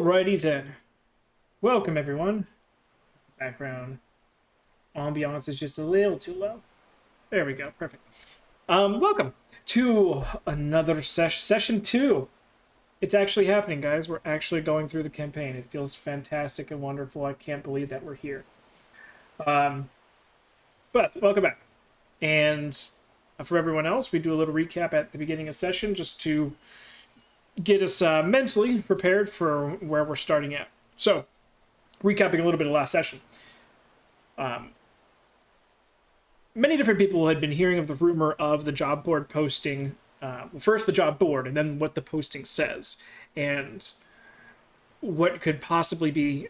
Alrighty then. Welcome everyone. Background ambiance is just a little too low. There we go. Perfect. Welcome to another session 2. It's actually happening, guys. We're actually going through the campaign. It feels fantastic and wonderful. I can't believe that we're here. But welcome back. And for everyone else, we do a little recap at the beginning of session just to get us mentally prepared for where we're starting at. So, recapping a little bit of last session. Many different people had been hearing of the rumor of the job board posting. First the job board, and then what the posting says, and what could possibly be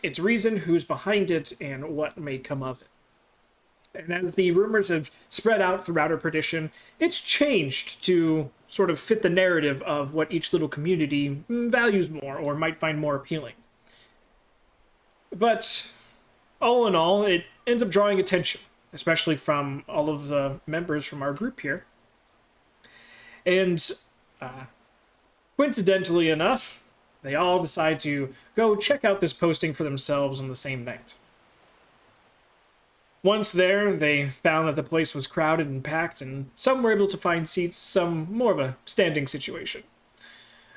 its reason, who's behind it, and what may come of it. And as the rumors have spread out throughout our perdition, it's changed to sort of fit the narrative of what each little community values more or might find more appealing. But all in all, it ends up drawing attention, especially from all of the members from our group here. And coincidentally enough, they all decide to go check out this posting for themselves on the same night. Once there, they found that the place was crowded and packed, and some were able to find seats, some more of a standing situation.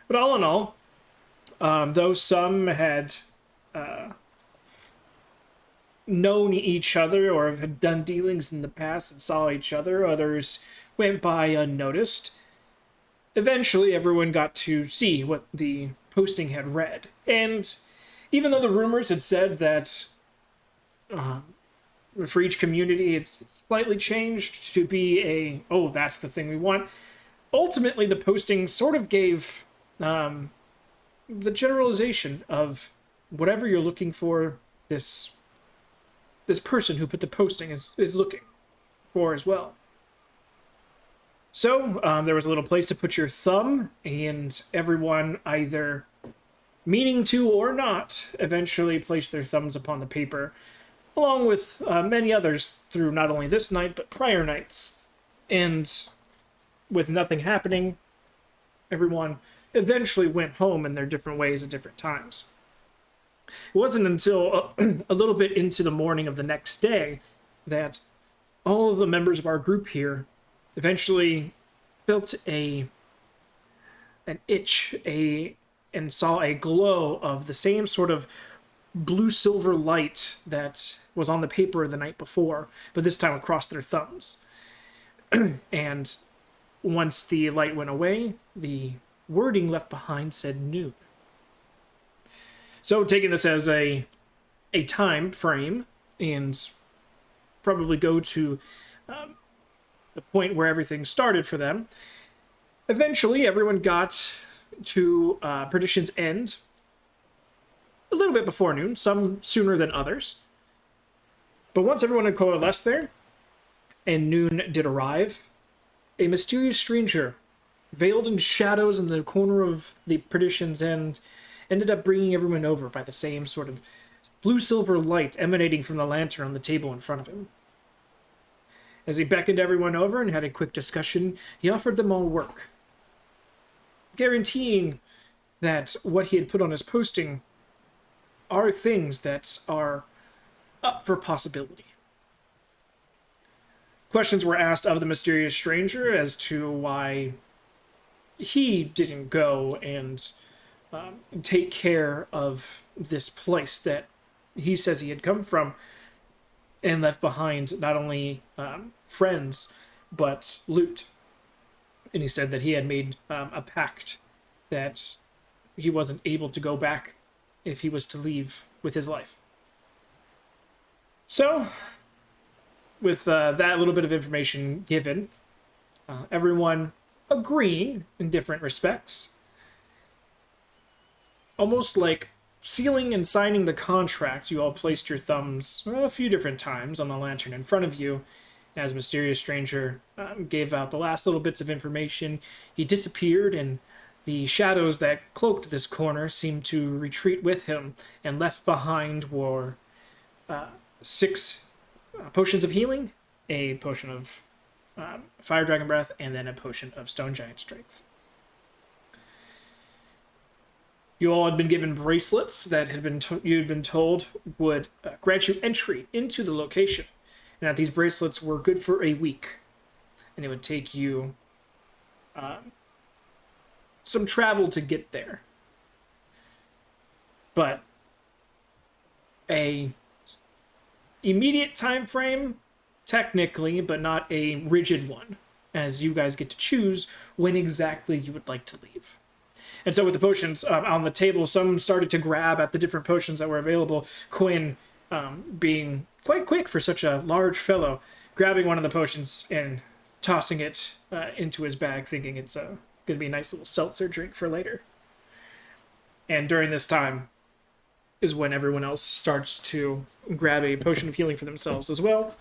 But all in all, though some had known each other or had done dealings in the past and saw each other, others went by unnoticed. Eventually, everyone got to see what the posting had read. And even though the rumors had said that for each community it's slightly changed to be oh, that's the thing we want, ultimately the posting sort of gave the generalization of whatever you're looking for, this person who put the posting is looking for as well. So there was a little place to put your thumb, and everyone, either meaning to or not, eventually placed their thumbs upon the paper, along with many others through not only this night, but prior nights. And with nothing happening, everyone eventually went home in their different ways at different times. It wasn't until a little bit into the morning of the next day that all of the members of our group here eventually felt an itch, and saw a glow of the same sort of blue-silver light that was on the paper the night before, but this time across their thumbs. And once the light went away, the wording left behind said noon. So taking this as a time frame, and probably go to the point where everything started for them, eventually everyone got to Perdition's End a little bit before noon, some sooner than others. But once everyone had coalesced there, and noon did arrive, a mysterious stranger, veiled in shadows in the corner of the Perdition's End, ended up bringing everyone over by the same sort of blue-silver light emanating from the lantern on the table in front of him. As he beckoned everyone over and had a quick discussion, he offered them all work, guaranteeing that what he had put on his posting are things that are up for possibility. Questions were asked of the mysterious stranger as to why he didn't go and take care of this place that he says he had come from and left behind not only friends, but loot. And he said that he had made a pact that he wasn't able to go back if he was to leave with his life. So, with that little bit of information given, everyone agreeing in different respects, almost like sealing and signing the contract, you all placed your thumbs a few different times on the lantern in front of you. As Mysterious Stranger gave out the last little bits of information, he disappeared, and the shadows that cloaked this corner seemed to retreat with him, and left behind were 6 potions of healing, a potion of Fire Dragon Breath, and then a potion of Stone Giant Strength. You all had been given bracelets that you had been told would grant you entry into the location, and that these bracelets were good for a week, and it would take you some travel to get there. But a immediate time frame, technically, but not a rigid one, as you guys get to choose when exactly you would like to leave. And so with the potions on the table, some started to grab at the different potions that were available. Quinn, being quite quick for such a large fellow, grabbing one of the potions and tossing it into his bag, thinking it's going to be a nice little seltzer drink for later. And during this time is when everyone else starts to grab a potion of healing for themselves as well.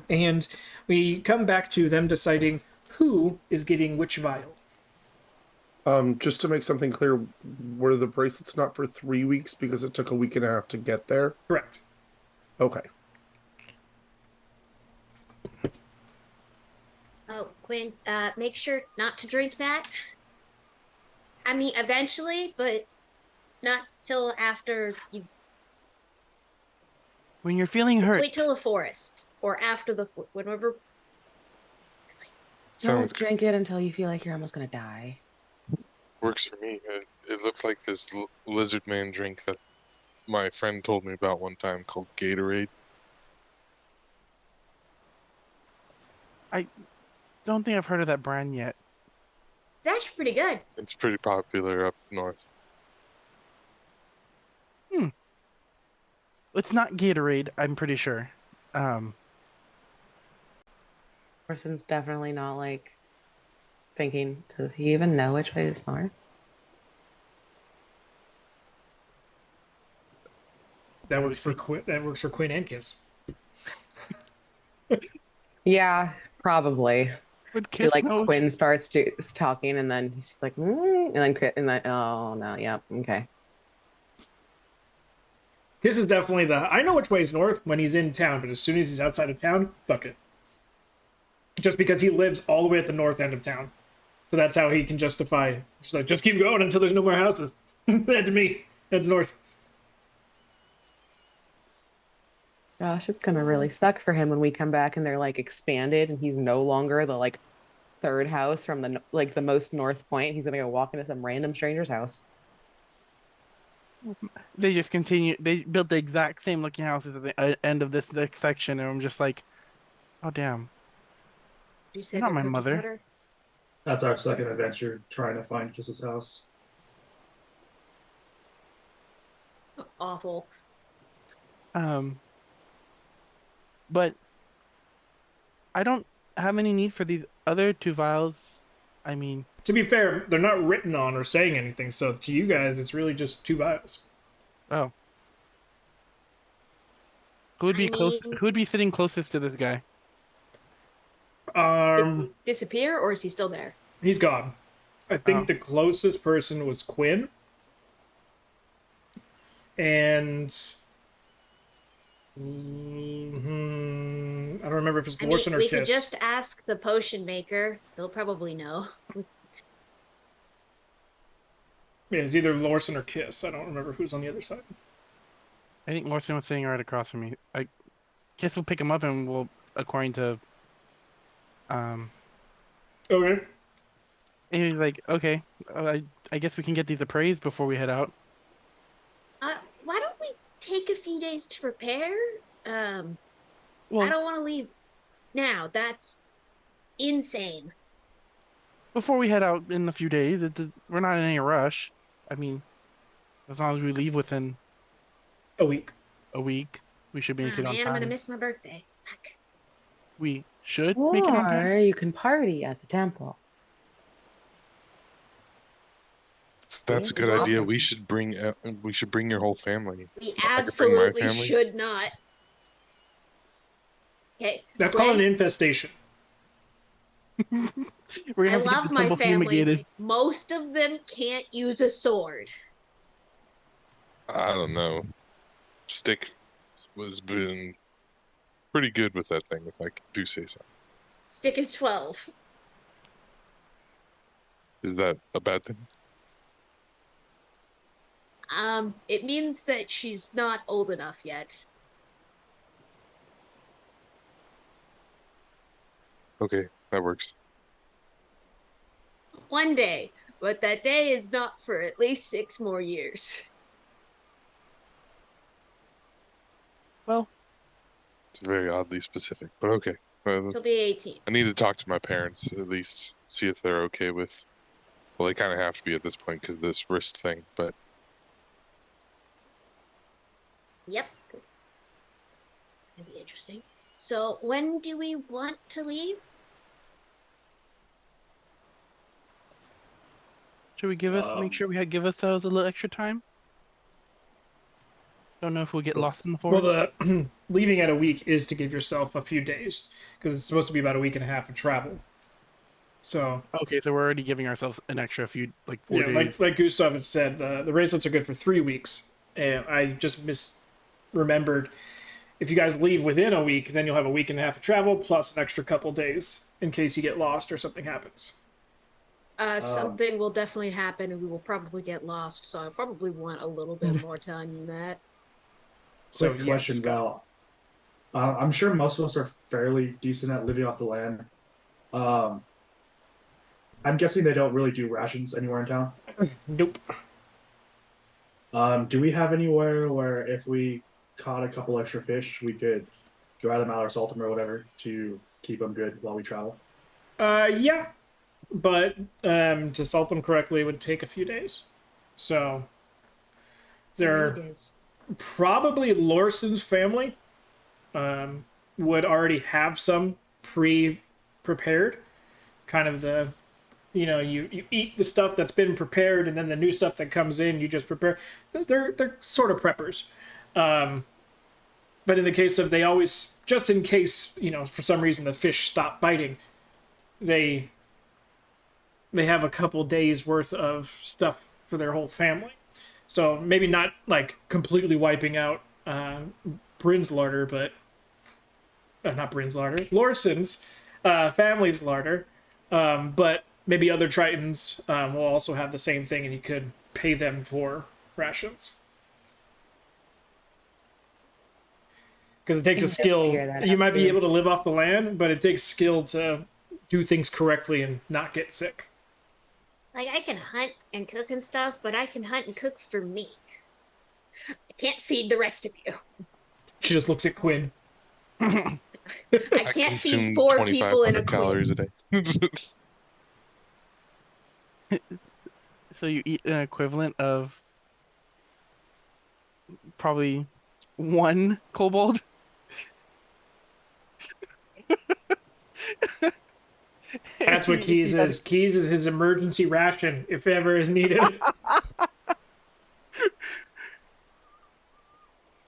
And we come back to them deciding who is getting which vial. Just to make something clear, were the bracelets not for 3 weeks because it took a week and a half to get there? Correct. Okay. Oh, Quinn, make sure not to drink that. I mean, eventually, but not till after you. When you're feeling hurt, Wait till the forest or after the whenever. It's fine. Sounds Don't drink it until you feel like you're almost gonna die. works for me. It looked like this lizard man drink that my friend told me about one time called Gatorade. don't think I've heard of that brand yet. It's actually pretty good. It's pretty popular up north. It's not Gatorade, I'm pretty sure. Person's definitely not like thinking, does he even know which way is north? That works for Quinn. That works for Quinn and Kiss. Yeah, probably. Would I feel Kiss like know? Quinn starts talking and then he's like, and then oh no, yeah, okay. Kiss is definitely the I know which way is north when he's in town, but as soon as he's outside of town, fuck it. Just because he lives all the way at the north end of town. So that's how he can justify just keep going until there's no more houses. That's me. That's north. Gosh, it's gonna really suck for him when we come back and they're like expanded and he's no longer the like third house from the most north point. He's gonna go walk into some random stranger's house. They just continue. They built the exact same looking houses at the end of this section, and I'm just like, oh damn. You say Not the my cookie mother. cutter? That's our second adventure, trying to find Kiss's house. Awful. But I don't have any need for these other 2 vials. I mean, To be fair, they're not written on or saying anything, so to you guys, it's really just 2 vials. oh. Who would be close? mean- Who would be sitting closest to this guy? Did he disappear or is he still there? He's gone. I think Oh. the closest person was Quinn. And I don't remember if it's I mean, Lorson or we Kiss. could just ask the potion maker. They'll probably know. Yeah, it's either Lorson or Kiss. I don't remember who's on the other side. I think Lorson was sitting right across from me. I guess we'll pick him up and we'll, according to, Okay. and he's like, okay, I guess we can get these appraised before we head out. Why don't we take a few days to prepare? I Well, don't want to leave now. That's insane. before we head out in a few days, we're not in any rush. I mean, as long as we leave within A week. a week, we should make Oh, it on man, time. I'm gonna miss my birthday. Fuck. We should make it on time. Or you can party at the temple. That's a Yeah, good well- idea. We should bring your whole family. We I could bring my absolutely family. should not. Okay. That's Gwen, called an infestation. We're gonna I have to get love the my temple family. fumigated. Most of them can't use a sword. I don't know. Stick was been pretty good with that thing, if I do say so. Stick is 12. Is that a bad thing? It means that she's not old enough yet. Okay, that works. One day, but that day is not for at least 6 more years. Well, It's very oddly specific, but okay. She'll be 18. I need to talk to my parents at least, see if they're okay with. Well, they kind of have to be at this point because of this wrist thing, but Yep. It's gonna be interesting. So, when do we want to leave? should we make sure we give ourselves a little extra time? Don't know if we'll get lost in the Well, forest. the leaving at a week is to give yourself a few days because it's supposed to be about a week and a half of travel. So Okay, so we're already giving ourselves an extra few, like 4 yeah, days. like Gustav had said, the bracelets are good for 3 weeks, and I just misremembered. If you guys leave within a week, then you'll have a week and a half of travel plus an extra couple days in case you get lost or something happens. Something will definitely happen and we will probably get lost, so I probably want a little bit more time than that. So Quick yes, question, Scott. Val. I'm sure most of us are fairly decent at living off the land. I'm guessing they don't really do rations anywhere in town. Nope. Do we have anywhere where if we caught a couple extra fish, we could dry them out or salt them or whatever to keep them good while we travel? Yeah, but to salt them correctly would take a few days. So they're It is. probably Lorson's family would already have some pre-prepared, kind of the you eat the stuff that's been prepared and then the new stuff that comes in you just prepare. They're sort of preppers. But in the case of, they always, just in case, for some reason the fish stop biting, they have a couple days worth of stuff for their whole family. So maybe not like completely wiping out Bryn's larder, but not Bryn's larder, Lorson's family's larder. But maybe other Tritons will also have the same thing, and you could pay them for rations. Because it takes a Just skill. figure that You out, might be too. able to live off the land, but it takes skill to do things correctly and not get sick. Like, I can hunt and cook and stuff, but I can hunt and cook for me. I can't feed the rest of you. She just looks at Quinn. I I can't consume feed 4 people in a 2,500 calories quid. a day. So you eat an equivalent of probably 1 kobold. That's what Keys is. Keys is his emergency ration, if ever is needed.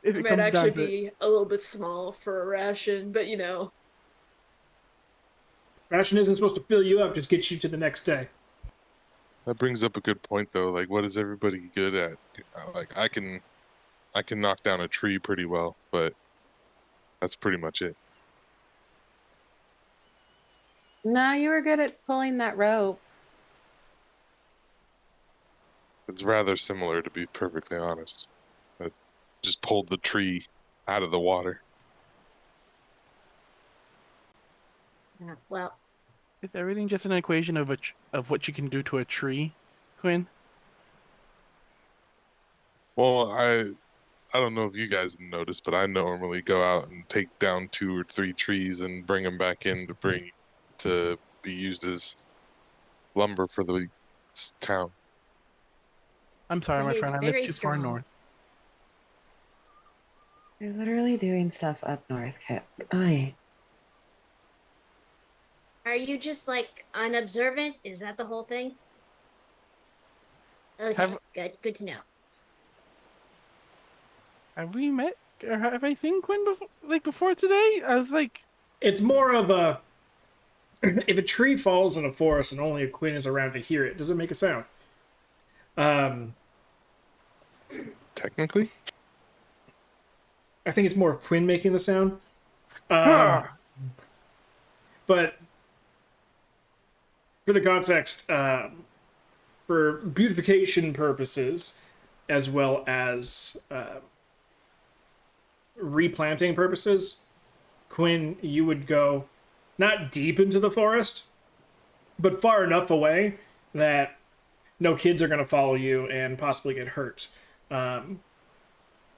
If It it might comes actually down to it. be a little bit small for a ration, but Ration isn't supposed to fill you up, just get you to the next day. That brings up a good point, though. Like, what is everybody good at? Like, I can knock down a tree pretty well, but that's pretty much it. No, you were good at pulling that rope. It's rather similar, to be perfectly honest. I just pulled the tree out of the water. well, Is everything just an equation of of what you can do to a tree, Quinn? Well, I don't know if you guys noticed, but I normally go out and take down 2 or 3 trees and bring them back in to be used as lumber for the town. I'm sorry, my Quinn is friend. I live very too far strong. north. You're literally doing stuff up north, Kip. Aye. are you just like unobservant? Is that the whole thing? Okay, good to know. Have we met? Or have I seen Quinn before today? I was like, It's more of a, if a tree falls in a forest and only a Quinn is around to hear it, does it make a sound? Technically, I think it's more Quinn making the sound. "Ah!" But for the context, for beautification purposes, as well as replanting purposes, Quinn, you would go not deep into the forest, but far enough away that no kids are going to follow you and possibly get hurt.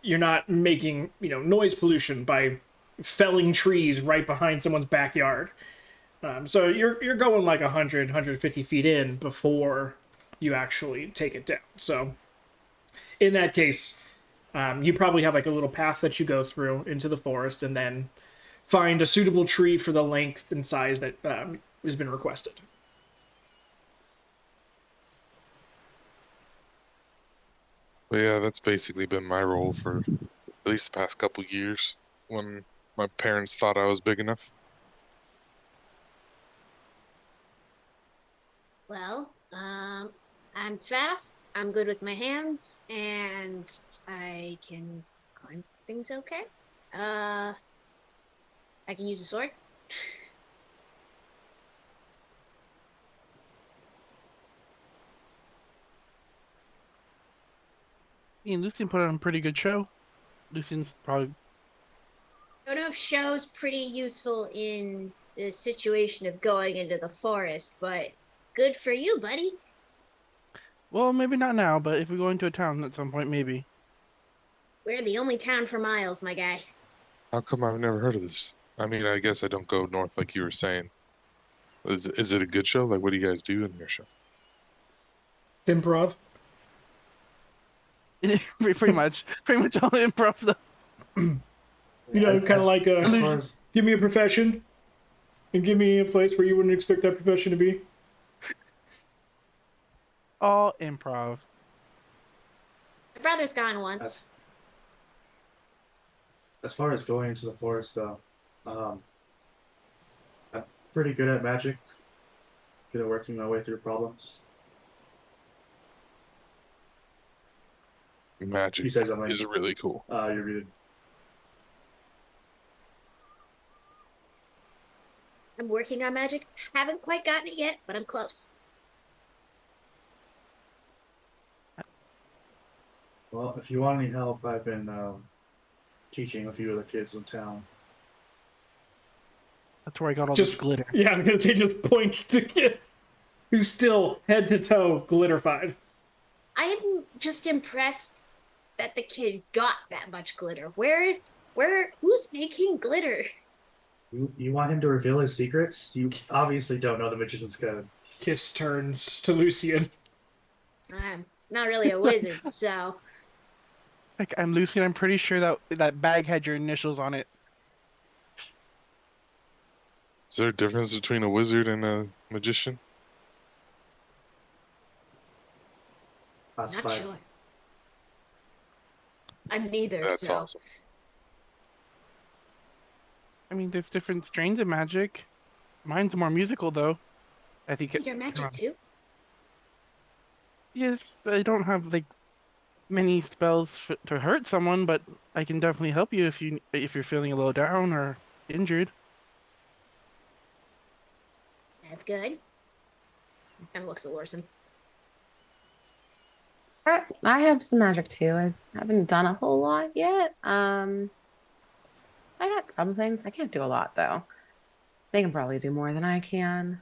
You're not making noise pollution by felling trees right behind someone's backyard. So you're going like 150 feet in before you actually take it down. So in that case, you probably have like a little path that you go through into the forest and then find a suitable tree for the length and size that has been requested. But yeah, that's basically been my role for at least the past couple years when my parents thought I was big enough. Well, I'm fast. I'm good with my hands, and I can climb things okay. I can use a sword. Me and Lucian put on a pretty good show. Lucian's probably I don't know if show's pretty useful in the situation of going into the forest, but good for you, buddy. well, maybe not now, but if we go into a town at some point, maybe. We're the only town for miles, my guy. How come I've never heard of this? I mean, I guess I don't go north like you were saying. Is it a good show? Like, what do you guys do in your show? Improv. pretty much all the improv though. Kind of like as far as give me a profession and give me a place where you wouldn't expect that profession to be. All improv. My brother's gone once. as far as going into the forest, though, I'm pretty good at magic. Good at working my way through problems. Magic You said something. is really cool. You're muted. I'm working on magic. Haven't quite gotten it yet, but I'm close. Well, if you want any help, I've been teaching a few of the kids in town. That's where I got all Just this glitter. Yeah, I was gonna say just points to kids who's still head to toe glitterified. I am just impressed that the kid got that much glitter. Who's making glitter? You want him to reveal his secrets? You obviously don't know the magician's code. Kiss turns to Lucian. I'm not really a wizard, so Like, I'm Lucian. I'm pretty sure that bag had your initials on it. Is there a difference between a wizard and a magician? not Classified. sure. I'm neither, That's so awesome. I mean, there's different strains of magic. Mine's more musical, though. I think you're magic too. Yes, I don't have like many spells to hurt someone, but I can definitely help you if you're feeling a little down or injured. That's good. Kind of looks at Lorson. I have some magic too. I haven't done a whole lot yet. I got some things. I can't do a lot though. They can probably do more than I can.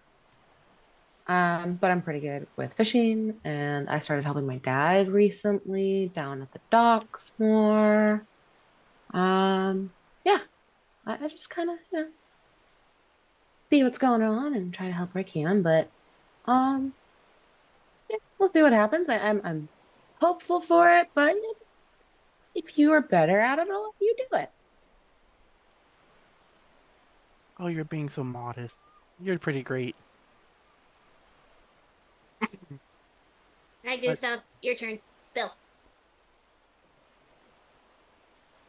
But I'm pretty good with fishing, and I started helping my dad recently down at the docks more. Yeah, I just kind of see what's going on and try to help where I can. But yeah, we'll see what happens. I'm hopeful for it, but if you are better at it, I'll let you do it. Oh, you're being so modest. You're pretty great. All right, Gustav, your turn. Spill.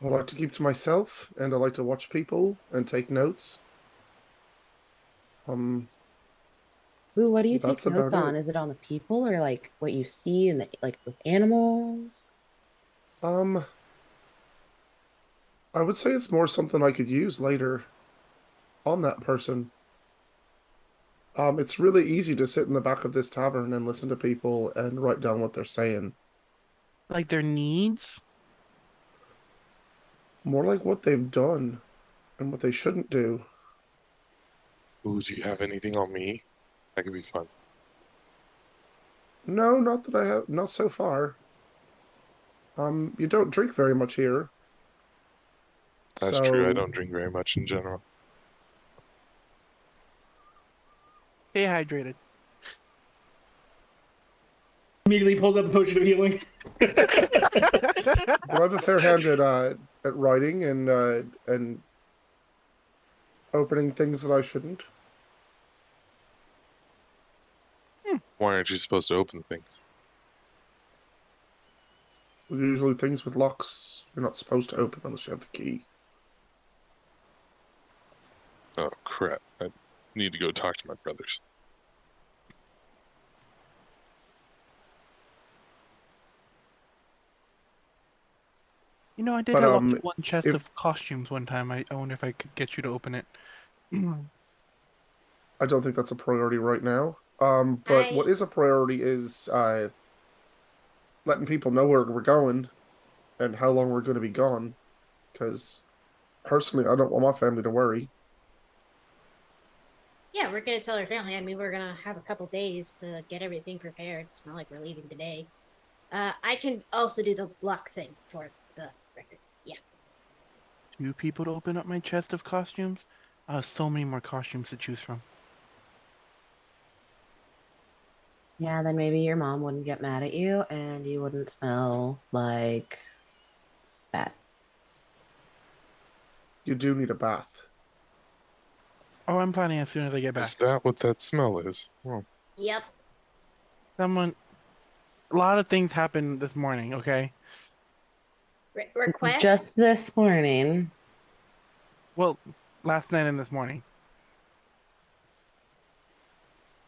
I like to keep to myself, and I like to watch people and take notes. Ooh, what do you take That's notes about on? it. Is it on the people or like what you see in the like with animals? I would say it's more something I could use later on that person. It's really easy to sit in the back of this tavern and listen to people and write down what they're saying. Like their needs? More like what they've done and what they shouldn't do. Ooh, do you have anything on me? That could be fun. No, not that I have, not so far. You don't drink very much here, That's true. I so don't drink very much in general. Stay hydrated. Immediately pulls out the potion of healing. but I have a fair hand at writing and opening things that I shouldn't. Why aren't you supposed to open things? Usually things with locks you're not supposed to open unless you have the key. Oh, crap. I need to go talk to my brothers. You know, I did But have only one chest if of costumes one time. I wonder if I could get you to open it. I don't think that's a priority right now. But what I is a priority is letting people know where we're going and how long we're going to be gone. Because personally, I don't want my family to worry. Yeah, we're gonna tell our family. I mean, we're gonna have a couple days to get everything prepared. It's not like we're leaving today. I can also do the luck thing for the record. Yeah. 2 people to open up my chest of costumes? So many more costumes to choose from. Yeah, then maybe your mom wouldn't get mad at you and you wouldn't smell like that. You do need a bath. Oh, I'm planning as soon as I get Is back. that what that smell is? Oh, Yep. Someone, a lot of things happened this morning, okay? Just Request. this morning. Well, last night and this morning.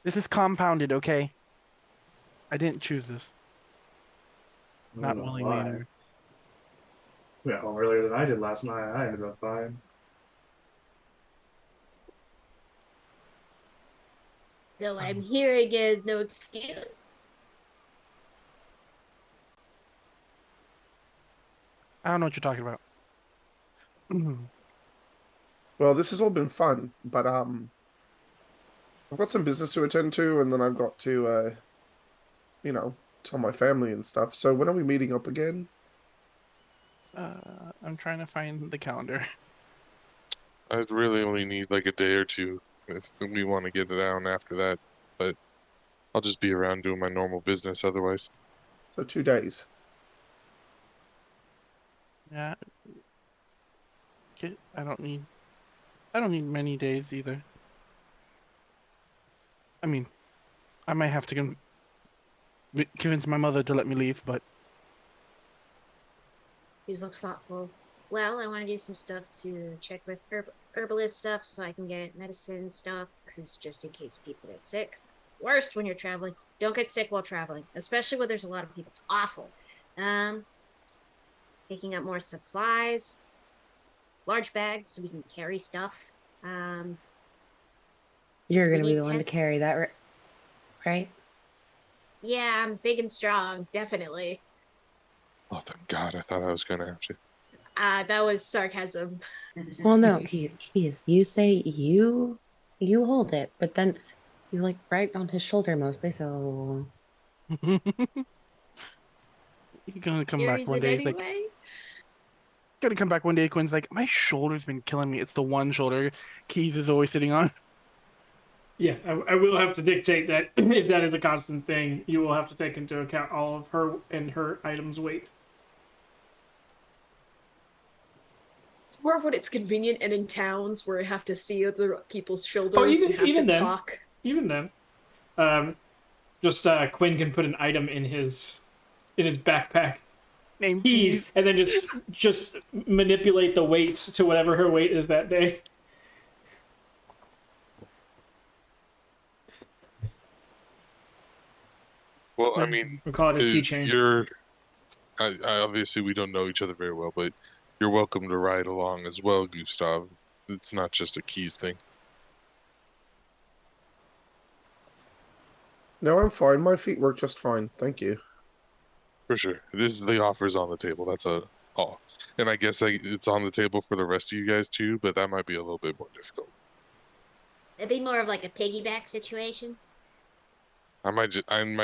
This is compounded, okay? I didn't choose this. I Not don't know willingly, why. anyway. We got home earlier than I did last night. I ended up fine. So what I'm hearing is no excuse. I don't know what you're talking about. Well, this has all been fun, but I've got some business to attend to, and then I've got to tell my family and stuff. So when are we meeting up again? I'm trying to find the calendar. I really only need like a day or two if we want to get it down after that. But I'll just be around doing my normal business otherwise. So 2 days. Yeah, I don't need many days either. I mean, I might have to convince my mother to let me leave, but He looks thoughtful. Well, I want to do some stuff to check with herbalist stuff so I can get medicine stuff because just in case people get sick. 'Cause that's the worst when you're traveling. Don't get sick while traveling, especially when there's a lot of people. It's awful. Um, Picking up more supplies, large bags so we can carry stuff. You're We gonna be need the one to tents. carry that, right? Yeah, I'm big and strong, definitely. Oh, thank God! I thought I was gonna have to. That was sarcasm. Well, no, Keith, you say you hold it, but then you like right on his shoulder mostly, so he's gonna come back Carries one it day. Like, anyway. gonna come back one day. Quinn's like, my shoulder's been killing me. It's the one shoulder Keys is always sitting on. Yeah, I will have to dictate that if that is a constant thing, you will have to take into account all of her and her items' weight. It's more when it's convenient and in towns where I have to see other people's Oh, shoulders and have even to then, talk. even then, um, just Quinn can put an item in his backpack, Name keys, Keys. and then just manipulate the weight to whatever her weight is that day. Well, I mean, We'll call it his keychain. you're. I obviously we don't know each other very well, but you're welcome to ride along as well, Gustav. It's not just a keys thing. No, I'm fine. My feet work just fine. Thank you. For sure. This the offer's on the table. That's all. And I guess it's on the table for the rest of you guys too, but that might be a little bit more difficult. It'd be more of like a piggyback situation. I might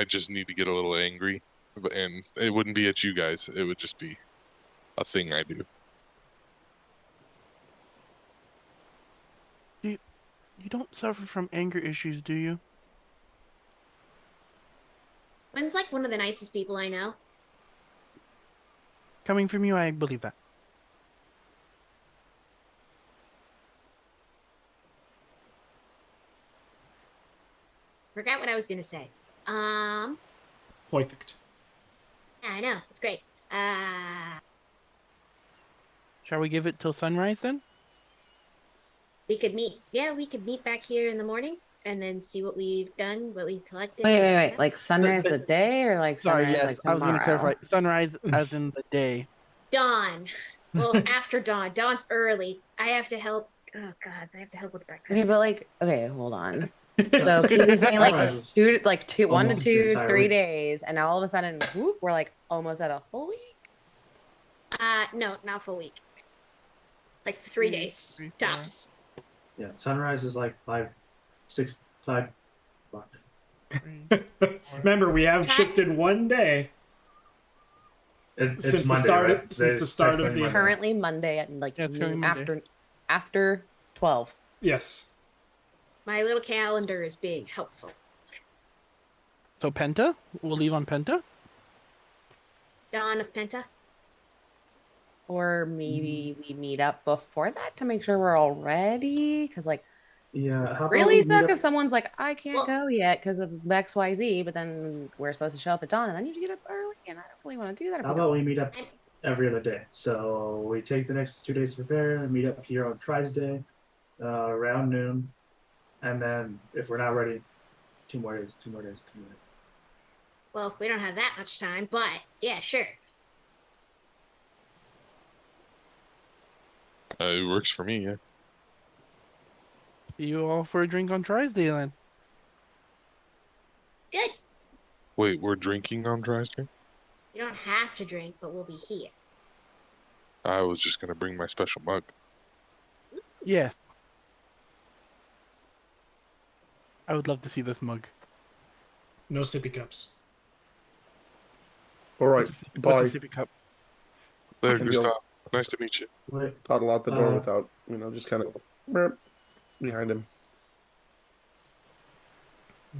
just need to get a little angry, and it wouldn't be at you guys. It would just be a thing I do. You don't suffer from anger issues, do you? Quinn's like one of the nicest people I know. Coming from you, I believe that. Forgot what I was gonna say. Perfect. Yeah, I know. It's great. Shall we give it till sunrise then? We could meet. Yeah, we could meet back here in the morning and then see what we've done, what we collected. Wait. Like sunrise the day or like Sorry, sunrise yes, like I was going to tomorrow? clarify. Sunrise as in the day. Dawn. Well, after dawn. Dawn's early. I have to help. Oh God, I have to help with breakfast. Okay, but like, okay, hold on. So Kiki saying like Sunrise is 1 to almost the 2, entire 3 week. days, and now all of a sudden, whoop, we're like almost at a full week. No, not full week. Like 3 3, days 3, 4. tops. Yeah, sunrise is like 5 o'clock. Remember, we have shifted one day It's since Monday, the start. right? Since the start of the Monday. Currently Monday at like Yeah, it's currently Monday. after 12. Yes. My little calendar is being helpful. So Penta? We'll leave on Penta? Dawn of Penta. Or maybe we meet up before that to make sure we're all ready. Because like, Yeah, how about really we meet suck up? if someone's like, I can't Well- go yet because of XYZ, but then we're supposed to show up at dawn, and then you get up early, and I don't really want to do that. If How we about don't. we meet up every other day? So we take the next 2 days to prepare and meet up here on Tries Day, around noon, and then if we're not ready, 2 more days. Well, we don't have that much time, but yeah, sure. It works for me, yeah. See you all for a drink on Tries Day then. Good. Wait, we're drinking on Drysday? You don't have to drink, but we'll be here. I was just gonna bring my special mug. Yes. I would love to see this mug. No sippy cups. All right, What's bye. a sippy cup? There, And Gustav. Nice to meet you. Wait, Toddle out the door Uh, without, just kind of behind him.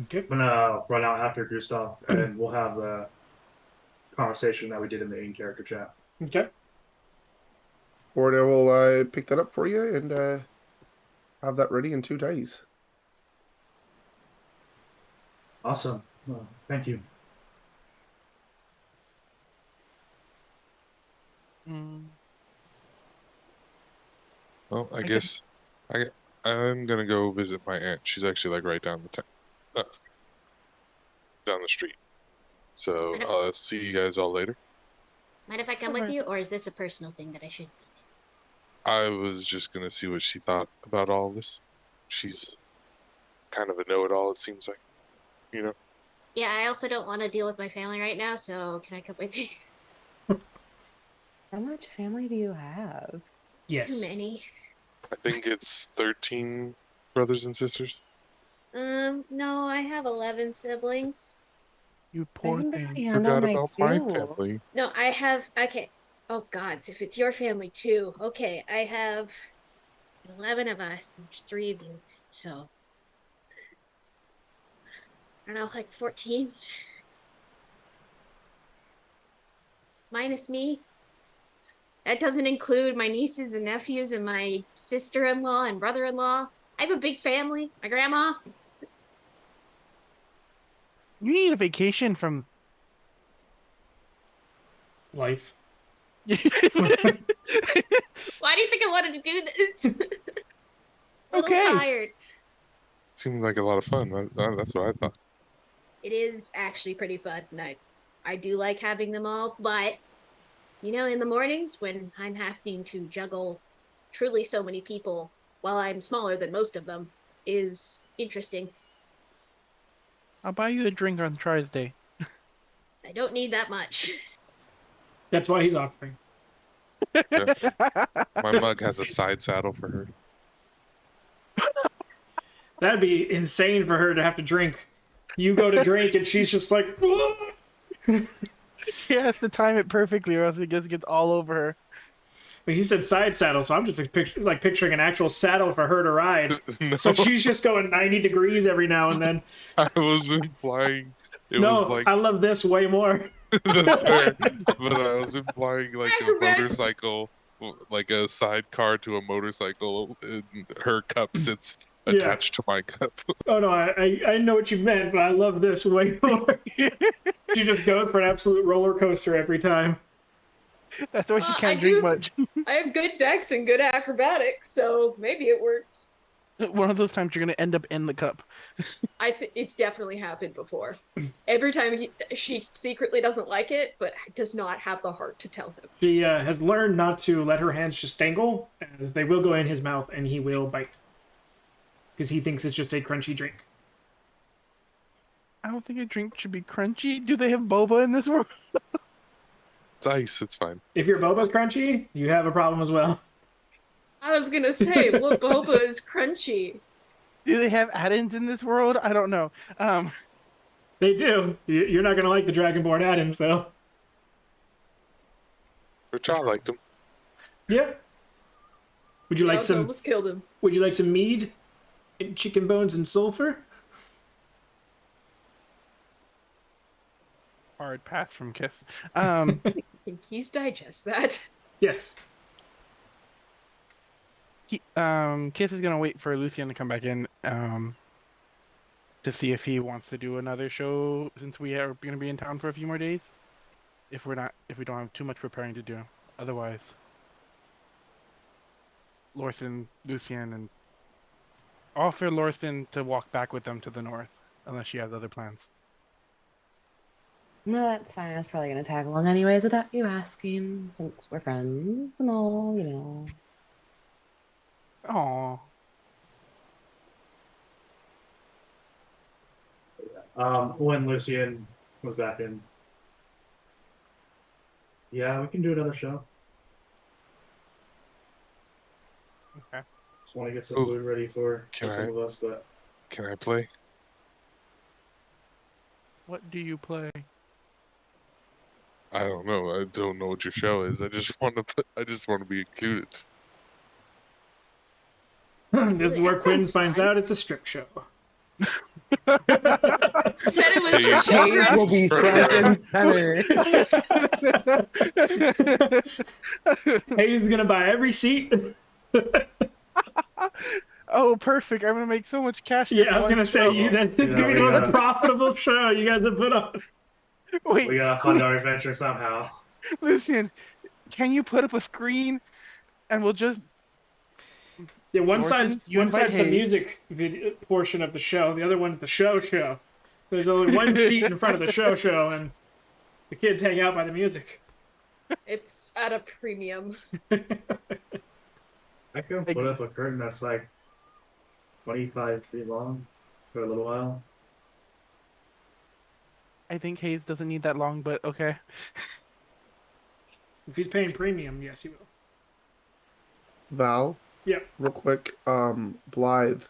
Okay. I'm gonna run out after Gustav, and we'll have the conversation that we did in the in-character chat. Okay. Or I will pick that up for you and have that ready in 2 days. Awesome. Well, thank you. Mm, Well, I I guess I'm gonna go visit my aunt. She's actually like right down down the street. So I don't- I'll see you guys all later. Mind if I come with Okay. you, or is this a personal thing that I should? I was just gonna see what she thought about all this. She's kind of a know-it-all, it seems like. You know? Yeah, I also don't want to deal with my family right now, so can I come with you? How much family do you have? Yes. Too many. I think it's 13 brothers and sisters. No, I have 11 siblings. you I poor can thing. barely handle Forgot my about my 2. family. No, I have. Okay. Oh God, if it's your family too. Okay, I have 11 of us. And there's 3 of you, so I don't know, like 14 minus me. That doesn't include my nieces and nephews and my sister-in-law and brother-in-law. I have a big family. My grandma. You need a vacation from. Life. Why do you think I wanted to do this? A little Okay. tired. Seemed like a lot of fun. That's what I thought. It is actually pretty fun, and I do like having them all, but in the mornings when I'm having to juggle truly so many people while I'm smaller than most of them is interesting. I'll buy you a drink on Tries Day. I don't need that much. That's why he's offering. Yeah. My mug has a side saddle for her. That'd be insane for her to have to drink. You go to drink and she's just like, She has to time it perfectly, or else it gets all over her. but he said side saddle, so I'm just like picturing an actual saddle for her to ride. No, So she's just going 90 degrees every now and then. I was implying it No, was like I love this way more. that's fair, but I was implying like a Acrobat. motorcycle, like a sidecar to a motorcycle, and her cup sits Yeah. attached to my cup. Oh no, I know what you meant, but I love this way more. She just goes for an absolute roller coaster every time. That's why she I can't do- drink much. I have good dex and good acrobatics, so maybe it works. One of those times you're gonna end up in the cup. It's definitely happened before. Every time she secretly doesn't like it, but does not have the heart to tell him. She has learned not to let her hands just dangle, as they will go in his mouth and he will bite. Because he thinks it's just a crunchy drink. I don't think a drink should be crunchy. Do they have boba in this world? It's ice. It's fine. If your boba's crunchy, you have a problem as well. I was gonna say, what boba is crunchy? Do they have add-ins in this world? I don't know. They do. You're not going to like the Dragonborn add-ins, though. Which I liked them. Yeah. Would you I like some? almost killed him. Would you like some mead, and chicken bones, and sulfur? Hard pass from Kiss. I think he's digest that. Yes. Kiss is gonna wait for Lucian to come back in to see if he wants to do another show since we are gonna be in town for a few more days. If we don't have too much preparing to do. Otherwise, Lorson, Lucian, and offer Lorson to walk back with them to the north, unless she has other plans. No, that's fine. I was probably gonna tag along anyways without you asking, since we're friends and all, you know. Aww. When Lucian was back in. Yeah, we can do another show. Okay. Just want to get some Ooh. food ready for Can some I- of us, but Can I play? What do you play? I don't know. I don't know what your show is. I just want to. I just want to be included. This is where That Quinn sounds finds fun. out it's a strip show. Said it was Hey, for children. Will be front and center. Hayes is gonna buy every seat. Oh, perfect! I'm gonna make so much cash. Yeah, in I was one gonna say show. it's Yeah, gonna be we the most gotta- profitable show you guys have put on. Wait, we gotta fund our adventure somehow. Lucian, can you put up a screen, and we'll just Yeah, one Orson, side's you one invite side's the Hayes. music video portion of the show. The other one's the show. There's only one seat in front of the show, and the kids hang out by the music. It's at a premium. I can put up a curtain that's like 25 feet long for a little while. I think Hayes doesn't need that long, but okay. If he's paying premium, yes, he will. Val, Yeah. real quick, Blythe.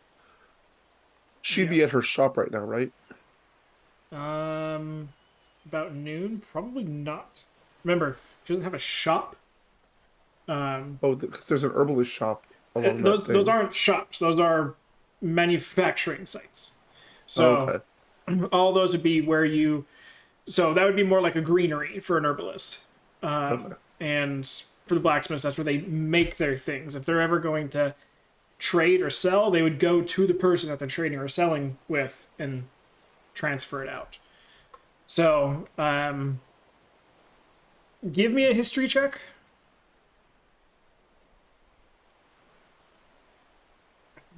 She'd be at her shop right now, right? About noon, probably not. Remember, she doesn't have a shop. Oh, because there's an herbalist shop along Those that those aren't shops. Those are manufacturing sites. So okay. all those would be where you. So that would be more like a greenery for an herbalist. Okay. And for the blacksmiths, that's where they make their things. If they're ever going to trade or sell, they would go to the person that they're trading or selling with and transfer it out. So, give me a history check.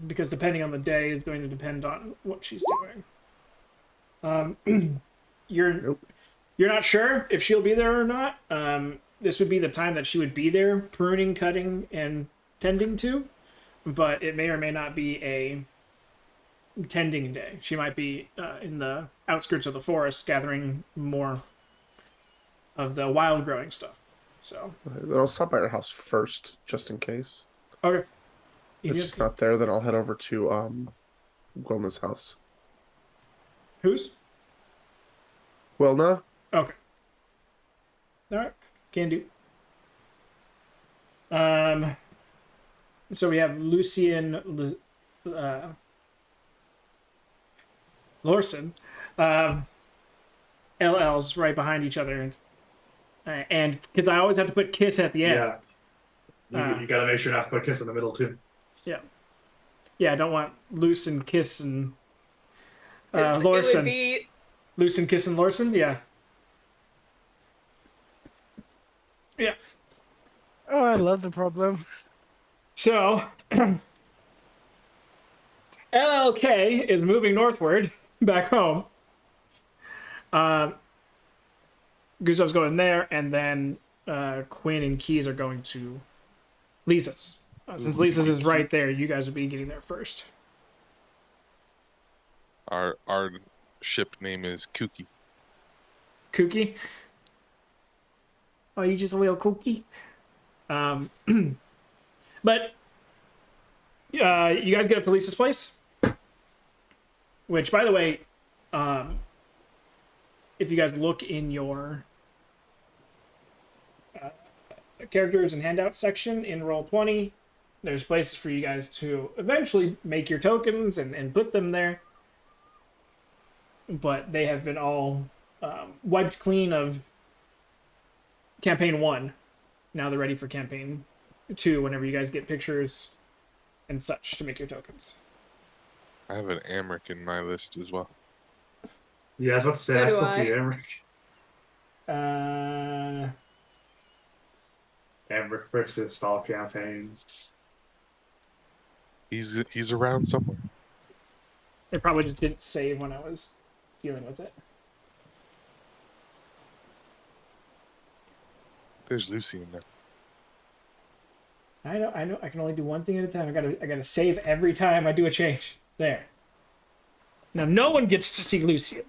Because depending on the day is going to depend on what she's doing. You're not sure if she'll be there or not. This would be the time that she would be there, pruning, cutting, and tending to. But it may or may not be a tending day. She might be in the outskirts of the forest gathering more of the wild growing stuff. So Then I'll stop by your house first, just in case. okay, If easy. she's not there, then I'll head over to Gwilna's house. Who's? Gwilna? Okay. All right, can do. So we have Lucian Lorson, LLs right behind each other, and because I always have to put kiss at the end. Yeah. You gotta make sure not to put kiss in the middle too. Yeah, I don't want loose and kiss and 'Cause it Lorson. would be Loose and kiss and Lorson. Yeah. Yeah. Oh, I love the problem. So LLK is moving northward back home. Guzov's going there, and then Quinn and Keys are going to Lisa's. Since Lisa's is right there, you guys would be getting there first. Our ship name is Kooky. Kooky? Oh, you just a little kooky? But you guys get up to Lisa's place, which, by the way, if you guys look in your characters and handouts section in Roll20, there's places for you guys to eventually make your tokens and put them there. But they have been all wiped clean of campaign 1. Now they're ready for campaign 2 whenever you guys get pictures and such to make your tokens. I have an Amric in my list as well. Yeah, I was about to say, So I do still I. see Emmerich. Emmerich versus stall campaigns. He's around somewhere. They probably just didn't save when I was dealing with it. There's Lucy in there. I know. I can only do one thing at a time. I gotta save every time I do a change. There. Now no one gets to see Lucian.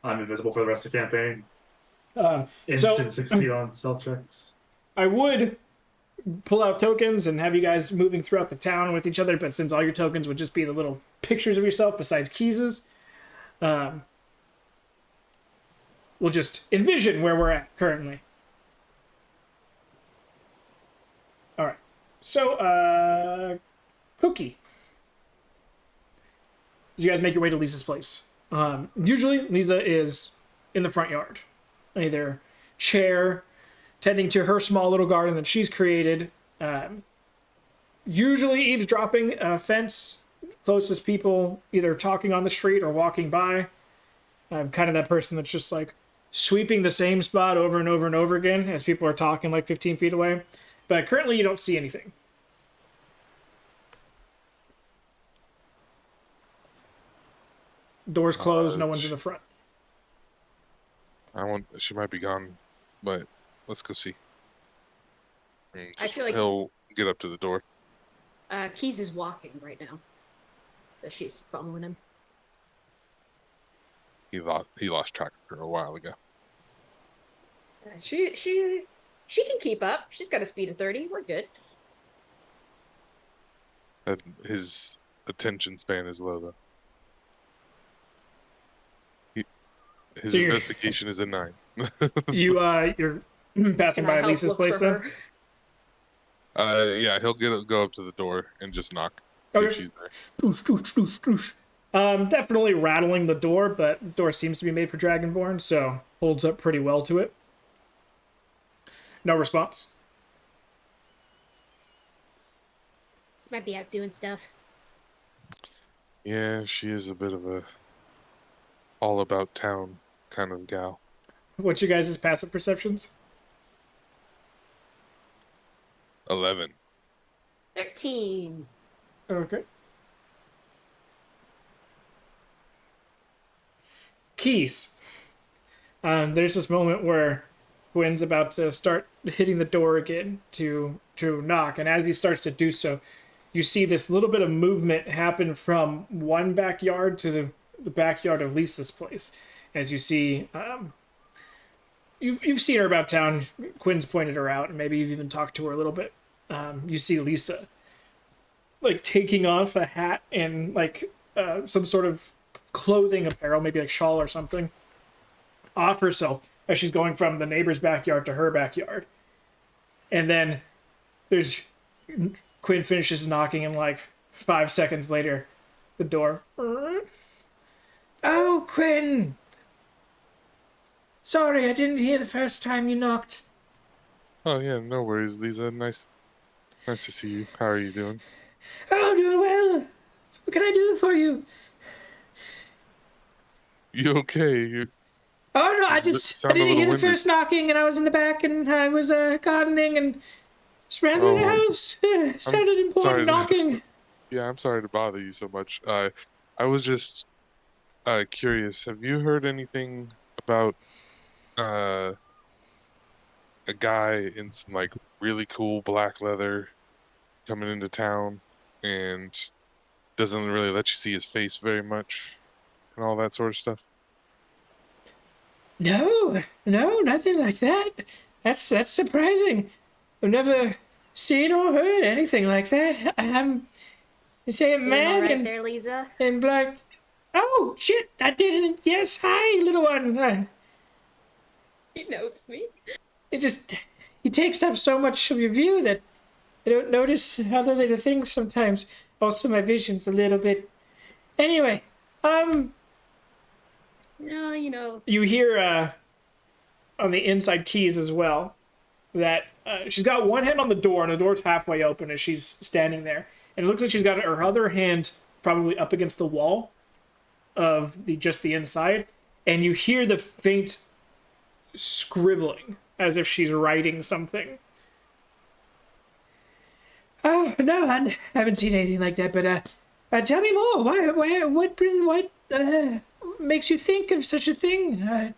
I'm invisible for the rest of the campaign. So Instant succeed on stealth checks. I would pull out tokens and have you guys moving throughout the town with each other, but since all your tokens would just be the little pictures of yourself besides Keys's, we'll just envision where we're at currently. All right. So, Cookie. You guys make your way to Lisa's place. Usually, Lisa is in the front yard, either chair, tending to her small little garden that she's created. Usually eavesdropping a fence, closest people either talking on the street or walking by. I'm kind of that person that's just like sweeping the same spot over and over and over again as people are talking like 15 feet away. But currently you don't see anything. Doors closed, no one's in the front. She might be gone, but let's go see. And I feel like- he'll get up to the door. Keys is walking right now, so she's following him. He lost track of her a while ago. She can keep up. She's got a speed of 30. We're good. And his attention span is low though. His So you're- investigation is a 9. You're passing Can I by help Lisa's look place for then? her? Yeah, he'll go up to the door and just knock. See if Okay. she's there. Doosh, doosh, doosh, doosh. Definitely rattling the door, but the door seems to be made for Dragonborn, so holds up pretty well to it. No response. Might be out doing stuff. Yeah, she is a bit of a all about town kind of gal. What's your guys' passive perceptions? 11. 13. Okay. Keys. There's this moment where Gwen's about to start hitting the door again to knock, and as he starts to do so, you see this little bit of movement happen from one backyard to the backyard of Lisa's place. As you see, you've seen her about town. Quinn's pointed her out, and maybe you've even talked to her a little bit. You see Lisa like taking off a hat and like some sort of clothing apparel, maybe like shawl or something, off herself as she's going from the neighbor's backyard to her backyard. And then there's Quinn finishes knocking, and like 5 seconds later, the door. Oh, Quinn! Sorry, I didn't hear the first time you knocked. Oh yeah, no worries, Lisa. Nice to see you. How are you doing? Oh, I'm doing well. What can I do for you? You okay? You Oh no, I sound a didn't little hear the winded. first knocking, and I was in the back, and I was gardening, and just ran through the Oh, house. Sounded important sorry to- knocking. Yeah, I'm sorry to bother you so much. I was just curious. Have you heard anything about uh a guy in some like really cool black leather coming into town and doesn't really let you see his face very much and all that sort of stuff? No, nothing like that. That's surprising. I've never seen or heard anything like that. You say a Doing all man right there, Lisa? in black. Oh shit! I didn't. Yes, hi, little one. She knows me. It just he takes up so much of your view that I don't notice other little things sometimes. Also, my vision's a little bit. Anyway, No, you know. you hear on the inside keys as well that she's got one hand on the door, and the door's halfway open as she's standing there, and it looks like she's got her other hand probably up against the wall of the inside, and you hear the faint scribbling as if she's writing something. Oh no, I haven't seen anything like that. But tell me more. What makes you think of such a thing?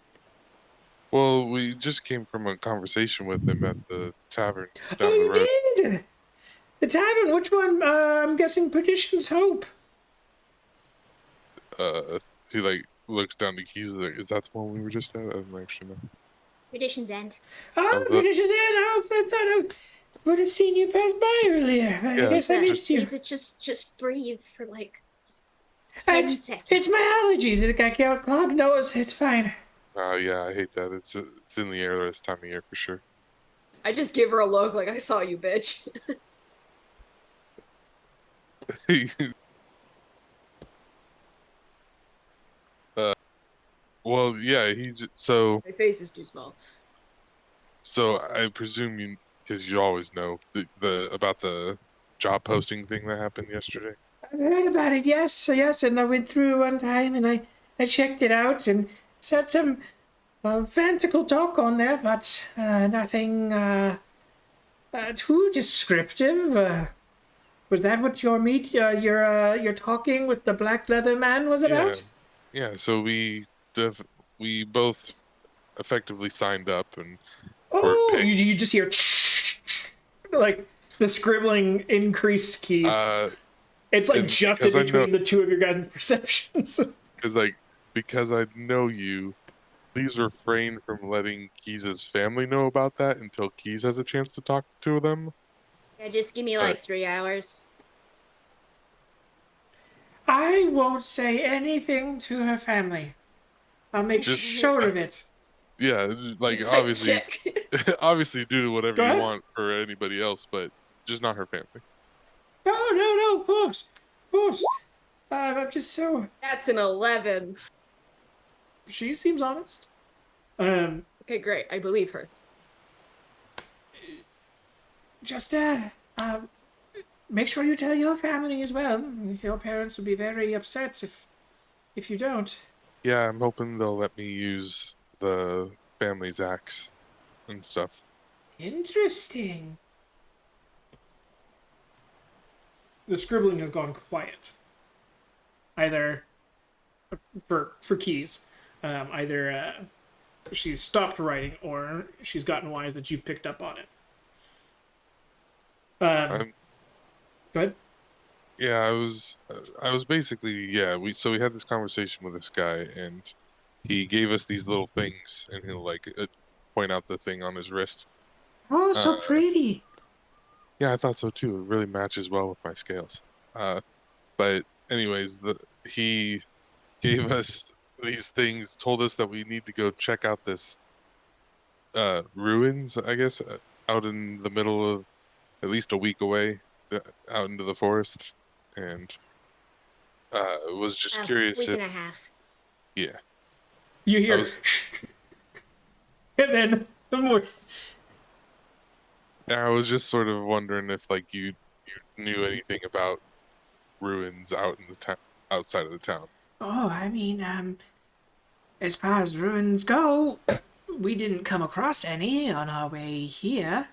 Well, we just came from a conversation with him at the tavern Oh, down the you road. did. The tavern. Which one? I'm guessing Perdition's Hope. He like looks down the keys. Like, is that the one we were just at? I don't actually know. Tradition's End. Oh, Oh, the- Perdition's Inn. Oh, I thought I would have seen you pass by earlier. I Yeah, guess I missed you. Lisa, just breathe for like 10 It's seconds. my allergies. It got clogged nose. It's fine. Oh yeah, I hate that. It's in the air this time of year for sure. I just give her a look like I saw you, bitch. Well, yeah. So My face is too small. I presume you, because you always know the about the job posting thing that happened yesterday. I've heard about it, yes, and I went through one time and I checked it out and said some fanciful talk on there, but nothing too descriptive. Was that what your talking with the black leather man was about? Yeah. So we both effectively signed up and Oh, picked. you just hear like the scribbling increase keys. It's like and just in because I between know- the two of your guys' perceptions. because I know you, please refrain from letting Keys' family know about that until Keys has a chance to talk to them. Yeah, just give me like 3 hours. I won't say anything to her family. I'll make Just- sure of it. Yeah, like It's obviously, check. obviously do whatever Go you ahead. want for anybody else, but just not her family. No, of course. I'm just so. That's an 11. She seems honest. Okay, great. I believe her. Just make sure you tell your family as well. Your parents would be very upset if you don't. Yeah, I'm hoping they'll let me use the family's axe and stuff. Interesting. The scribbling has gone quiet. Either for Keys, either she's stopped writing or she's gotten wise that you picked up on it. I'm Go ahead. Yeah, I was basically, we had this conversation with this guy and he gave us these little things and he'll like point out the thing on his wrist. Oh, so Uh, pretty. Yeah, I thought so too. It really matches well with my scales. But anyways, he gave us these things, told us that we need to go check out this ruins, I guess, out in the middle of at least a week away, out into the forest, and was just curious Week if, and a half. yeah, You I hear, was, and then the more. I was just sort of wondering if like you knew anything about ruins out in the town, outside of the town. Oh, I mean, as far as ruins go, we didn't come across any on our way here.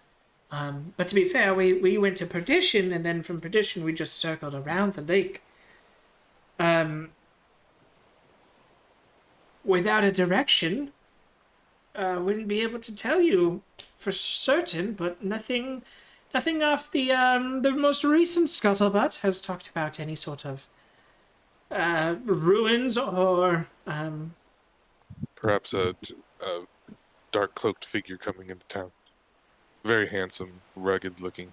But to be fair, we went to Perdition, and then from Perdition we just circled around the lake. Without a direction, wouldn't be able to tell you for certain, but nothing off the most recent scuttlebutt has talked about any sort of ruins or Perhaps a dark cloaked figure coming into town. Very handsome, rugged looking.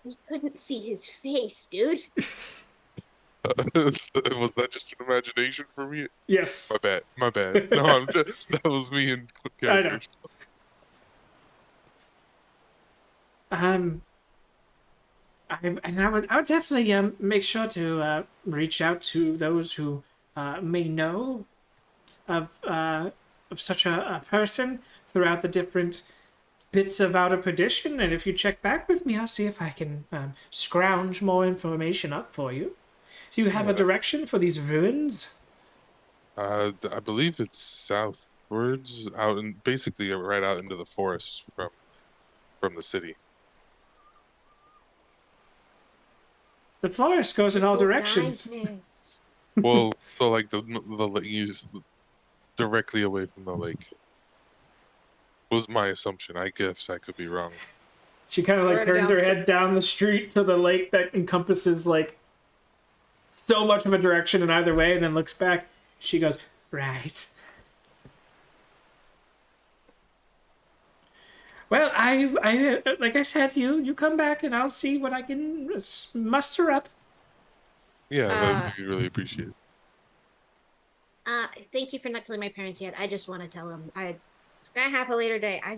We couldn't see his face, dude. Was that just an imagination for me? yes. My bad. My bad. No, that was me in I know. character. I would definitely make sure to reach out to those who may know of such a person throughout the different bits of Outer Perdition, and if you check back with me, I'll see if I can scrounge more information up for you. Do you have a direction for these ruins? I believe it's southwards, out in basically right out into the forest from the city. The forest goes in all Little directions. darkness. Well, so like the you just directly away from the lake was my assumption. I guess I could be wrong. She kind of like Right turns her down head down the street to the lake that encompasses like so much of a direction in either way, and then looks back. She goes, right. Well, I like I said, you come back and I'll see what I can muster up. Yeah, Uh, that'd be really appreciated. Thank you for not telling my parents yet. I just want to tell them it's gonna happen later today. I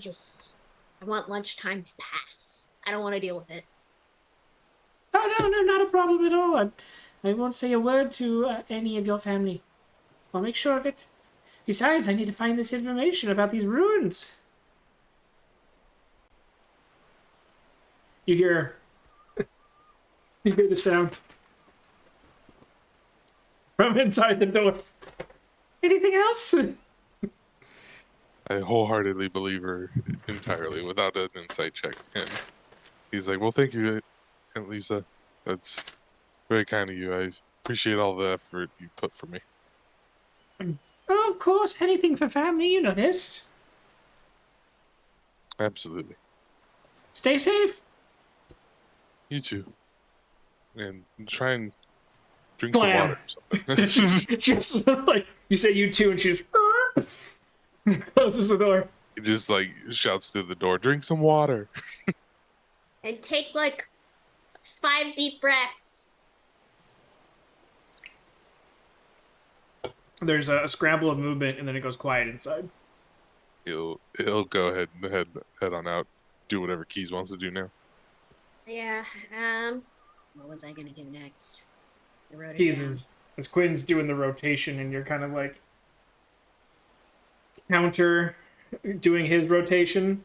want lunchtime to pass. I don't want to deal with it. Oh no, not a problem at all. I won't say a word to any of your family. I'll make sure of it. Besides, I need to find this information about these ruins. You hear the sound from inside the door. Anything else? I wholeheartedly believe her entirely without an insight check. And he's like, "Well, thank you, Aunt Lisa. That's very kind of you. I appreciate all the effort you put for me." Oh, of course, anything for family. You know this. Absolutely. Stay safe. You too. And try and drink Slam. some water or something. Just like you say, you too, and she just closes the door. He just like shouts through the door, "Drink some water." And take like 5 deep breaths. There's a scramble of movement, and then it goes quiet inside. He'll go ahead and head on out, do whatever Keys wants to do now. Yeah. What was I gonna do next? I wrote it Keys down. as Quinn's doing the rotation, and you're kind of like counter doing his rotation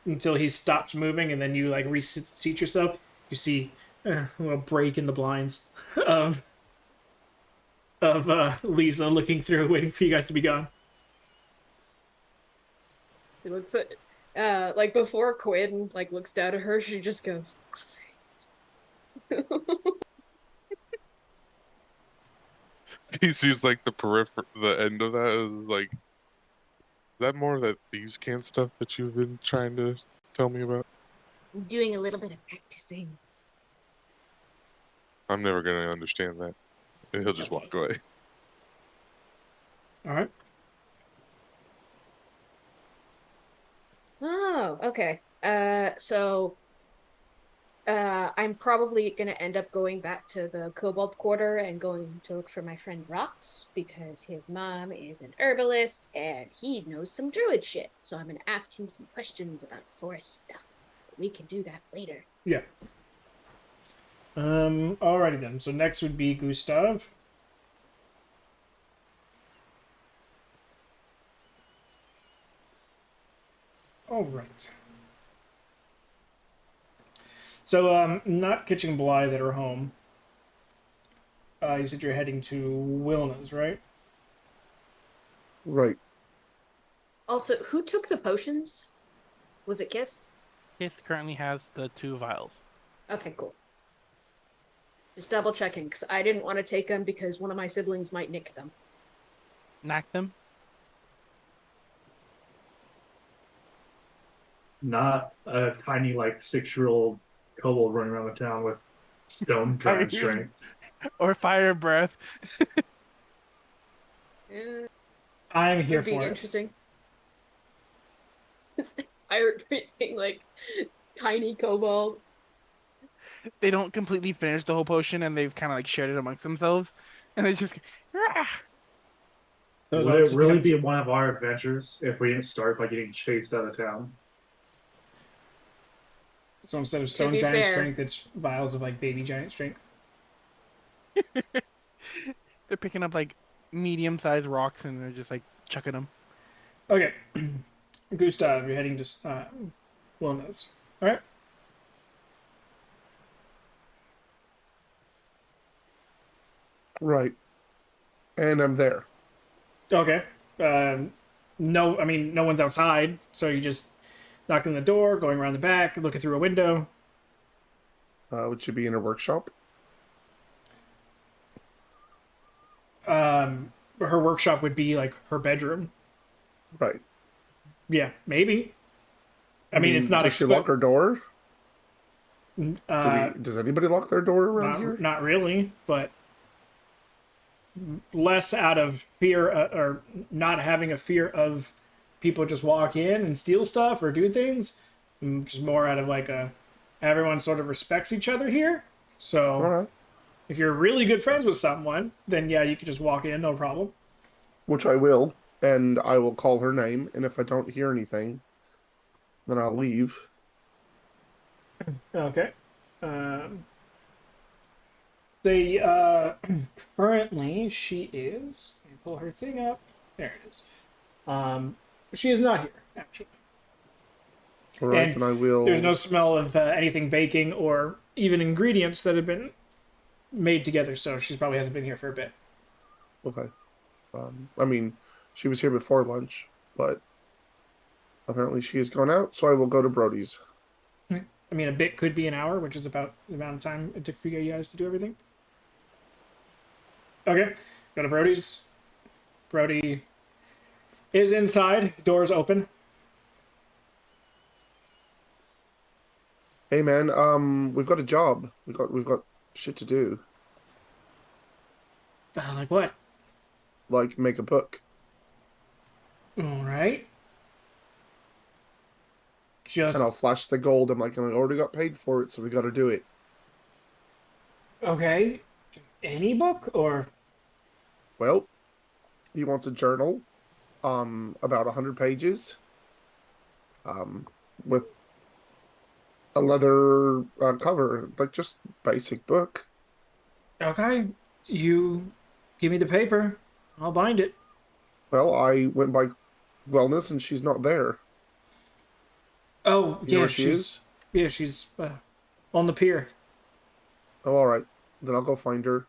until he stops moving, and then you like reseat yourself. You see a little break in the blinds of Lisa looking through, waiting for you guys to be gone. He looks at like before Quinn like looks down at her, she just goes, eyes. He sees like the end of that is like, is that more of that thieves' can stuff that you've been trying to tell me about? I'm doing a little bit of practicing. I'm never gonna understand that. And he'll just walk away. All right. Oh, okay. I'm probably gonna end up going back to the Cobalt Quarter and going to look for my friend Rox because his mom is an herbalist and he knows some druid shit. So I'm gonna ask him some questions about forest stuff. But we can do that later. Yeah. Alrighty then. So next would be Gustav. All right. So, not Kitchen Bly that are home. You said you're heading to Wilna's, right? Right. Also, who took the potions? Was it Kiss? Kiss currently has the 2 vials. Okay, cool. Just double checking because I didn't want to take them because one of my siblings might nick them. Knack them. Not a tiny like 6-year-old kobold running around the town with stone giant strength. Or fire breath. I'm here Would be for it. interesting. It's the pirate breathing like tiny kobold. They don't completely finish the whole potion and they've kind of like shared it amongst themselves. And they just. "Ah!" So Would no, it so really you be have one of our adventures if we didn't start by getting chased out of town? so instead of To stone be giant fair- strength, it's vials of like baby giant strength. They're picking up like medium-sized rocks and they're just like chucking them. Okay, Gustav, you're heading to Wilna's. All right. Right. And I'm there. Okay. No, I mean no one's outside, so you just knocking on the door, going around the back, looking through a window. Would she be in her workshop? Her workshop would be like her bedroom. Right. Yeah, maybe. I mean, it's not Does she lock her door? Uh, Does anybody lock their door around here? not really, but less out of fear or not having a fear of people just walk in and steal stuff or do things, just more out of like a everyone sort of respects each other here. So All right. if you're really good friends with someone, then yeah, you could just walk in, no problem. Which I will, and I will call her name, and if I don't hear anything, then I'll leave. Okay. They currently she is. Let me pull her thing up. There it is. She is not here actually. All right, And then I will. There's no smell of anything baking or even ingredients that have been made together, so she probably hasn't been here for a bit. Okay. I mean, she was here before lunch, but apparently she has gone out, so I will go to Brody's. I mean, a bit could be an hour, which is about the amount of time it took for you guys to do everything. Okay, go to Brody's. Brody is inside. Doors open. Hey man, we've got a job. We've got shit to do. Like what? Like make a book. All right. Just And I'll flash the gold. I'm like, I already got paid for it, so we got to do it. okay. Just any book or Well, he wants a journal, about 100 pages, with a leather cover, like just basic book. okay. You give me the paper. I'll bind it. Well, I went by wellness, and she's not there. Oh You know yeah, where she is? she's on the pier. Oh, all right. Then I'll go find her.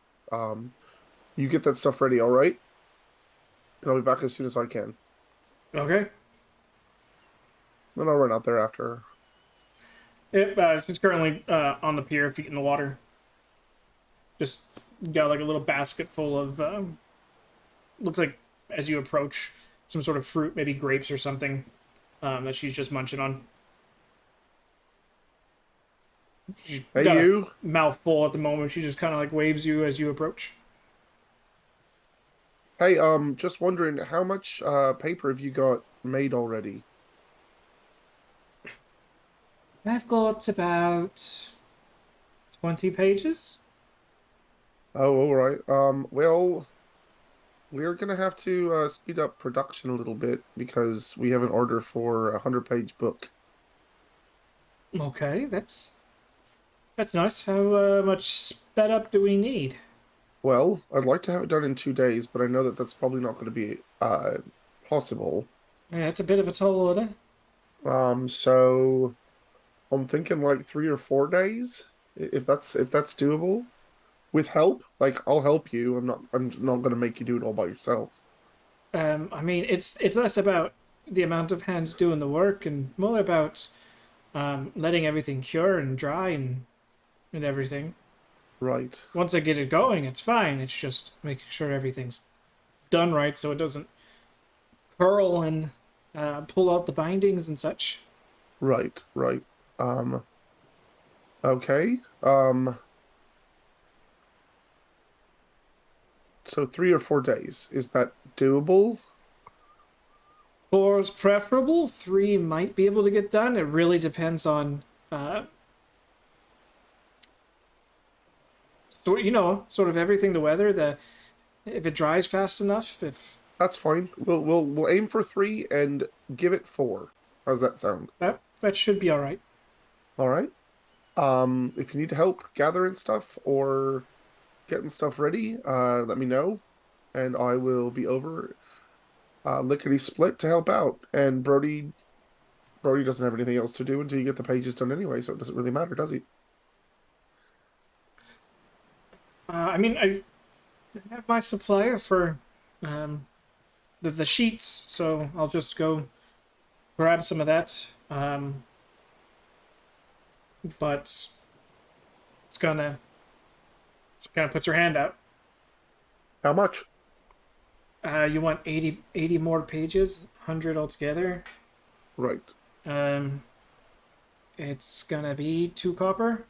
You get that stuff ready, all right? And I'll be back as soon as I can. Okay. Then I'll run out there after her. She's currently on the pier, feet in the water. Just got like a little basket full of looks like as you approach some sort of fruit, maybe grapes or something that she's just munching on. She's Hey, got you. a mouthful at the moment. She just kind of like waves you as you approach. Hey, just wondering, how much paper have you got made already? I've got about 20 pages. Oh, all right. Well, we're gonna have to speed up production a little bit because we have an order for a 100-page book. Okay, that's nice. How much sped up do we need? Well, I'd like to have it done in 2 days, but I know that that's probably not going to be possible. Yeah, it's a bit of a tall order. So I'm thinking like 3 or 4 days, if that's doable. With help, like I'll help you. I'm not going to make you do it all by yourself. I mean, it's less about the amount of hands doing the work and more about letting everything cure and dry and everything. Right. Once I get it going, it's fine. It's just making sure everything's done right so it doesn't curl and pull out the bindings and such. Right. Right. Um, okay. So 3 or 4 days. Is that doable? Four is preferable. Three might be able to get done. It really depends on, sort of everything. The weather, the if it dries fast enough. If That's fine. We'll aim for 3 and give it 4. How's that sound? that should be all right. All right. If you need help gathering stuff or getting stuff ready, let me know, and I will be over lickety split to help out. And Brody doesn't have anything else to do until you get the pages done anyway, so it doesn't really matter, does he? I mean, I have my supplier for the sheets, so I'll just go grab some of that. But it's gonna she kind of puts her hand out. How much? You want 80 more pages, 100 altogether. Right. Um, it's gonna be 2 copper.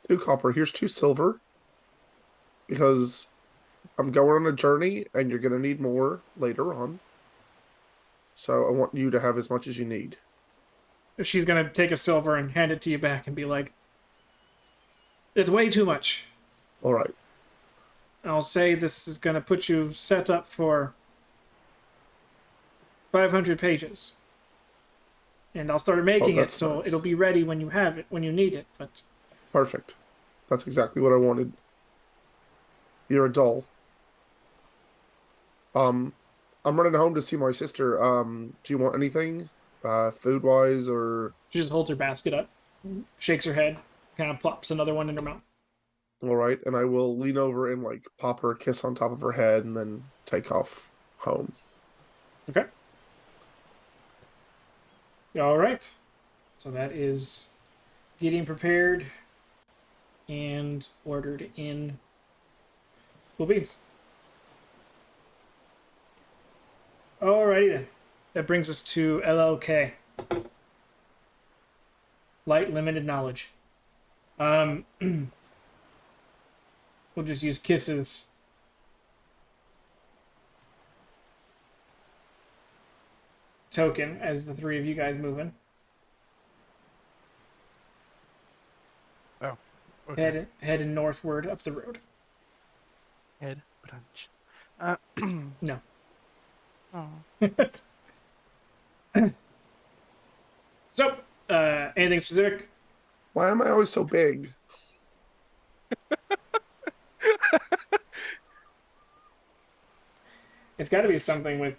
2 copper. Here's 2 silver because I'm going on a journey, and you're gonna need more later on. So I want you to have as much as you need. She's gonna take a silver and hand it to you back and be like, "It's way too much." All right. I'll say this is gonna put you set up for 500 pages, and I'll start Oh, making it that's so nice. it'll be ready when you have it, when you need it. But Perfect. That's exactly what I wanted. You're a doll. Um, I'm running home to see my sister. Do you want anything, food wise, or she just holds her basket up, shakes her head, kind of plops another one in her mouth. all right? And I will lean over and like pop her a kiss on top of her head, and then take off home. Okay. All right. So that is getting prepared and ordered in cool beans. Alrighty then. That brings us to LLK. Light limited knowledge. We'll just use kisses. Token as the three of you guys moving. Oh. Okay. Heading northward up the road. Head punch. No. Oh. So, anything specific? Why am I always so big? It's got to be something with.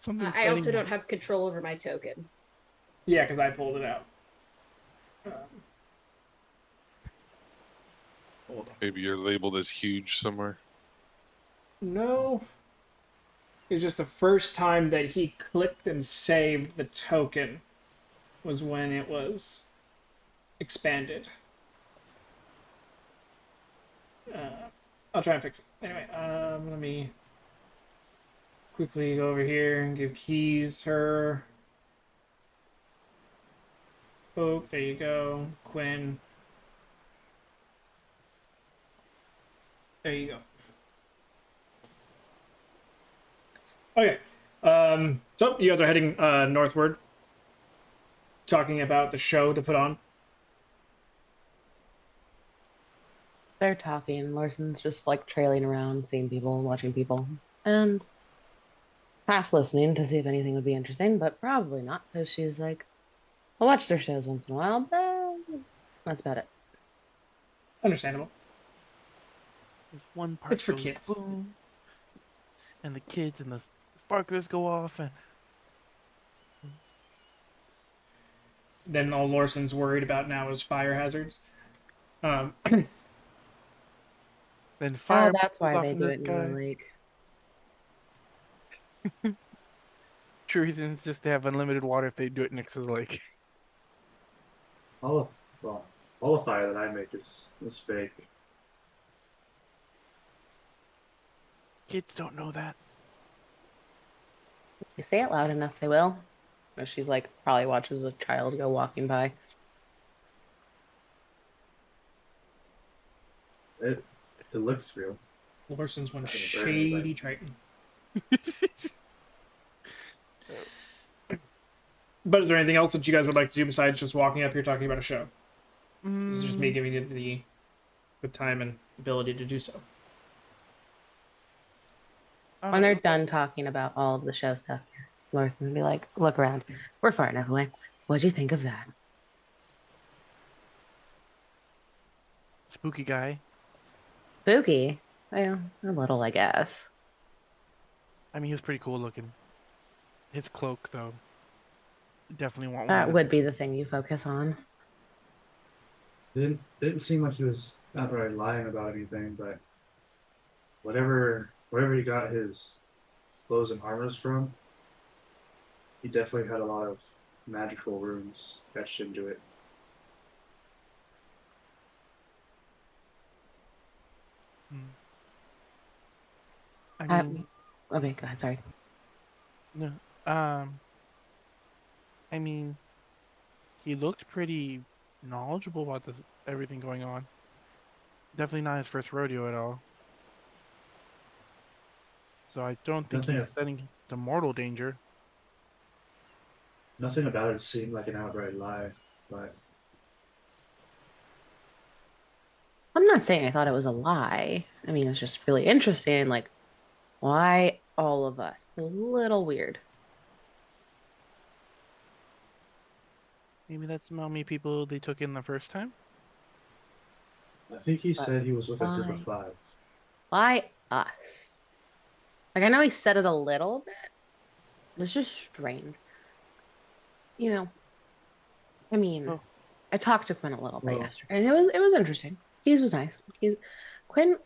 Something I also exciting. don't have control over my token. Yeah, because I pulled it out. Hold on. Maybe you're labeled as huge somewhere. No. It's just the first time that he clicked and saved the token was when it was expanded. I'll try and fix it. Anyway, let me quickly go over here and give keys her. Oh, there you go. Quinn. There you go. Okay. So you guys are heading northward. talking about the show to put on? They're talking. Larson's just like trailing around, seeing people, watching people, and half listening to see if anything would be interesting, but probably not because she's like, I'll watch their shows once in a while, but that's about it. Understandable. There's one part It's for goes kids. boom, and the kids and the sparklers go off, and Then all Larson's worried about now is fire hazards. then Oh, fire that's goes why off they in do the it in the sky. lake. True reason is just to have unlimited water if they do it next to the lake. All of well, all the fire that I make is fake. Kids don't know that. If you say it loud enough, they will. Or she's like, probably watches a child go walking by. It looks real. Larson's one Not gonna burn anybody. shady Triton. But is there anything else that you guys would like to do besides just walking up here talking about a show? This is just me giving you the time and ability to do so. When they're done talking about all of the show stuff, Larson will be like, look around. We're far enough away. What'd you think of that? Spooky guy. Spooky? Well, a little, I guess. I mean, he was pretty cool looking. His cloak, though. Definitely want one. That would be the thing you focus on. Didn't seem like he was outright lying about anything, but wherever he got his clothes and armors from, he definitely had a lot of magical runes etched into it. I mean, Okay, go ahead, sorry. no. I mean, he looked pretty knowledgeable about everything going on. Definitely not his first rodeo at all. So I don't think he's setting us to mortal danger. Nothing about it seemed like an outright lie, but I'm not saying I thought it was a lie. I mean, it's just really interesting. Like, why all of us? It's a little weird. Maybe that's how many people they took in the first time? I think he But said he was with a group of why? 5. Why us? Like, I know he said it a little bit. It's just strange. You know, I mean, Oh. I talked to Quinn a little bit Well- yesterday, and it was interesting. He was nice. Quinn,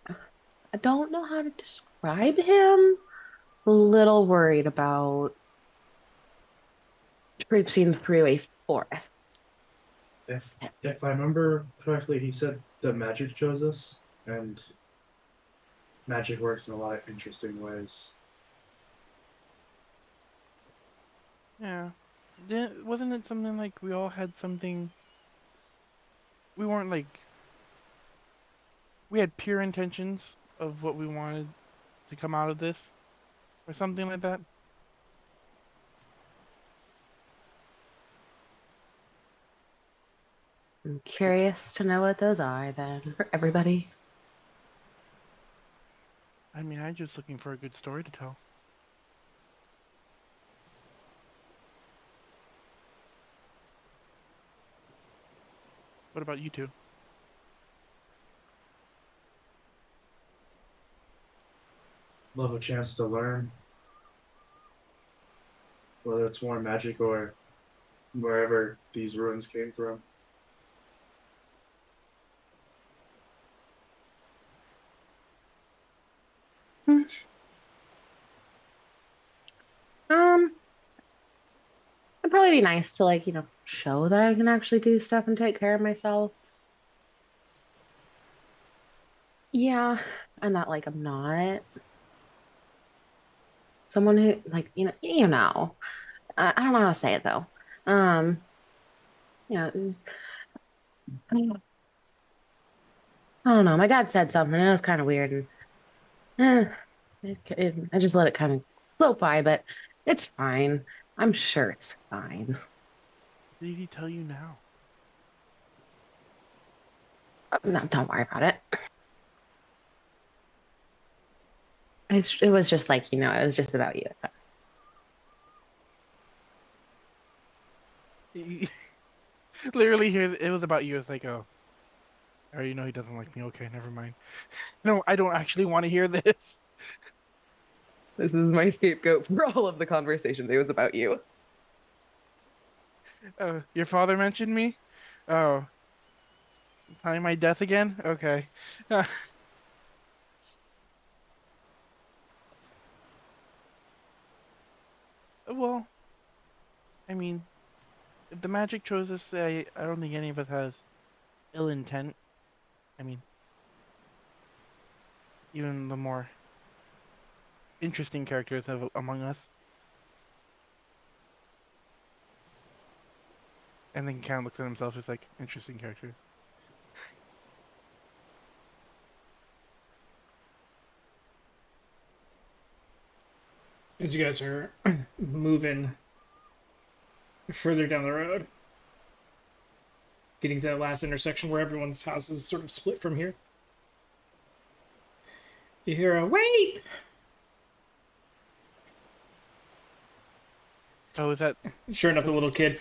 I don't know how to describe him. A little worried about traipsing through a forest. If I remember correctly, he said that magic chose us, and magic works in a lot of interesting ways. Yeah. Wasn't it something like we all had something? We weren't like. We had pure intentions of what we wanted to come out of this, or something like that. I'm curious to know what those are then for everybody. I mean, I'm just looking for a good story to tell. What about you two? Love a chance to learn, whether it's more magic or wherever these ruins came from. It'd probably be nice to like, show that I can actually do stuff and take care of myself. Yeah, and that like I'm not someone who like, I don't know how to say it though. It's, I don't know. My dad said something and it was kind of weird and I just let it kind of float by, but it's fine. I'm sure it's fine. Did he tell you now? No, don't worry about it. It was just like, it was just about you. Literally, here it was about you. It's like, oh, I already know he doesn't like me. Okay, never mind. No, I don't actually want to hear this. This is my scapegoat for all of the conversation. It was about you. Your father mentioned me. Oh, planning my death again. Okay. Well, I mean, if the magic chose us, I don't think any of us has ill intent. I mean, even the more interesting characters among us. And then Count looks at himself as like, interesting characters. As you guys are moving further down the road, getting to that last intersection where everyone's house is sort of split from here, you hear a wait. Oh, is that Sure enough, the little kid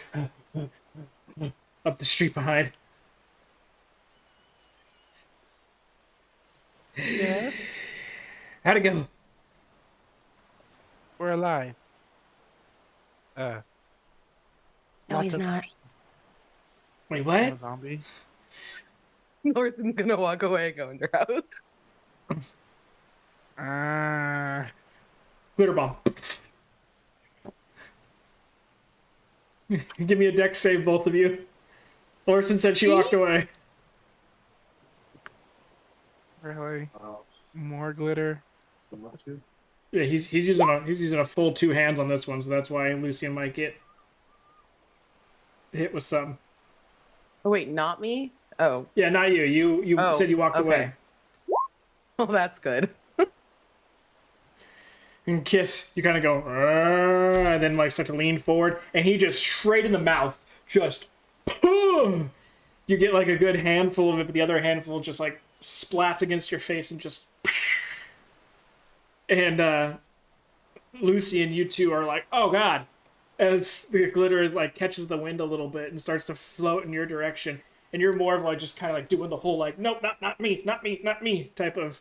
up the street behind. yeah? How'd it go? We're alive. Uh, No, lots he's of not. Wait, I'm what? a zombie. Norton's gonna walk away and go in their house. Ah, Glitter bomb. Give me a deck save, both of you. Orson said she walked away. really? Oh, More glitter. I'm not too. Yeah, he's using a full two hands on this one, so that's why Lucian might get hit with some. Oh wait, not me? Oh. Yeah, not you. You Oh, said you walked okay. away. Well, that's good. And Kiss, you kind of go, "Arr," and then like start to lean forward, and he just straight in the mouth, just, boom! You get like a good handful of it, but the other handful just like splats against your face and just, and Lucy and you two are like, oh god, as the glitter is like catches the wind a little bit and starts to float in your direction, and you're more of like just kind of like doing the whole like, nope, not me, not me, not me type of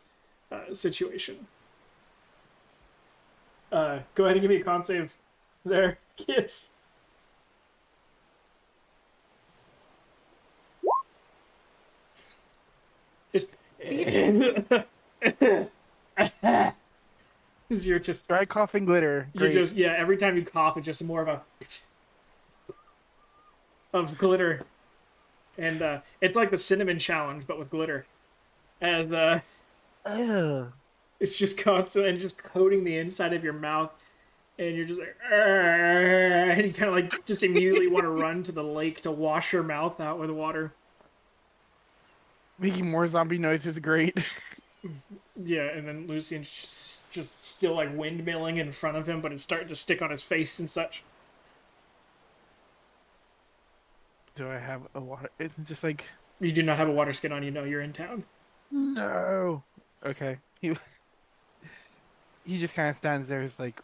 situation. Go ahead and give me a con save there, Kiss. Just, you're just Dry coughing glitter. you Great. just yeah. Every time you cough, it's just more of a of glitter, and it's like the cinnamon challenge, but with glitter. As Ugh. it's just constant and just coating the inside of your mouth, and you're just like, "Arr," and you kind of like just immediately want to run to the lake to wash your mouth out with water. Making more zombie noise is great. Yeah, and then Lucian's just still like windmilling in front of him, but it's starting to stick on his face and such. Do I have a water? It's just like, You do not have a water skin on. You know you're in town. no. Okay. He just kind of stands there, it's like,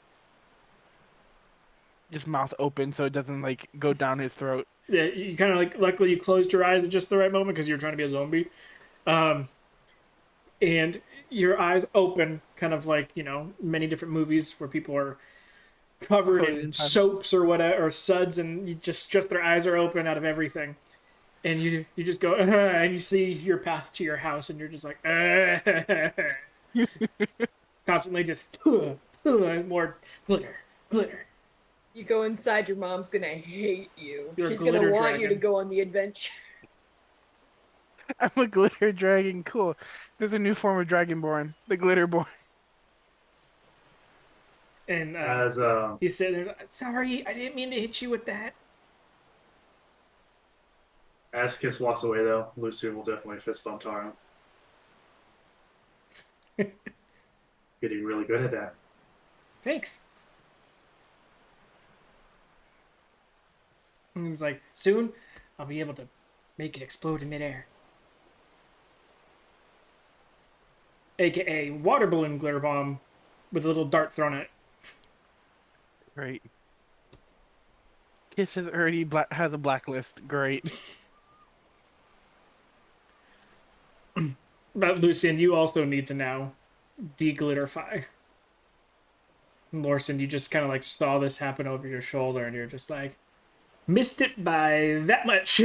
just mouth open so it doesn't like go down his throat. Yeah, you kind of like. Luckily, you closed your eyes at just the right moment because you're trying to be a zombie. And your eyes open, kind of like many different movies where people are covered Coated in in suds. soaps or whatever or suds, and you just their eyes are open out of everything, and you just go and you see your path to your house, and you're just like constantly just more glitter, glitter. You go inside, your mom's gonna hate you. You're a She's gonna glitter want you to dragon. go on the adventure. I'm a glitter dragon. Cool. There's a new form of dragonborn, the glitterborn. And As he's sitting there, sorry, I didn't mean to hit you with that. as Kiss walks away, though, Lucian will definitely fist bump Tara. Getting really good at that. Thanks. And he was like, soon I'll be able to make it explode in midair. AKA water balloon glitter bomb with a little dart thrown at it. Great. Kiss has already has a blacklist. Great. But Lucian, you also need to now deglitterify. Lorson, you just kind of like saw this happen over your shoulder, and you're just like, missed it by that much.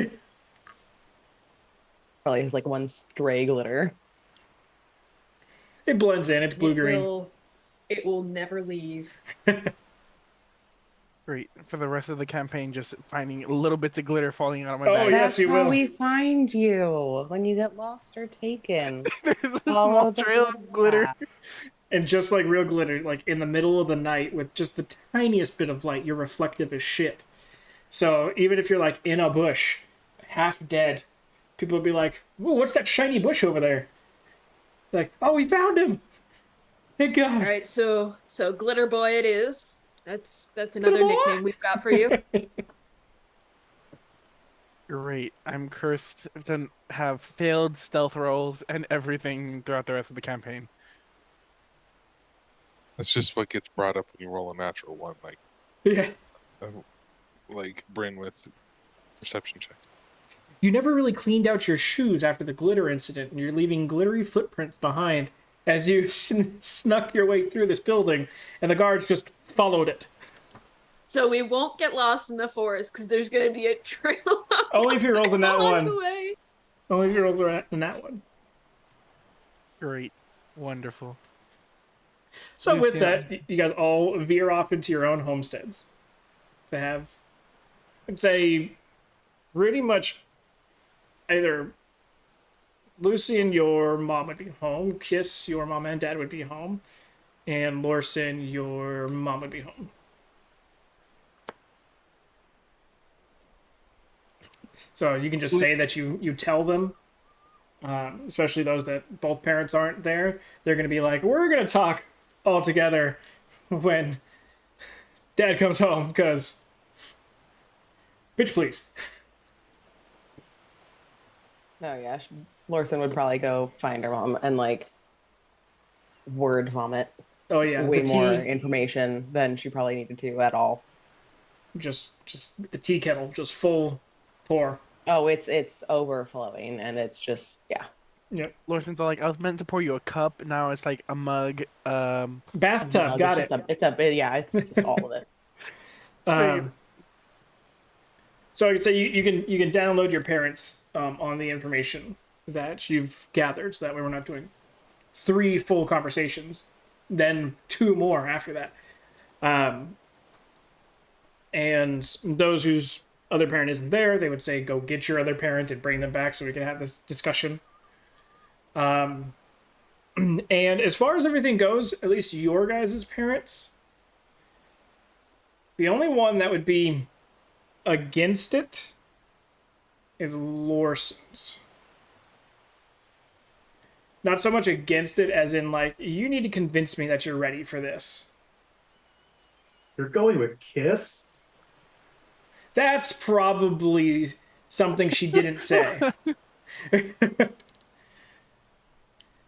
Probably has like one stray glitter. It blends in. It's blue green. It will never leave. Great. For the rest of the campaign, just finding little bits of glitter falling out of my Oh, bag. yeah. That's Yes, you how will. we find you when you get lost or taken. There's a Follow small the trail of glitter. path. And just like real glitter, like in the middle of the night with just the tiniest bit of light, you're reflective as shit. So even if you're like in a bush, half dead, people will be like, "Whoa, what's that shiny bush over there?" Like, "Oh, we found him! Thank God!" All right, so Glitter Boy it is. That's another Boy! nickname we've got for you. Great. I'm cursed to have failed stealth rolls and everything throughout the rest of the campaign. That's just what gets brought up when you roll a natural one, Yeah. like Bryn with perception check. You never really cleaned out your shoes after the glitter incident, and you're leaving glittery footprints behind as you snuck your way through this building, and the guards just followed it. So we won't get lost in the forest because there's gonna be a trail of Only if you roll in that along the one. way. Only if you roll in that one. Great. Wonderful. So with Lucian. that, you guys all veer off into your own homesteads to have, I'd say, pretty much either Lucian, your mom would be home, Kiss, your mom and dad would be home, and Lorson, your mom would be home. So you can just say that you tell them, especially those that both parents aren't there. They're going to be like, we're going to talk all together when dad comes home, because bitch please. Oh yeah, Lorson would probably go find her mom and like word vomit Oh yeah, way the more tea, information than she probably needed to at all. just the tea kettle, just full pour. Oh, it's overflowing and it's just yeah. Yep. Lorson's all like, I was meant to pour you a cup, now it's like a mug. Bathtub, No, got it's it. just yeah, it's just all of it. So I could say you can download your parents on the information that you've gathered, so that way we're not doing 3 full conversations, then 2 more after that. And those whose other parent isn't there, they would say, go get your other parent and bring them back so we can have this discussion. And as far as everything goes, at least your guys' parents, the only one that would be against it is Lorson's. Not so much against it as in, like, you need to convince me that you're ready for this. You're going with Kiss? That's probably something she didn't say.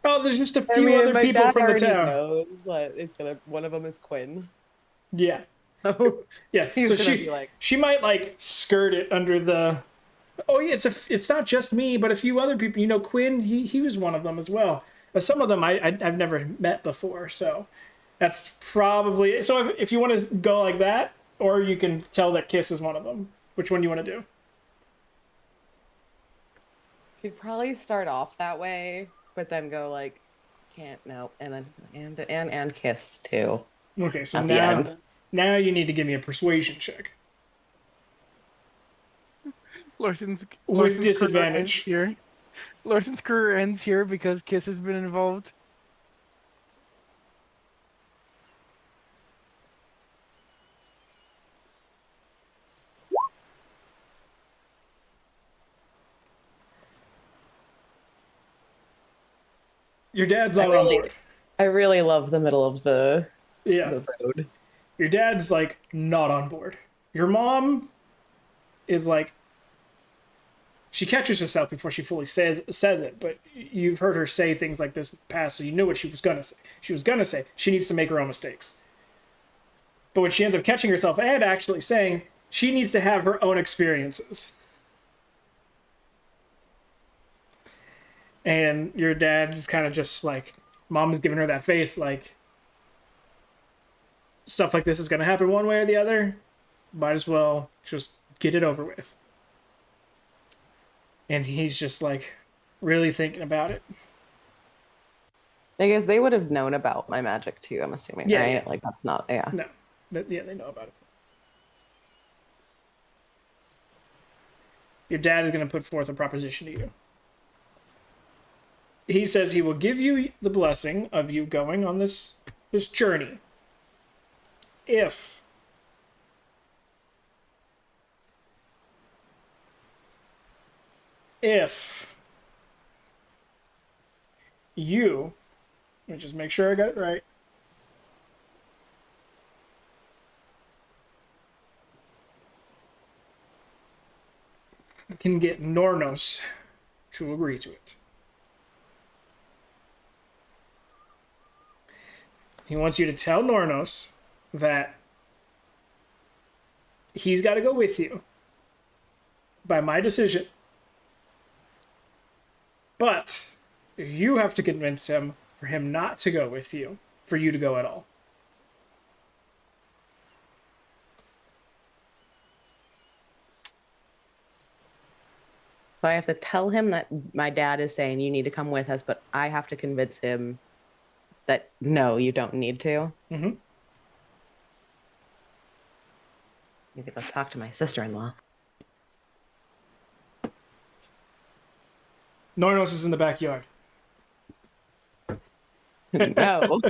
Oh, there's just a few other my people dad from the already town. knows that it's gonna. One of them is Quinn. Yeah. So Yeah. he's So gonna be like, she might like skirt it under the, oh yeah, it's not just me, but a few other people. You know, Quinn, he was one of them as well. But some of them I've never met before, so that's probably, so if you want to go like that, or you can tell that Kiss is one of them. Which one do you want to do? she'd probably start off that way, but then go like, can't no, and then and kiss too. Okay, so At the now end. now you need to give me a persuasion check Lorson's with career disadvantage. ends here. Lorson's career ends here because Kiss has been involved. Your dad's I not on really- board. I really love the middle of Yeah. the road. Your dad's like not on board. Your mom is like, she catches herself before she fully says it, but you've heard her say things like this in the past, so you know what she was gonna say. She was gonna say she needs to make her own mistakes. But when she ends up catching herself and actually saying, she needs to have her own experiences. And your dad is kind of just like, mom is giving her that face like, stuff like this is going to happen one way or the other. Might as well just get it over with. And he's just like really thinking about it. I guess they would have known about my magic too, I'm assuming, Yeah, right? yeah. Like that's not, yeah. No. Yeah, they know about it. Your dad is going to put forth a proposition to you. He says he will give you the blessing of you going on this journey if you, let me just make sure I got it right. Can get Nornos to agree to it. He wants you to tell Nornos that he's got to go with you by my decision. But you have to convince him for him not to go with you, for you to go at all. So I have to tell him that my dad is saying you need to come with us, but I have to convince him that no, you don't need to. Mm-hmm. Maybe let's talk to my sister-in-law. Nornos is in the backyard. No.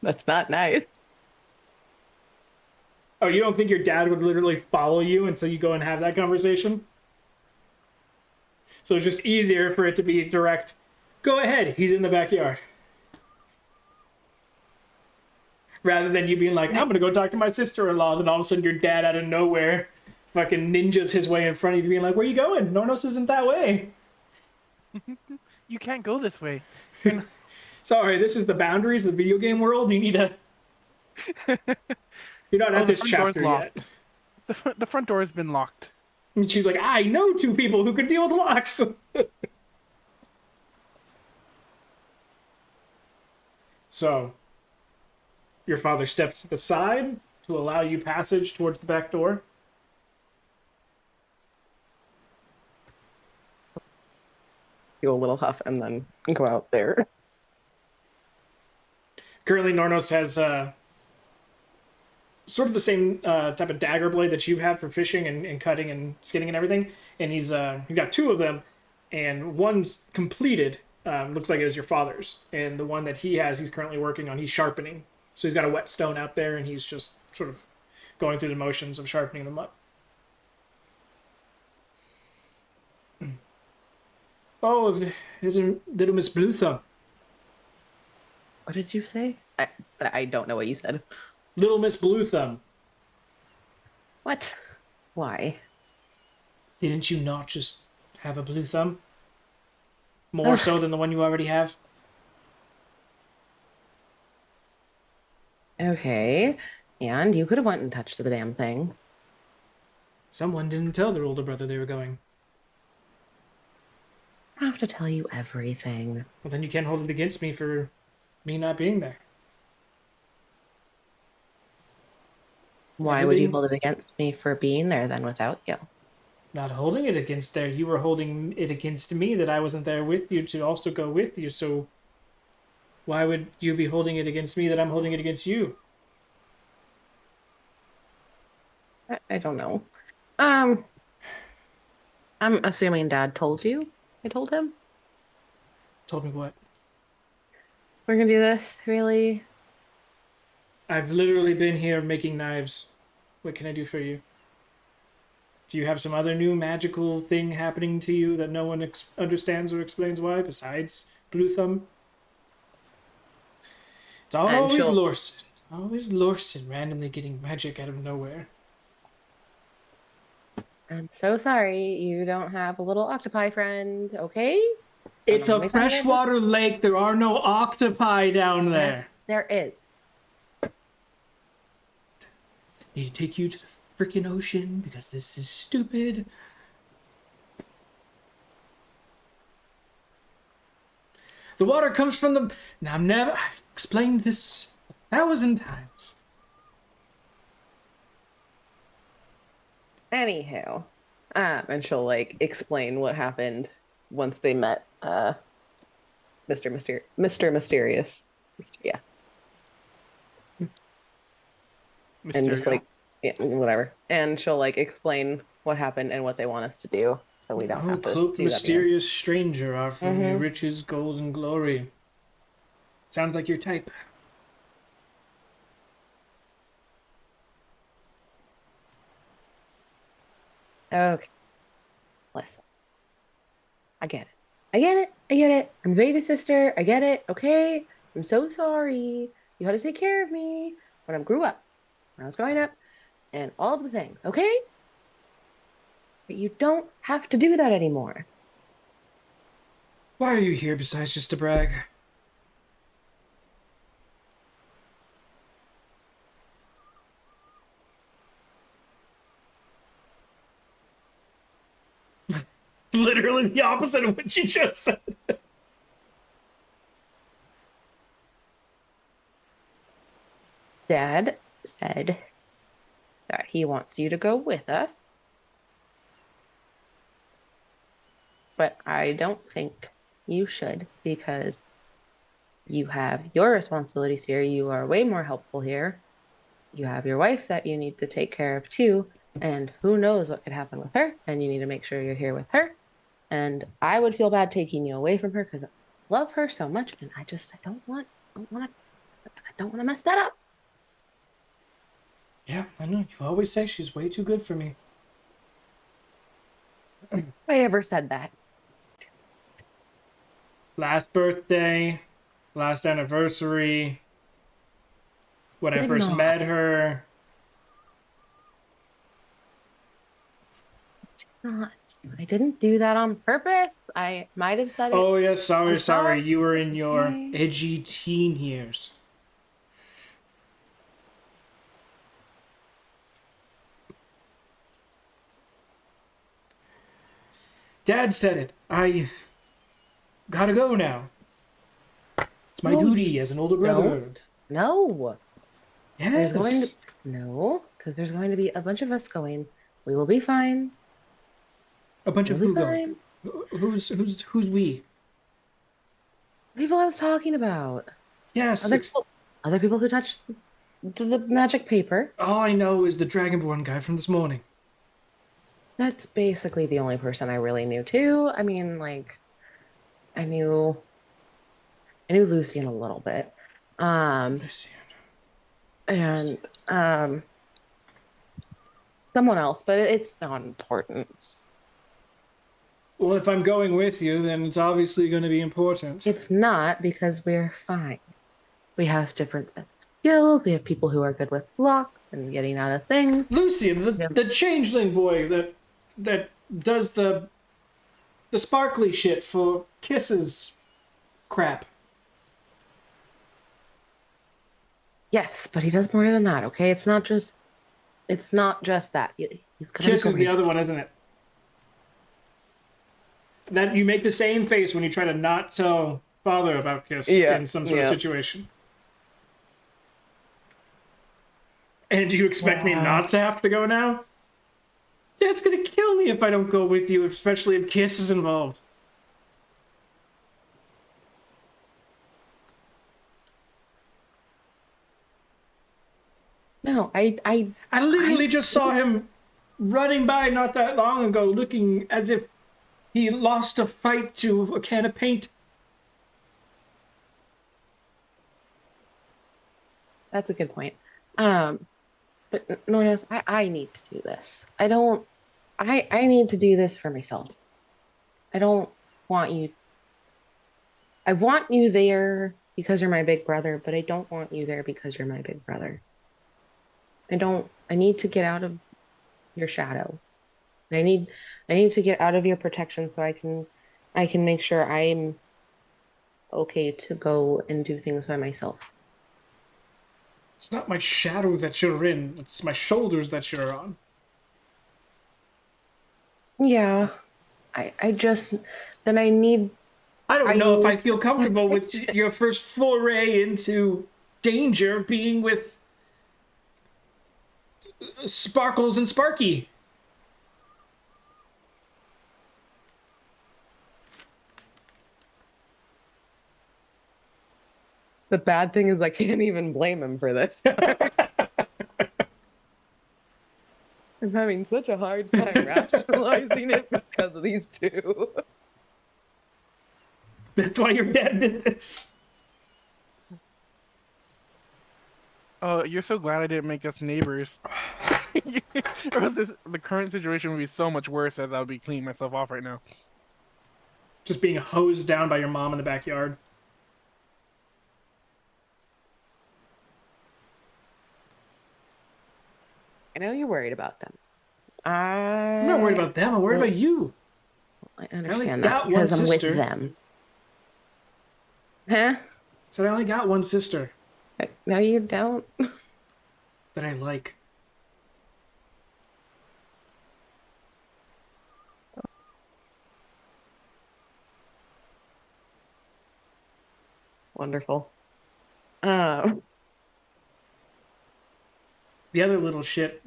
That's not nice. Oh, you don't think your dad would literally follow you until you go and have that conversation? So it's just easier for it to be direct. Go ahead, he's in the backyard. Rather than you being like, I'm gonna go talk to my sister-in-law, then all of a sudden your dad out of nowhere fucking ninjas his way in front of you being like, where you going? Nornos isn't that way. You can't go this way. Sorry, this is the boundaries of the video game world. You need to... You're not at the this front door's chapter yet. locked. The front door has been locked. And she's like, I know two people who can deal with locks. So, your father steps to the side to allow you passage towards the back door. Do a little huff and then go out there. Currently, Nornos has sort of the same type of dagger blade that you have for fishing and cutting and skinning and everything. And he's got two of them, and one's completed. Looks like it was your father's. And the one that he has, he's currently working on. He's sharpening. So he's got a whetstone out there, and he's just sort of going through the motions of sharpening them up. Oh, isn't little Miss Blue Thumb? What did you say? I don't know what you said. Little Miss Blue Thumb. What? Why? Didn't you not just have a blue thumb? More so than the one you already have? Okay. And you could have went and touched the damn thing. Someone didn't tell their older brother they were going. I have to tell you everything. Well, then you can't hold it against me for me not being there. Why would you Everything- hold it against me for being there then without you? Not holding it against there. You were holding it against me that I wasn't there with you to also go with you, so why would you be holding it against me that I'm holding it against you? I don't know. I'm assuming Dad told you. I told him. Told me what? We're gonna do this, really? I've literally been here making knives. What can I do for you? Do you have some other new magical thing happening to you that no one understands or explains why, besides Blue Thumb? It's always she'll- Lorson. Always Lorson randomly getting magic out of nowhere. I'm so sorry you don't have a little octopi friend, okay? It's I'm a gonna make that right. freshwater lake. There are no octopi down there. Yes, there is. Need to take you to the freaking ocean because this is stupid. The water comes from the. Now, I've explained this 1,000 times. Anywho, and she'll like explain what happened once they met Mr. Mysterious. Yeah. And just Mysterio. like yeah, whatever. And she'll like explain what happened and what they want us to do so we don't Oh, have to cloaked do that again. mysterious stranger offering you Mhm. riches, gold, and glory. Sounds like your type. Okay. Listen. I get it. I get it. I get it. I'm a baby sister. I get it. Okay. I'm so sorry. You had to take care of me when I grew up, when I was growing up, and all of the things. Okay? But you don't have to do that anymore. Why are you here besides just to brag? Literally the opposite of what you just said. Dad said that he wants you to go with us. But I don't think you should because you have your responsibilities here. You are way more helpful here. You have your wife that you need to take care of too. And who knows what could happen with her. And you need to make sure you're here with her. And I would feel bad taking you away from her because I love her so much. And I don't want to mess that up. Yeah, I know. You always say she's way too good for me. I ever said that. Last birthday, last anniversary, when I Did first not. met her. Not. I didn't do that on purpose. I might have said it. Oh, yes, sorry, I'm sorry. You were in your Okay. edgy teen years. Dad said it. I gotta go now. It's my No, duty as an older brother. No. Yes. No, because there's going to be a bunch of us going. We will be fine. A bunch of We'll who be going? fine. Who's we? People I was talking about. Yes. Other people who touched the magic paper. All I know is the Dragonborn guy from this morning. That's basically the only person I really knew too. I mean, like, I knew Lucian a little bit. Lucian. And someone else, but it's not important. Well, if I'm going with you, then it's obviously going to be important. It's not because we're fine. We have different sets of skills. We have people who are good with blocks and getting out of things. Lucian, the changeling boy that does the sparkly shit for kisses crap. Yes, but he does more than that, okay? It's not just that. Kiss is the other one, isn't it? That you make the same face when you try to not tell father about Kiss in some sort of situation. And do you expect me not to have to go now? Dad's gonna kill me if I don't go with you, especially if Kiss is involved. No, I literally just saw him running by not that long ago, looking as if he lost a fight to a can of paint. That's a good point. But no, I need to do this. I need to do this for myself. I don't want you. I want you there because you're my big brother, but I don't want you there because you're my big brother. I need to get out of your shadow. I need to get out of your protection so I can make sure I'm okay to go and do things by myself. It's not my shadow that you're in, it's my shoulders that you're on. Yeah, I just then I don't I know if I need feel comfortable with protection. your first foray into danger being with Sparkles and Sparky. The bad thing is I can't even blame him for this. I'm having such a hard time rationalizing it because of these two. That's why your dad did this. Oh, you're so glad I didn't make us neighbors. Or else the current situation would be so much worse as I would be cleaning myself off right now. Just being hosed down by your mom in the backyard. I know you're worried about them. I'm not worried about them, I'm worried about you. I I only understand that got one because I'm with sister. them. Huh? Said I only got one sister No, you don't. that I like. Wonderful. The other little shit,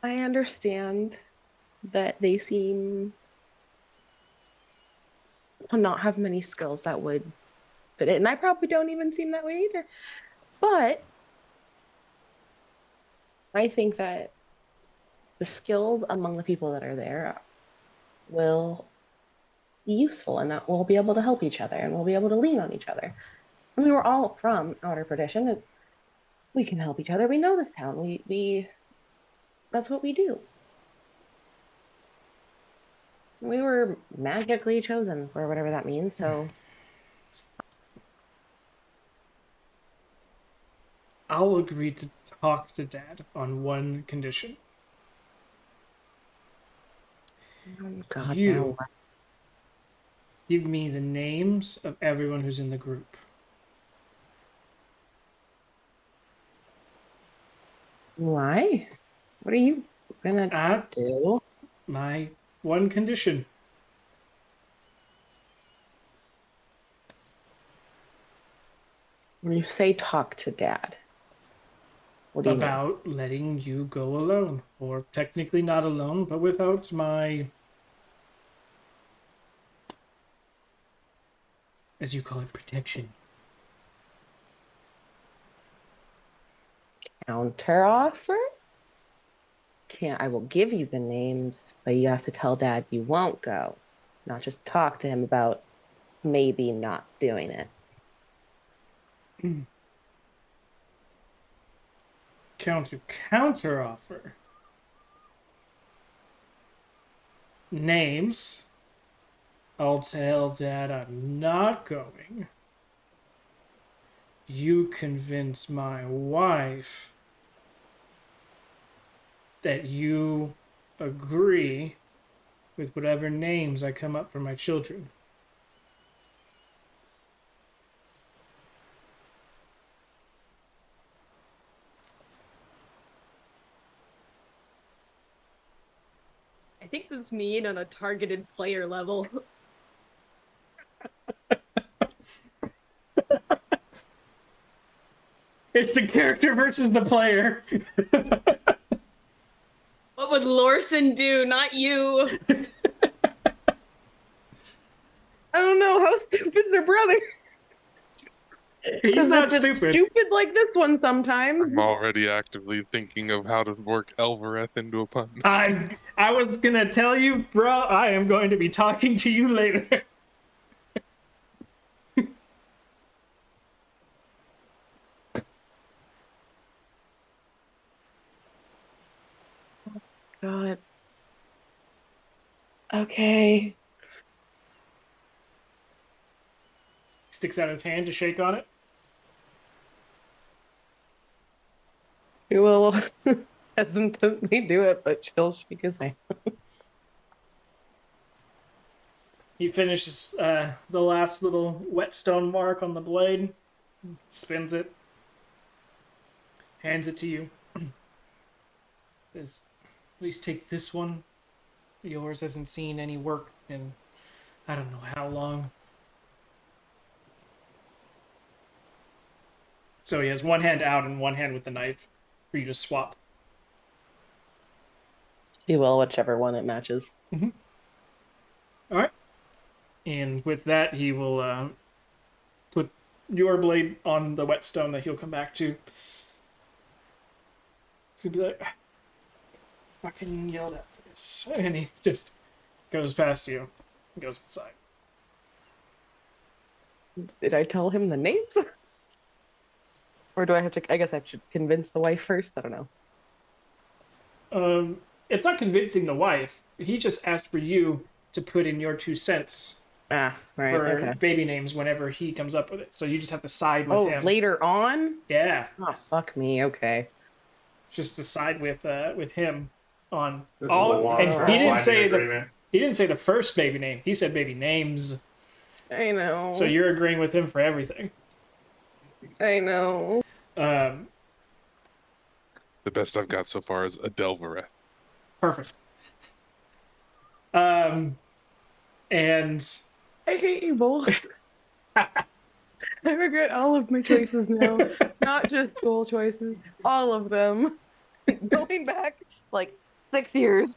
I understand that they seem to not have many skills that would fit it. And I probably don't even seem that way either. But I think that the skills among the people that are there will be useful and that we'll be able to help each other and we'll be able to lean on each other. I mean, we're all from Outer Perdition. We can help each other. We know this town. We that's what we do. We were magically chosen for whatever that means. So I'll agree to talk to Dad on one condition. oh God, now You what? give me the names of everyone who's in the group. Why? What are you gonna At do? my one condition. When you say talk to Dad, what do you mean? About letting you go alone. Or technically not alone, but without my, as you call it, protection. Counter offer? Can't I will give you the names, but you have to tell Dad you won't go. Not just talk to him about maybe not doing it. Counter offer. Names. I'll tell Dad I'm not going. You convince my wife that you agree with whatever names I come up for my children. I think that's mean on a targeted player level. It's the character versus the player. What would Lorson do? Not you. I don't know. How stupid's their brother? He's not It's stupid. stupid like this one sometimes. I'm already actively thinking of how to work Elvereth into a pun. I was gonna tell you, bro, I am going to be talking to you later. God. Okay. Sticks out his hand to shake on it. He will hesitantly do it, but she'll shake his hand. He finishes the last little whetstone mark on the blade, spins it, hands it to you. Says, at least take this one. Yours hasn't seen any work in I don't know how long. So he has one hand out and one hand with the knife for you to swap. He will, whichever one it matches. All right. And with that, he will put your blade on the whetstone that he'll come back to. He'll be like, fucking yelled at for this. And he just goes past you and goes inside. Did I tell him the names? Or do I have to? I guess I should convince the wife first. I don't know. It's not convincing the wife. He just asked for you to put in your 2 cents Ah, right. for Okay. baby names whenever he comes up with it. So you just have to side with Oh, him. later on? Yeah, Oh, fuck me. Okay. just to side with him on This all. is a long And term he didn't binding say agreement. he didn't say the first baby name. He said baby names. I know. So you're agreeing with him for everything. I know. The best I've got so far is Adelvareth. Perfect. And I hate you both. I regret all of my choices now. Not just school choices, all of them. Going back like 6 years.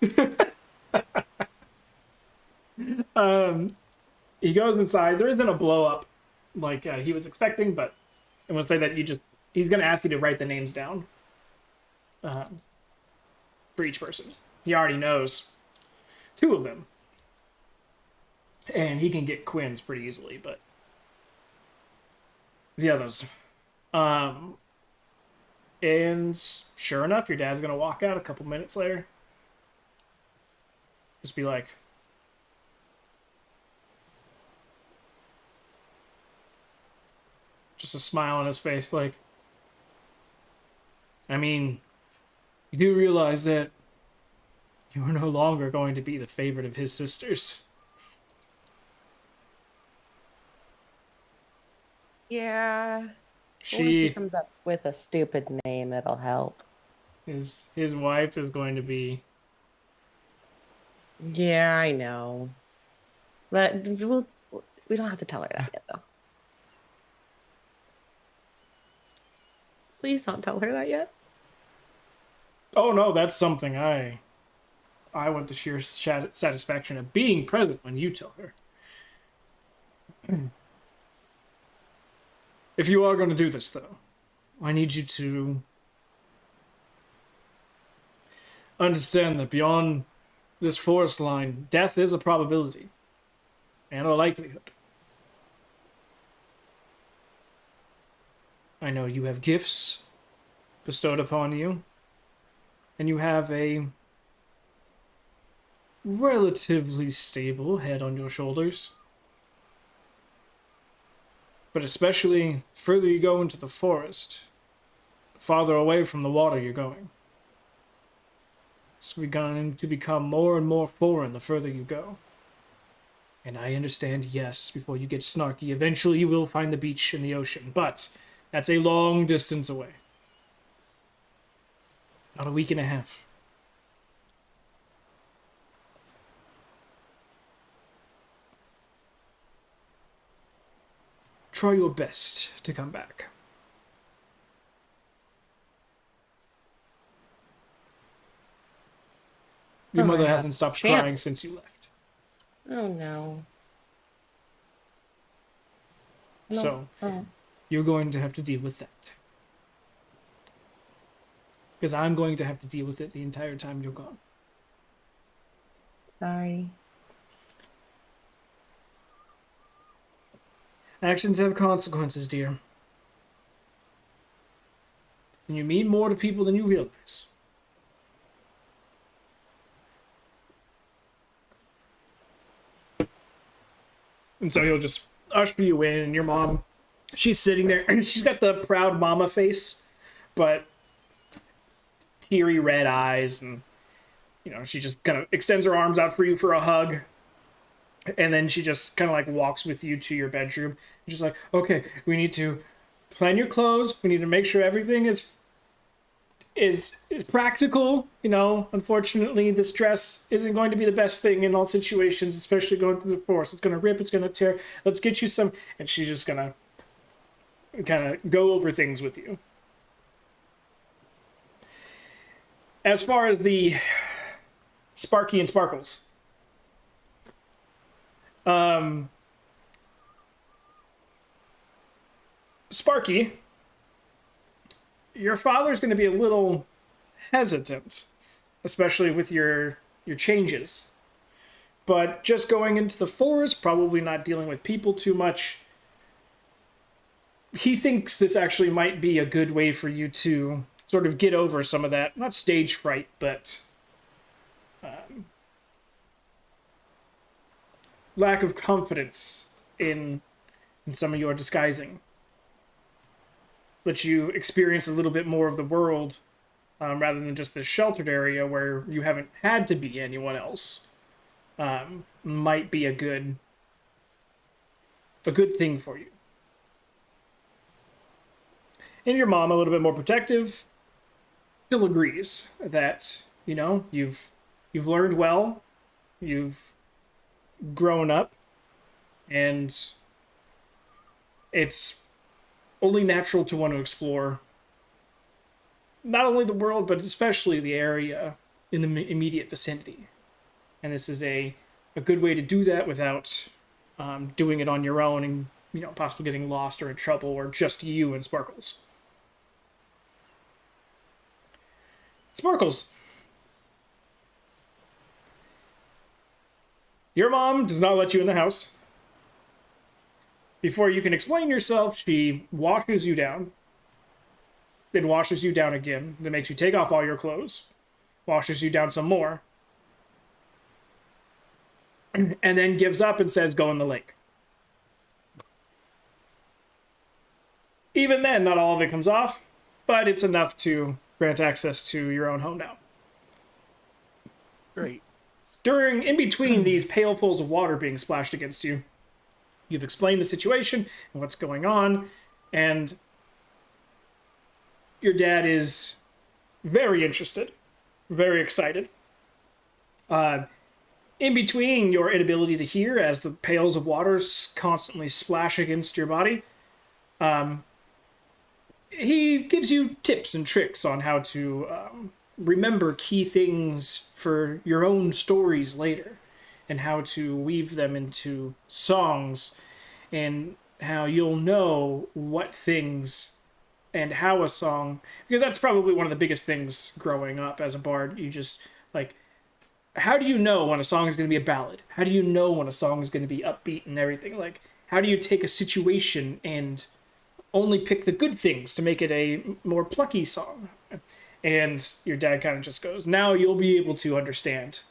he goes inside. There isn't a blow up like he was expecting, but I'm gonna say that he's gonna ask you to write the names down for each person. He already knows 2 of them, and he can get Quinn's pretty easily, but the others. And sure enough, your dad's gonna walk out a couple minutes later. Just be like, just a smile on his face, like, I mean, you do realize that you are no longer going to be the favorite of his sisters. Yeah. Once he She, comes up with a stupid name, it'll help. his wife is going to be. Yeah, I know. But we don't have to tell her that yet, though. Please don't tell her that yet. Oh no, that's something I want the sheer satisfaction of being present when you tell her. If you are going to do this, though, I need you to understand that beyond this forest line, death is a probability and a likelihood. I know you have gifts bestowed upon you, and you have a relatively stable head on your shoulders. But especially further you go into the forest, farther away from the water you're going. It's going to become more and more foreign the further you go. And I understand, yes, before you get snarky, eventually you will find the beach and the ocean, but that's a long distance away. About a week and a half. Try your best to come back. Your Oh, mother I have hasn't stopped chance. crying since you left. Oh no. So, Oh. you're going to have to deal with that. Because I'm going to have to deal with it the entire time you're gone. Sorry. Actions have consequences, dear. And you mean more to people than you realize. And so he'll just usher you in, and your mom, she's sitting there, and she's got the proud mama face, but teary red eyes, and she just kind of extends her arms out for you for a hug, and then she just kind of like walks with you to your bedroom. She's like, okay, we need to plan your clothes. We need to make sure everything is practical. Unfortunately, this dress isn't going to be the best thing in all situations, especially going through the forest. It's gonna rip, it's gonna tear. Let's get you some. And she's just gonna kind of go over things with you. As far as the Sparky and Sparkles, Sparky, your father's going to be a little hesitant, especially with your changes. But just going into the forest, probably not dealing with people too much, he thinks this actually might be a good way for you to sort of get over some of that, not stage fright, but lack of confidence in some of your disguising. Let you experience a little bit more of the world, rather than just this sheltered area where you haven't had to be anyone else. Might be a good thing for you. And your mom, a little bit more protective, still agrees that you've learned well, you've grown up, and it's only natural to want to explore not only the world, but especially the area in the immediate vicinity. And this is a good way to do that without doing it on your own and possibly getting lost or in trouble, or just you and Sparkles. Sparkles, your mom does not let you in the house. Before you can explain yourself, she washes you down, then washes you down again, then makes you take off all your clothes, washes you down some more, and then gives up and says, go in the lake. Even then, not all of it comes off, but it's enough to grant access to your own home now. Great. In between these pailfuls of water being splashed against you, you've explained the situation and what's going on, and your dad is very interested, very excited. In between your inability to hear as the pails of water constantly splash against your body, he gives you tips and tricks on how to remember key things for your own stories later, and how to weave them into songs, and how you'll know what things and how a song, because that's probably one of the biggest things growing up as a bard. You just, like, how do you know when a song is going to be a ballad? How do you know when a song is going to be upbeat and everything? Like, how do you take a situation and only pick the good things to make it a more plucky song? And your dad kind of just goes, now you'll be able to understand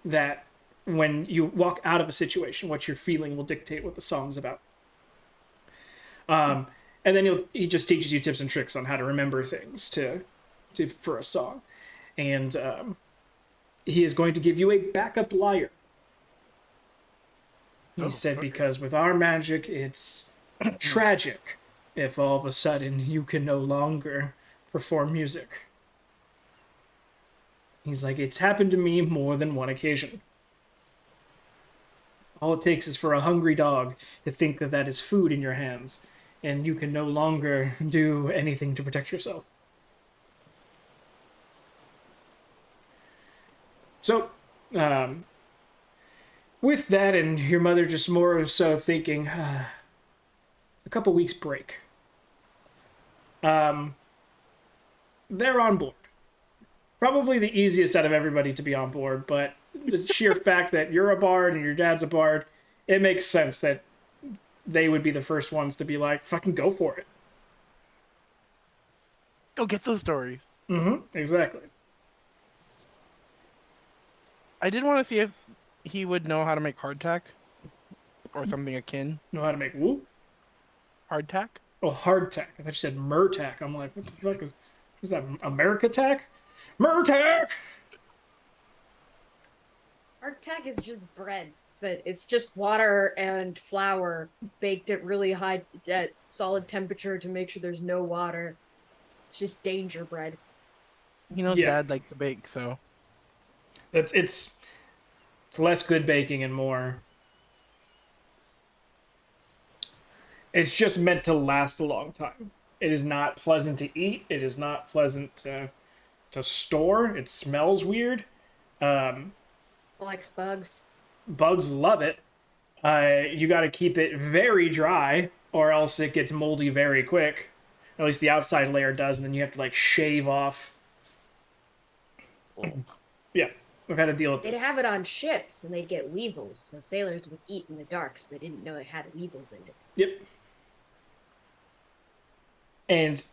that when you walk out of a situation, what you're feeling will dictate what the song's about. And then he just teaches you tips and tricks on how to remember things for a song. And he is going to give you a backup lyre. He said, okay. because with our magic, it's tragic if all of a sudden you can no longer perform music. He's like, it's happened to me more than one occasion. All it takes is for a hungry dog to think that is food in your hands, and you can no longer do anything to protect yourself. So, with that, and your mother just more so thinking, a couple weeks break. They're on board. Probably the easiest out of everybody to be on board, but the sheer fact that you're a bard and your dad's a bard, it makes sense that they would be the first ones to be like, fucking go for it. Go get those stories. Mm-hmm, exactly. I did want to see if he would know how to make hardtack or something akin. Know how to make whoop? Hardtack? Oh, hardtack. I thought you said Murtack. I'm like, what the fuck is that, America tack? Murtagh! Arctag is just bread, but it's just water and flour baked at really high, at solid temperature to make sure there's no water. It's just danger bread. He knows Yeah. Dad likes to bake, so It's less good baking and more. It's just meant to last a long time. It is not pleasant to eat. It is not pleasant to store. It smells weird. Likes bugs. Bugs love it. You got to keep it very dry, or else it gets moldy very quick. At least the outside layer does, and then you have to like shave off. Yeah, we've had to deal with They'd this. have it on ships, and they'd get weevils, so sailors would eat in the dark, so they didn't know it had weevils in it. Yep. And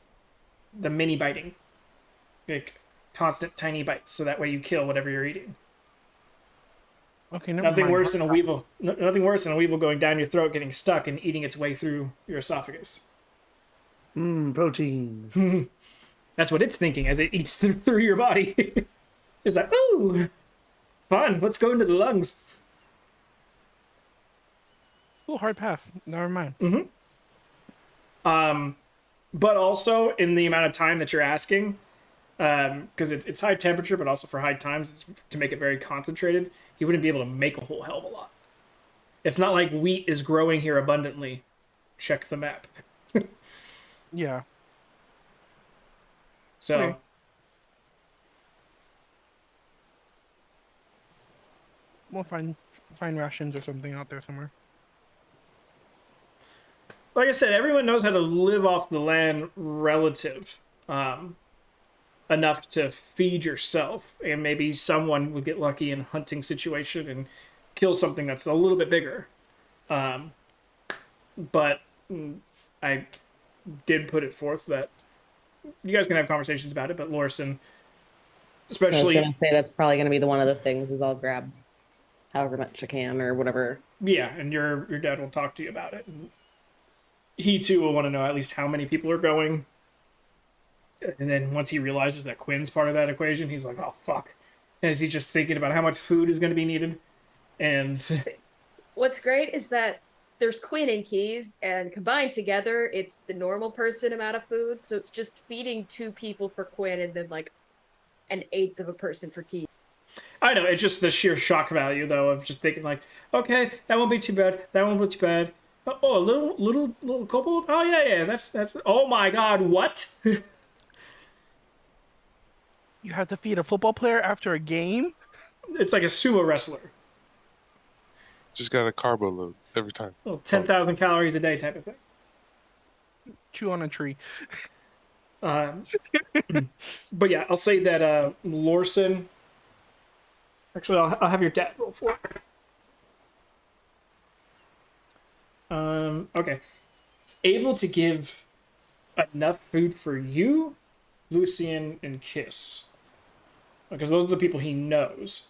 the mini biting, like constant tiny bites, so that way you kill whatever you're eating. okay. Never Nothing mind. worse than a weevil. Nothing worse than a weevil going down your throat, getting stuck, and eating its way through your esophagus. Protein. That's what it's thinking as it eats through your body. It's like, ooh, fun. Let's go into the lungs. Ooh, hard path. Never mind. But also in the amount of time that you're asking, because it's high temperature, but also for high times, it's to make it very concentrated. You wouldn't be able to make a whole hell of a lot. It's not like wheat is growing here abundantly. Check the map. Yeah. So, Okay. We'll find rations or something out there somewhere. like I said, everyone knows how to live off the land relative enough to feed yourself, and maybe someone would get lucky in a hunting situation and kill something that's a little bit bigger. But I did put it forth that you guys can have conversations about it, but Lorson, I was especially, gonna say that's probably gonna be the one of the things is I'll grab however much I can or whatever. yeah, and your dad will talk to you about it. And he too will want to know at least how many people are going. And then once he realizes that Quinn's part of that equation, he's like, "Oh fuck!" And is he just thinking about how much food is going to be needed? And What's great is that there's Quinn and Keys, and combined together, it's the normal person amount of food. So it's just feeding 2 people for Quinn, and then like an eighth of a person for Keys. I know it's just the sheer shock value, though, of just thinking like, "Okay, that won't be too bad. That won't be too bad." Oh, a little kobold. Oh yeah. That's. Oh my god, what? You have to feed a football player after a game? It's like a sumo wrestler. Just got a carbo load every time. Well, 10,000 calories a day type of thing. Chew on a tree. But yeah, I'll say that Lorson. Actually, I'll have your dad roll for it. Okay. It's able to give enough food for you, Lucian, and Kiss. Because those are the people he knows.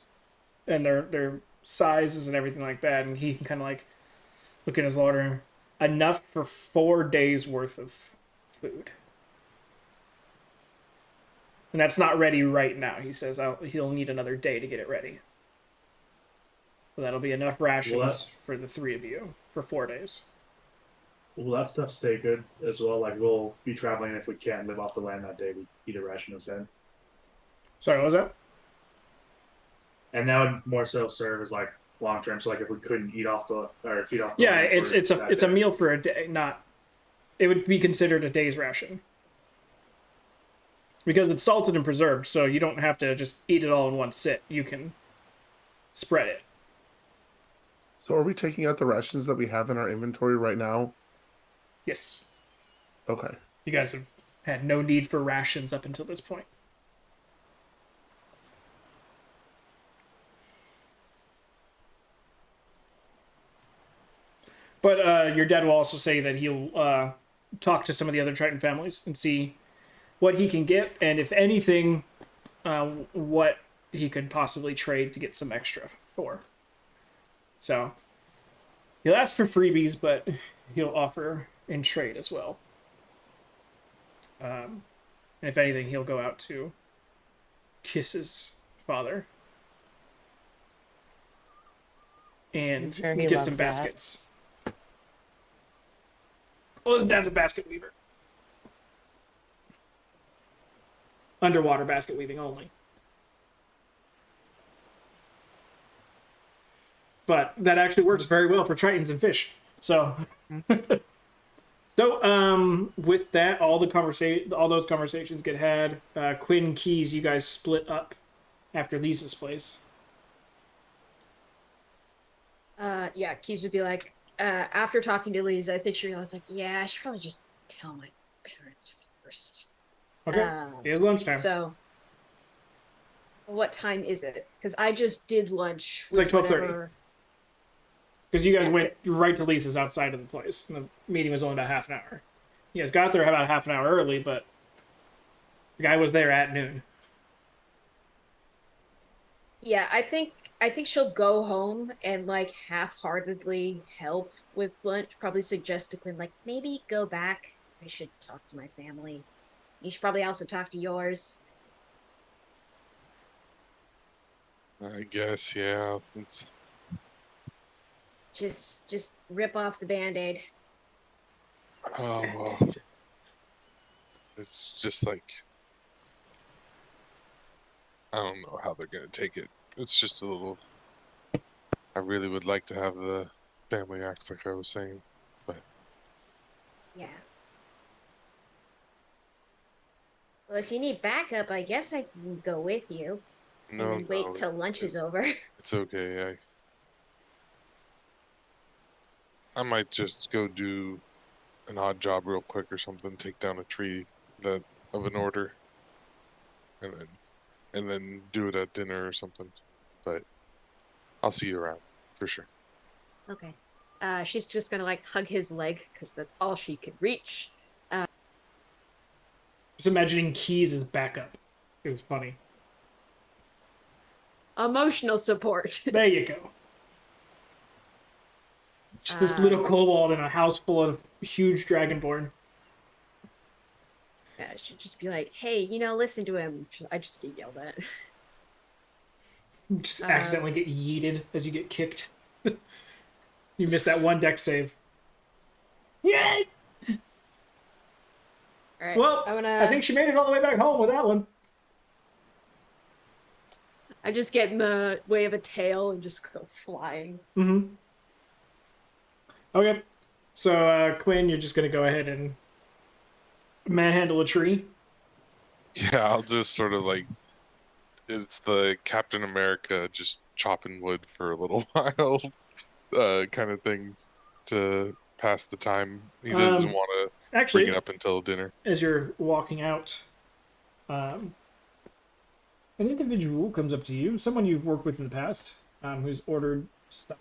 And their sizes and everything like that. And he can kind of like look in his larder. Enough for 4 days worth of food. And that's not ready right now. He says he'll need another day to get it ready. So that'll be enough rations for the 3 of you for 4 days. Will that stuff stay good as well? Like we'll be traveling, if we can't live off the land that day, we eat a ration instead. Sorry, what was that? And that would more so serve as like long term. So like if we couldn't eat off the or feed off the Yeah, land it's for it's a that day. meal for a day, not. It would be considered a day's ration because it's salted and preserved, so you don't have to just eat it all in one sit. You can spread it. So are we taking out the rations that we have in our inventory right now? Yes, Okay. you guys have had no need for rations up until this point. But your dad will also say that he'll talk to some of the other Triton families and see what he can get, and if anything, what he could possibly trade to get some extra for. So he'll ask for freebies, but he'll offer in trade as well. And if anything, he'll go out to kisses father and sure he get some loves that. baskets. Well, his dad's a basket weaver. Underwater basket weaving only. But that actually works very well for tritons and fish. So, with that, all those conversations get had. Quinn, Keys, you guys split up after Lisa's place. Yeah, Keys would be like, after talking to Lisa, I think she realized, like, yeah, I should probably just tell my parents first. Okay, it's lunchtime. So, what time is it? Because I just did lunch. It's like 12:30. whatever- Because you guys Yeah, went right to Lisa's outside of the place, and the meeting was only about half an hour. You guys got there about half an hour early, but the guy was there at noon. Yeah, I think she'll go home and like half-heartedly help with lunch. Probably suggest to Quinn, like, maybe go back. I should talk to my family. You should probably also talk to yours. I guess, yeah. It's Just rip off the band-aid. oh well. It's just like I don't know how they're gonna take it. It's just a little. I really would like to have the family acts like I was saying, but Yeah. Well, if you need backup, I guess I can go with you. no, and then wait no, till lunch is it- over. it's okay. I might just go do an odd job real quick or something. Take down a tree that of an order, and then do it at dinner or something. But I'll see you around for sure. Okay. She's just gonna like hug his leg because that's all she could reach. Just imagining Keys as backup. It's funny. Emotional support. There you go. Just this little kobold in a house full of huge dragonborn. Yeah, she'd just be like, "Hey, listen to him." I just get yelled at. Just accidentally get yeeted as you get kicked. You missed that one deck save. Yay! All right. Well, I'm gonna. I think she made it all the way back home with that one. I just get in the way of a tail and just go flying. Mm-hmm. Okay. So, Quinn, you're just going to go ahead and manhandle a tree. Yeah, I'll just sort of like it's the Captain America just chopping wood for a little while, kind of thing to pass the time. He doesn't want to bring Actually, it up until dinner. as you're walking out, an individual comes up to you, someone you've worked with in the past, who's ordered stuff,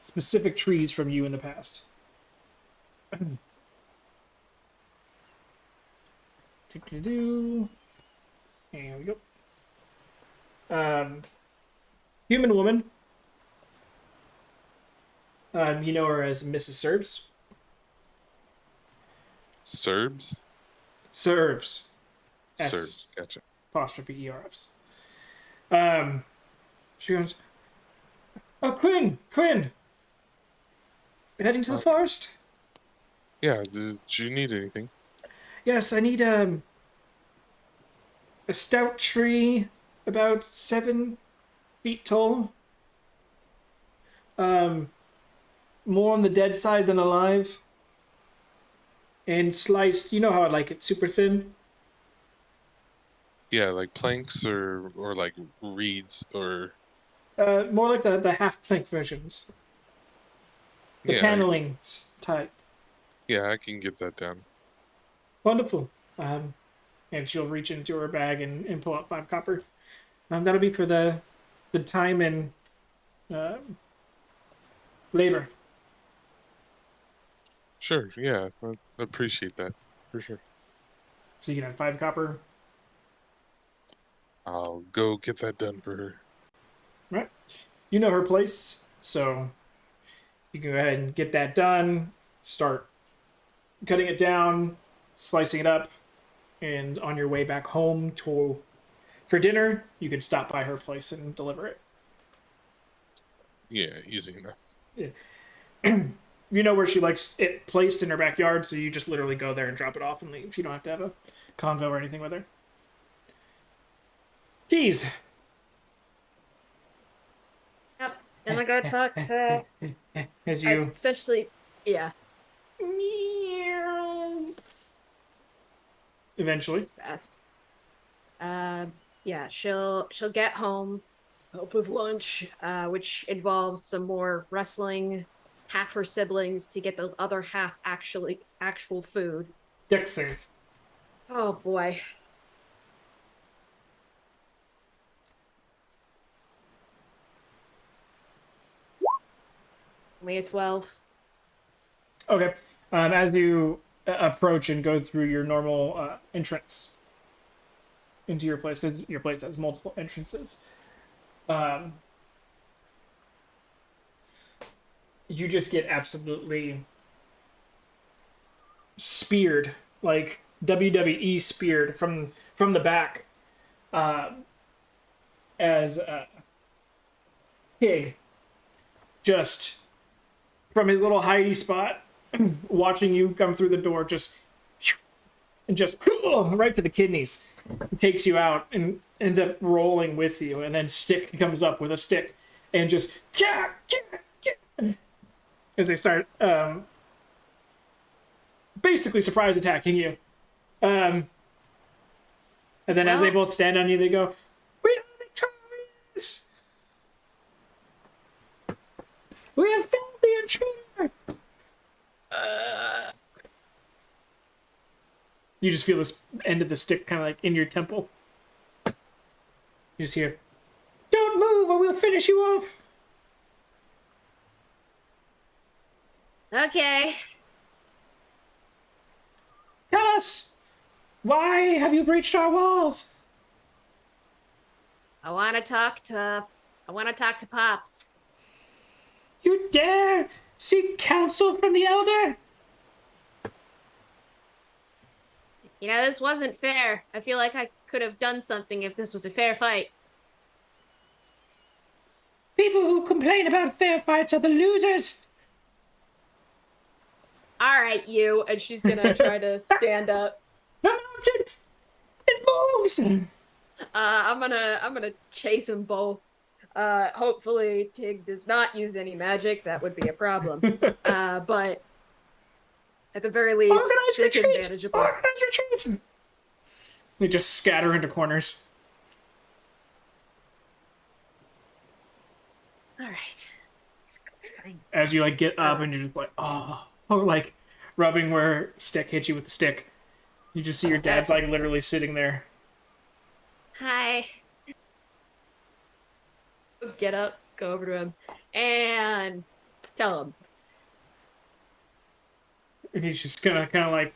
specific trees from you in the past. Do-do-do. Here we go. Human woman. You know her as Mrs. Serbs. Serbs? Serves. S. Serbs, gotcha. Apostrophe ERFs. She goes, "Oh, Quinn! Heading to the forest? Yeah, did you need anything? Yes, I need, a stout tree about 7 feet tall. More on the dead side than alive. And sliced, you know how I like it, super thin. Yeah, like planks or like reeds or More like the half plank versions. The yeah, paneling type. yeah, I can get that down. Wonderful. And she'll reach into her bag and pull out 5 copper. That'll be for the time and labor. Sure, yeah, I appreciate that for sure. So you can have 5 copper. I'll go get that done for her. Right. You know her place, so you can go ahead and get that done. Start cutting it down, slicing it up, and on your way back home For dinner, you could stop by her place and deliver it. Yeah, easy enough. You know where she likes it placed in her backyard, so you just literally go there and drop it off and leave. You don't have to have a convo or anything with her. Keys. Yep. And I gotta talk to As you essentially, yeah. eventually. It's fast. Yeah, she'll get home, help with lunch, which involves some more wrestling half her siblings to get the other half actual food. Dex save. Oh boy. Only a 12. Okay. As you approach and go through your normal entrance into your place, because your place has multiple entrances, you just get absolutely speared, like WWE speared from the back, as Pig just from his little hidey spot, watching you come through the door, just and just right to the kidneys, takes you out and ends up rolling with you, and then Stick comes up with a stick and just as they start basically surprise attacking you. And then as they both stand on you, they go, "We are victorious! We have found the intruder!" You just feel this end of the stick kind of like in your temple. You just hear, "Don't move or we'll finish you off!" Okay. Tell us, why have you breached our walls? I want to talk to Pops. You dare seek counsel from the elder? You know, this wasn't fair. I feel like I could have done something if this was a fair fight. People who complain about fair fights are the losers. All right, you. And she's gonna try to stand up. The mountain, it moves. I'm gonna chase them both. Hopefully Tig does not use any magic. That would be a problem. But at the very least, Organized Stick is retreat. manageable. Organized retreat. They just scatter into corners. All right. Fine. As you like get up and you're just like, oh, like rubbing where Stick hit you with the stick. You just see your dad's That's- like literally sitting there. Hi. Get up, go over to him, and tell him. And he's just gonna kind of like,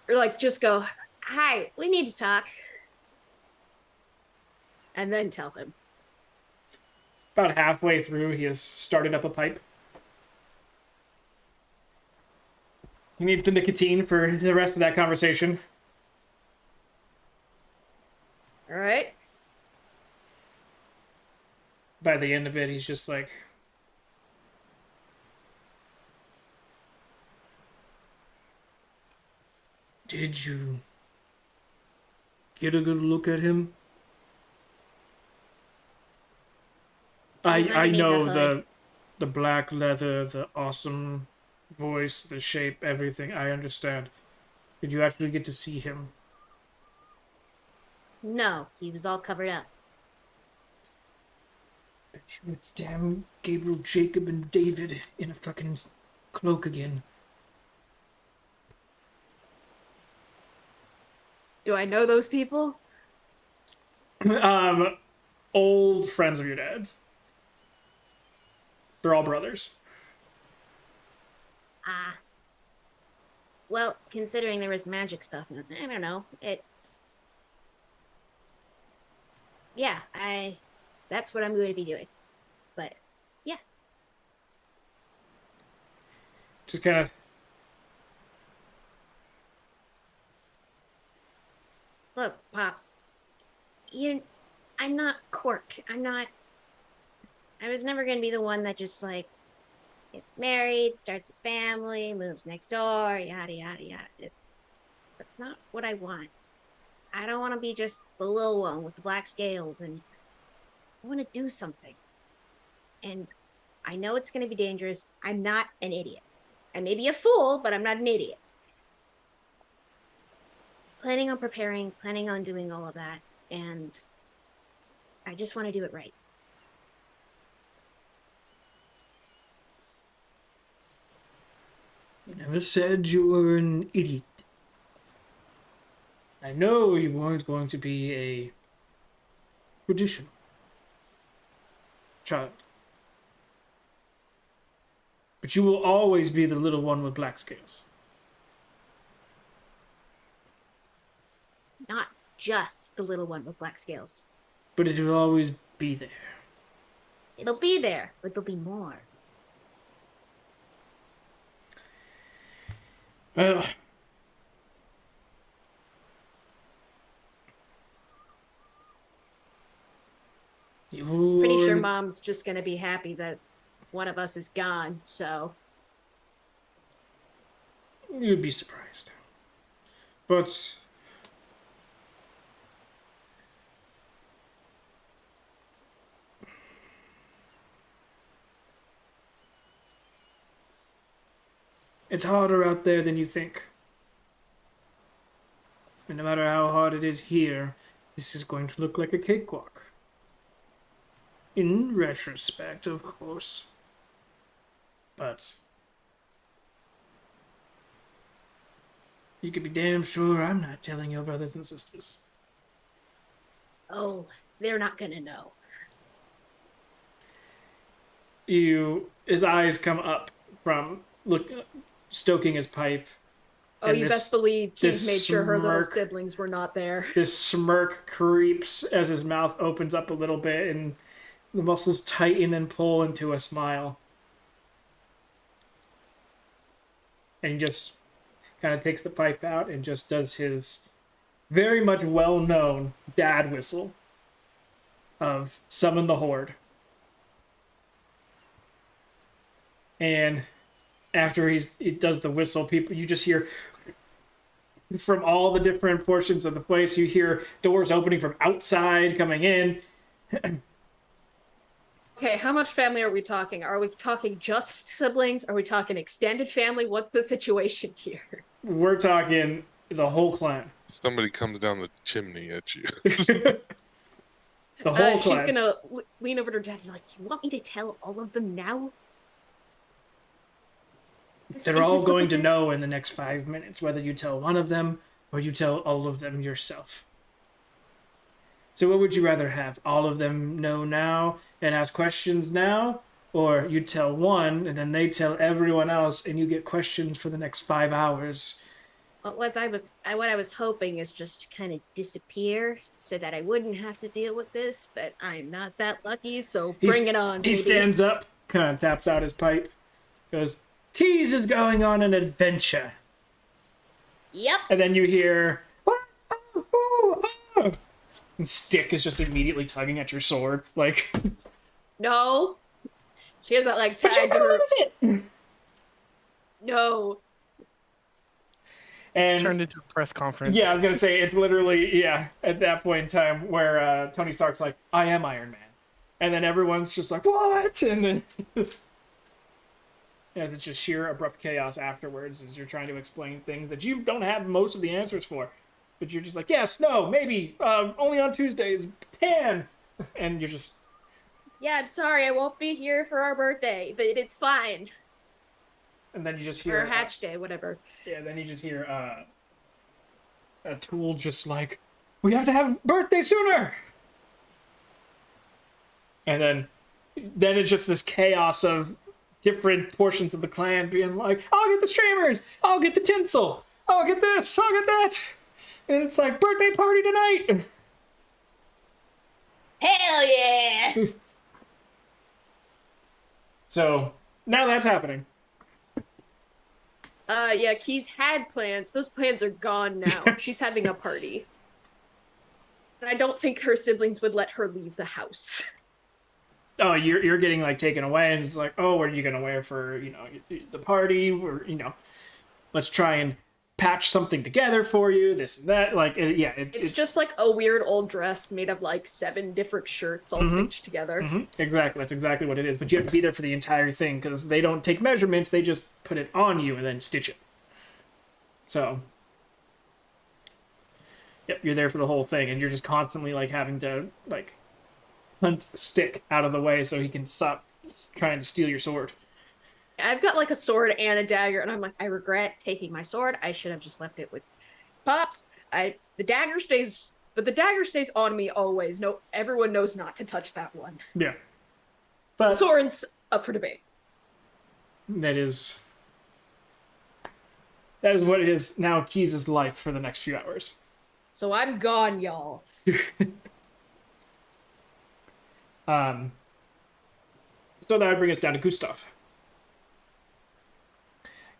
Or like just go, Hi. We need to talk. and then tell him. about halfway through, he has started up a pipe. He needs the nicotine for the rest of that conversation. All right. By the end of it, he's just like, "Did you get a good look at him?" He's I underneath know the hood. the black leather, the awesome voice, the shape, everything. I understand. Did you actually get to see him? No, he was all covered up. Bet you it's damn Gabriel, Jacob, and David in a fucking cloak again. Do I know those people? Old friends of your dad's. They're all brothers. Ah. Well, considering there was magic stuff, I don't know. Yeah, that's what I'm going to be doing. But, yeah. Just kind of. Look, Pops. I'm not Cork. I was never gonna be the one that just like gets married, starts a family, moves next door, yada yada yada. That's not what I want. I don't want to be just the little one with the black scales, and I want to do something. And I know it's gonna be dangerous. I'm not an idiot. I may be a fool, but I'm not an idiot. Planning on preparing, planning on doing all of that, and I just want to do it right. I never said you were an idiot. I know you weren't going to be a traditional child. But you will always be the little one with black scales. Not just the little one with black scales. But it will always be there. It'll be there, but there'll be more. Well, you Pretty sure already- Mom's just gonna be happy that one of us is gone, so. You'd be surprised. But it's harder out there than you think. And no matter how hard it is here, this is going to look like a cakewalk. In retrospect, of course. But you could be damn sure I'm not telling your brothers and sisters. Oh, they're not gonna know. His eyes come up from stoking his pipe. Oh, And you this- best believe Keith this made sure her little smirk- siblings were not there. This smirk creeps as his mouth opens up a little bit and the muscles tighten and pull into a smile. And he just kind of takes the pipe out and just does his very much well-known dad whistle of Summon the Horde. And after he does the whistle, you just hear from all the different portions of the place. You hear doors opening from outside coming in. Okay, how much family are we talking? Are we talking just siblings? Are we talking extended family? What's the situation here? We're talking the whole clan. Somebody comes down the chimney at you. The whole She's clan. gonna lean over to her dad and be like, "You want me to tell all of them now?" They're Is all this what going this to is? know in the next 5 minutes, whether you tell one of them or you tell all of them yourself. So what would you rather have? All of them know now and ask questions now? Or you tell one and then they tell everyone else and you get questions for the next 5 hours? Well, what I was hoping is just to kind of disappear so that I wouldn't have to deal with this, but I'm not that lucky, so bring it on, He baby. stands up, kind of taps out his pipe, goes, Keys is going on an adventure. Yep. And then you hear, and Stick is just immediately tugging at your sword, like, No. She has that like but you tag to her. knows it. No. And Turned into a press conference. yeah, I was gonna say it's literally at that point in time where Tony Stark's like, I am Iron Man, and then everyone's just like, what? And then just as it's just sheer abrupt chaos afterwards as you're trying to explain things that you don't have most of the answers for, but you're just like, yes, no, maybe, only on Tuesdays, tan, and you're just Yeah, I'm sorry, I won't be here for our birthday, but it's fine. and then you just For hear our hatch day, whatever. yeah, then you just hear a Tool just like, we have to have birthday sooner. And then it's just this chaos of different portions of the clan being like, I'll get the streamers, I'll get the tinsel, I'll get this, I'll get that. And it's like, birthday party tonight. Hell yeah! So now that's happening. Yeah, Keys had plans. Those plans are gone now. She's having a party. I don't think her siblings would let her leave the house. Oh, you're getting like taken away, and it's like, oh, what are you gonna wear for the party? Or let's try and patch something together for you. This and that. Like, yeah, It's just like a weird old dress made of like 7 different shirts all stitched together. exactly, that's exactly what it is. But you have to be there for the entire thing because they don't take measurements; they just put it on you and then stitch it. So, yep, you're there for the whole thing, and you're just constantly like having to like hunt the stick out of the way so he can stop trying to steal your sword. I've got like a sword and a dagger, and I'm like, I regret taking my sword. I should have just left it with Pops. The dagger stays, but the dagger stays on me always. No, everyone knows not to touch that one. Yeah, The but sword's up for debate. that is what it is now. Keys' life for the next few hours. So I'm gone, y'all. So that would bring us down to Gustav.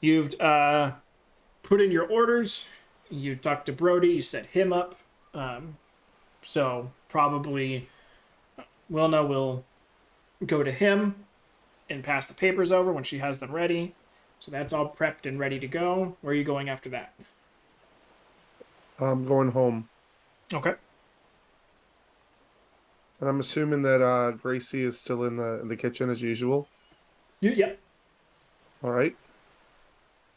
You've put in your orders. You talked to Brody. You set him up. So probably Wilna will go to him and pass the papers over when she has them ready. So that's all prepped and ready to go. Where are you going after that? I'm going home. Okay. And I'm assuming that Gracie is still in the kitchen as usual. Yeah. All right.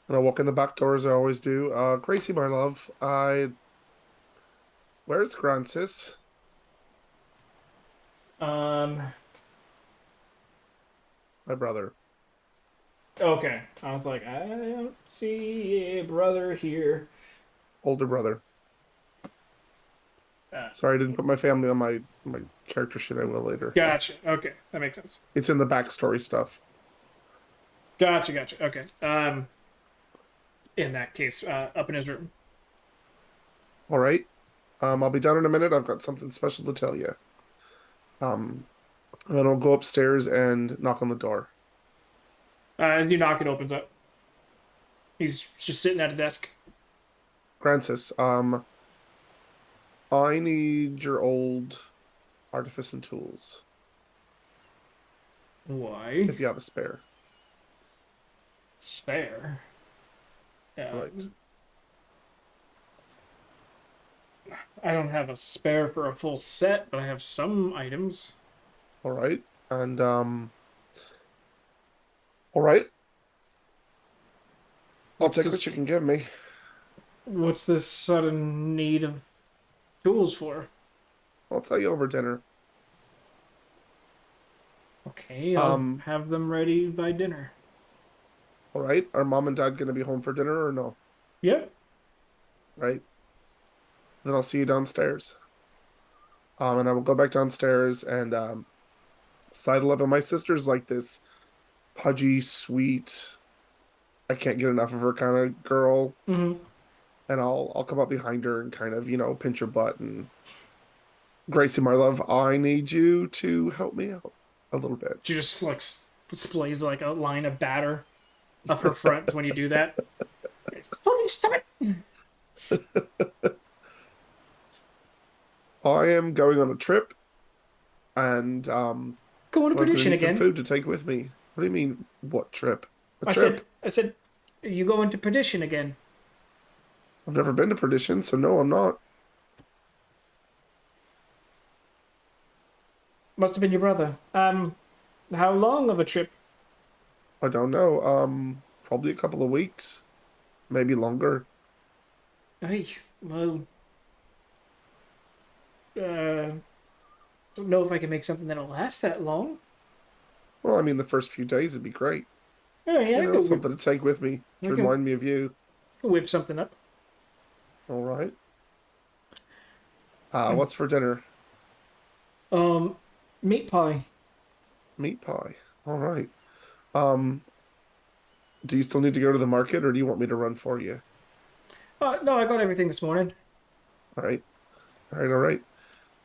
And I'll walk in the back door as I always do. Gracie, my love, where's Francis? Um. My brother. Okay. I was like, I don't see a brother here. Older brother. Uh, Sorry, I didn't put my family on my character sheet. I will later. Gotcha. Okay, that makes sense. It's in the backstory stuff. Gotcha. Okay. In that case, up in his room. All right. I'll be done in a minute. I've got something special to tell you. And then I'll go upstairs and knock on the door. As you knock, it opens up. He's just sitting at a desk. Francis, I need your old artifice and tools, Why? if you have a spare. Spare. Right. I don't have a spare for a full set, but I have some items. All right. And, all right. I'll What's take what this- you can give me. What's this sudden need of tools for? I'll tell you over dinner. Okay, I'll Um, have them ready by dinner. All right. Are mom and dad going to be home for dinner or no? Yeah. Right. Then I'll see you downstairs. And I will go back downstairs and sidle up. And my sister's like this pudgy, sweet, I can't get enough of her kind of girl. Mm-hmm. And I'll come up behind her and kind of, pinch her butt and Gracie, my love, I need you to help me out a little bit. She just like displays like a line of batter up her front when you do that. Please stop it. I am going on a trip and Going to I'm gonna perdition need some again. food to take with me. What do you mean, what trip? A I trip? said, are you going to perdition again? I've never been to Perdition, so no, I'm not. Must have been your brother. How long of a trip? I don't know. Probably a couple of weeks, maybe longer. Hey, well, don't know if I can make something that'll last that long. Well, I mean, the first few days would be great. Oh yeah, I could Something to take with me to Okay. remind me of you. whip something up. All right. What's for dinner? Meat pie. Meat pie. All right. Um, do you still need to go to the market, or do you want me to run for you? No, I got everything this morning. All right. All right. All right.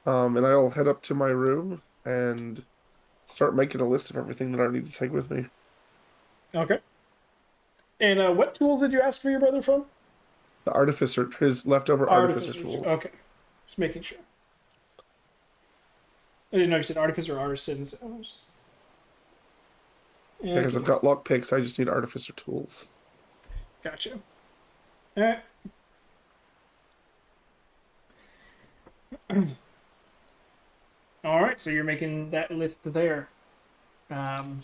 And I'll head up to my room and start making a list of everything that I need to take with me. Okay. And what tools did you ask for your brother from? The artificer, his leftover artificer tools. Okay. Just making sure. I didn't know you said artificer or artisans. Because I've Okay, got lock picks, I just need artificer tools. gotcha. All right. All right, so you're making that list there. Um,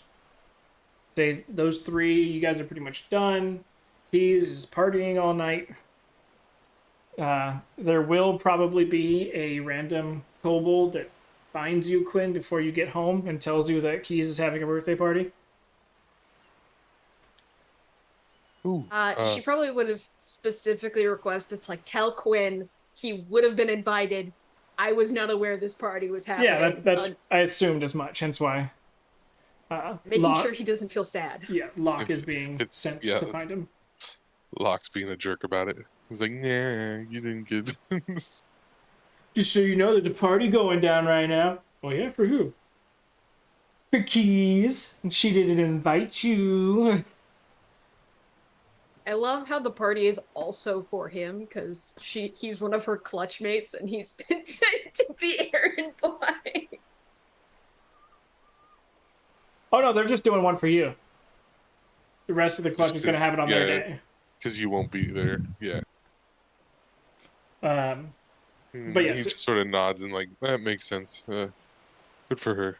say those three, you guys are pretty much done. Keys is partying all night. There will probably be a random kobold that finds you, Quinn, before you get home and tells you that Keys is having a birthday party. Ooh, She probably would have specifically requested to like tell Quinn he would have been invited. I was not aware this party was Yeah, happening. that's I assumed as much. Hence why Making sure he doesn't feel sad. Locke if is being it, sent yeah, to find him. Locke's being a jerk about it. He's like, nah, you didn't get. Just so you know, there's a party going down right now. Oh yeah, for who? For Keys. She didn't invite you. I love how the party is also for him because he's one of her clutch mates and he's been sent to be errand boy. Oh no, they're just doing one for you. The rest of the clutch is gonna have it on their Yeah, day. because you won't be there. Yeah. But He yes, just sort of nods and like that makes sense. Good for her.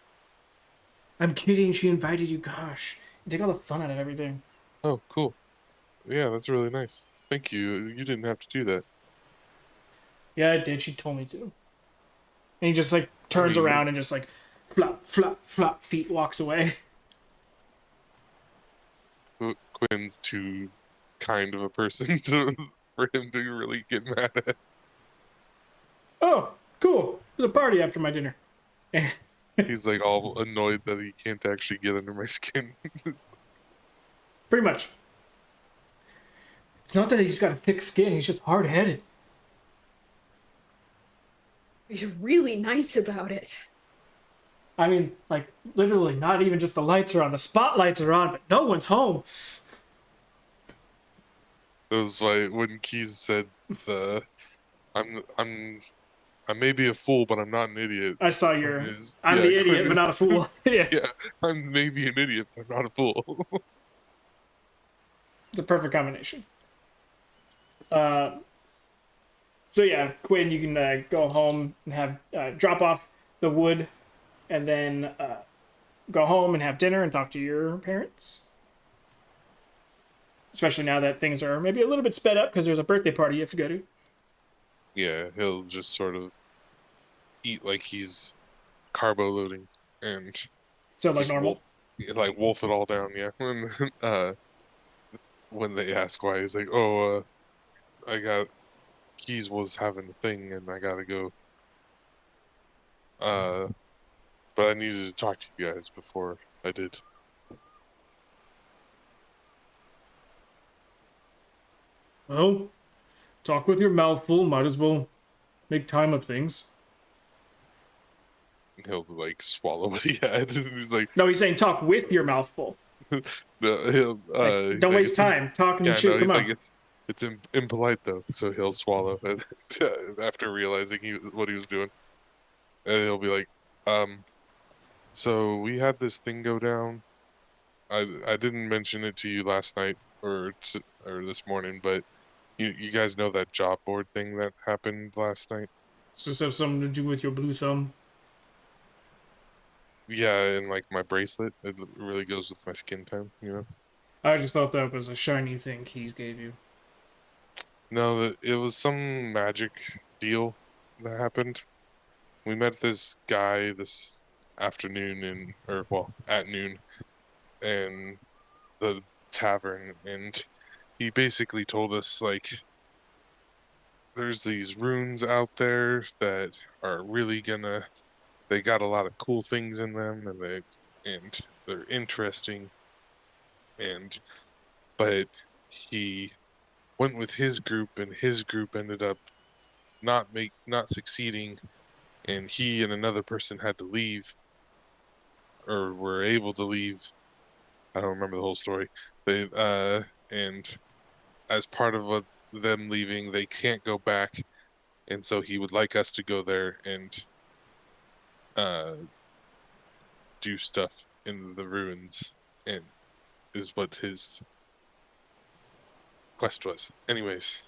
I'm kidding. She invited you. Gosh, you take all the fun out of everything. Oh, cool. Yeah, that's really nice. Thank you. You didn't have to do that. Yeah, I did. She told me to. And he just like I turns mean, around and just like flop, flop, flop, feet walks away. Quinn's too kind of a person to, for him to really get mad at. Oh, cool. There's a party after my dinner. He's like all annoyed that he can't actually get under my skin. Pretty much. It's not that he's got a thick skin. He's just hard headed. He's really nice about it. I mean, like, literally, not even just the lights are on. The spotlights are on, but no one's home. That was why when Keys said the I may be a fool, but I'm not an idiot. I saw your. I'm Yeah, the Quinn idiot, but is- not a fool. Yeah. Yeah, I'm maybe an idiot, but I'm not a fool. It's a perfect combination. So yeah, Quinn, you can go home and have drop off the wood, and then go home and have dinner and talk to your parents. Especially now that things are maybe a little bit sped up because there's a birthday party you have to go to. Yeah, he'll just sort of eat like he's carbo loading and So like just normal. wolf it all down. Yeah, when they ask why, he's like, "Oh, I got Keys was having a thing, and I gotta go. Uh, but I needed to talk to you guys before I did." Well, talk with your mouth full. Might as well make time of things. He'll like swallow what he had, and he's like, No, he's saying talk with your mouth full. "No, he'll Like, he's don't like, waste time. Talk and Yeah, chew. no, Come he's on. like it's impolite though, so he'll swallow it after realizing what he was doing, and he'll be like, so we had this thing go down. I didn't mention it to you last night or this morning, but you guys know that job board thing that happened last night? Does this have something to do with your blue thumb? Yeah, and like my bracelet, it really goes with my skin tone, you know? I just thought that was a shiny thing Keys gave you. No, it was some magic deal that happened. We met this guy this afternoon or well, at noon in the tavern, and he basically told us like there's these runes out there that are really gonna they got a lot of cool things in them, and they're interesting, and but he went with his group, and his group ended up not succeeding, and he and another person had to leave or were able to leave. I don't remember the whole story. They and as part of them leaving, they can't go back, and so he would like us to go there and do stuff in the ruins, and is what his quest was. Anyways,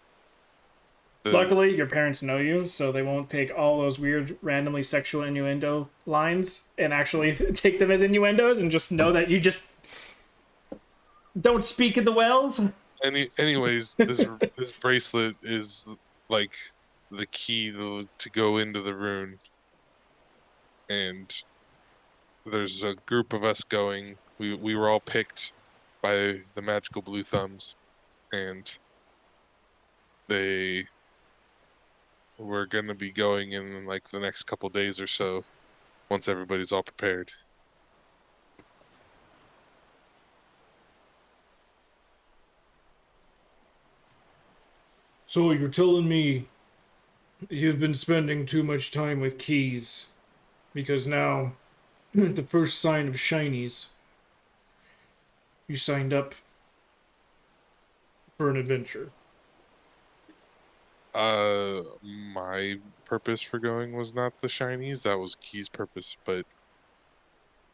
Luckily, your parents know you, so they won't take all those weird, randomly sexual innuendo lines and actually take them as innuendos and just know that you just don't speak in the wells. anyways, this bracelet is like the key to go into the rune, and there's a group of us going. We were all picked by the magical blue thumbs, and they were gonna be going in like the next couple days or so, once everybody's all prepared. So you're telling me you've been spending too much time with keys because now, at the first sign of shinies, you signed up for an adventure. My purpose for going was not the shinies. That was Key's purpose, but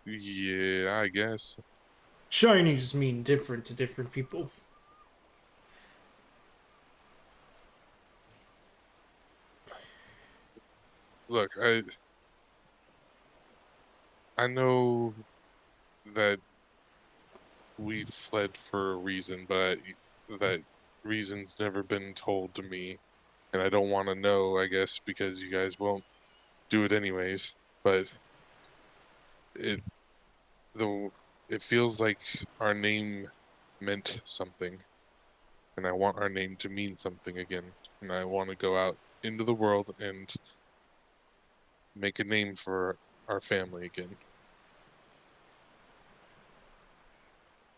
yeah, I guess. Shinies mean different to different people. Look, I know that we fled for a reason, but that reason's never been told to me, and I don't want to know, I guess, because you guys won't do it anyways. But it though it feels like our name meant something, and I want our name to mean something again, and I want to go out into the world and make a name for our family again.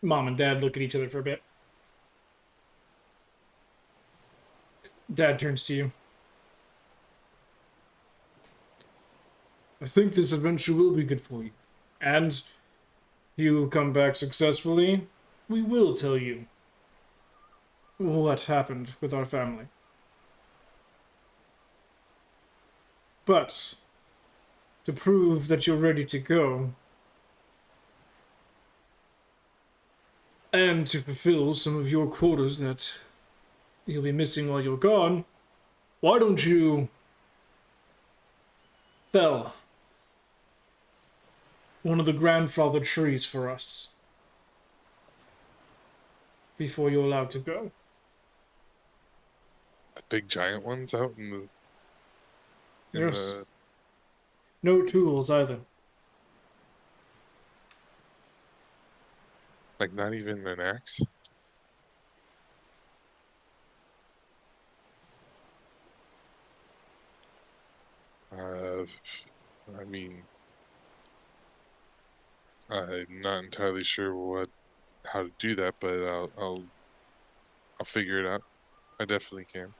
Mom and Dad look at each other for a bit. Dad turns to you. I think this adventure will be good for you. And if you come back successfully, we will tell you what happened with our family. But to prove that you're ready to go, and to fulfill some of your quotas that you'll be missing while you're gone, why don't you fell one of the grandfather trees for us before you're allowed to go? The big giant ones out in the Yes. No tools either. like not even an axe. Uh, I mean, I'm not entirely sure how to do that, but I'll figure it out. I definitely can.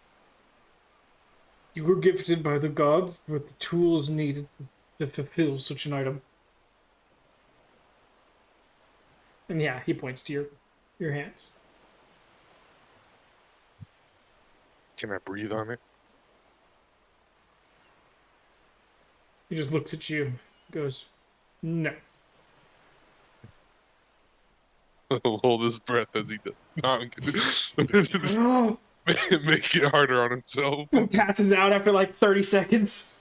You were gifted by the gods with the tools needed to fulfill such an item. And yeah, he points to your hands. Can I breathe on it? He just looks at you, goes, no. Hold his breath as he does. No, I'm kidding. Just make it harder on himself. Passes out after like 30 seconds.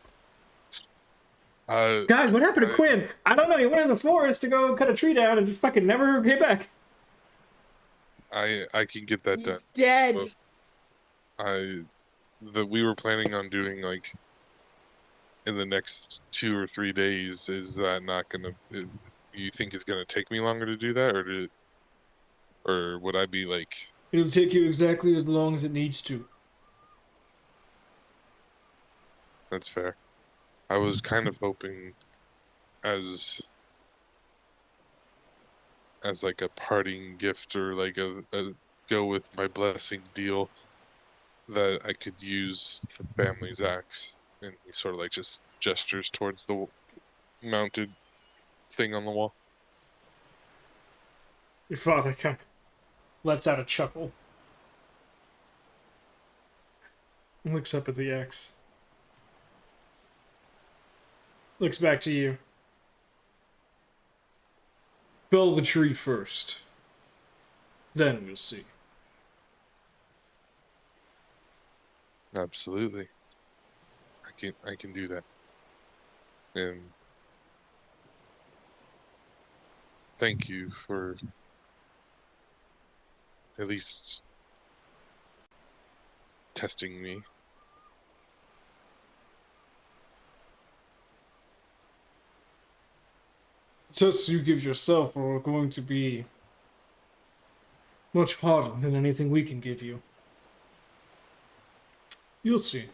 Guys, what happened to Quinn? I don't know. He went in the forest to go cut a tree down and just fucking never came back. I can get that done. He's dead. We were planning on doing like in the next 2 or 3 days. Is that not gonna? You think it's gonna take me longer to do that, or would I be like? It'll take you exactly as long as it needs to. That's fair. I was kind of hoping as like a parting gift or like a go with my blessing deal that I could use the family's axe, and he sort of like just gestures towards the mounted thing on the wall. Your father kind of lets out a chuckle. And looks up at the axe. Looks back to you. Fell the tree first. Then we'll see. Absolutely. I can do that. And thank you for at least testing me. Tests you give yourself are going to be much harder than anything we can give you. You'll see.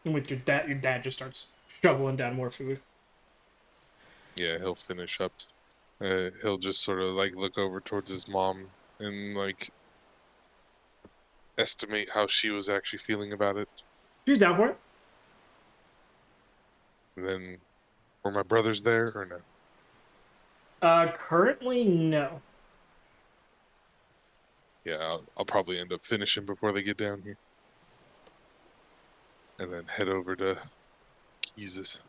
And with your dad just starts shoveling down more food. Yeah, he'll finish up. He'll just sort of like look over towards his mom and like estimate how she was actually feeling about it. She's down for it. And then, were my brothers there or no? Currently, no. Yeah, I'll probably end up finishing before they get down here. And then head over to Keys's.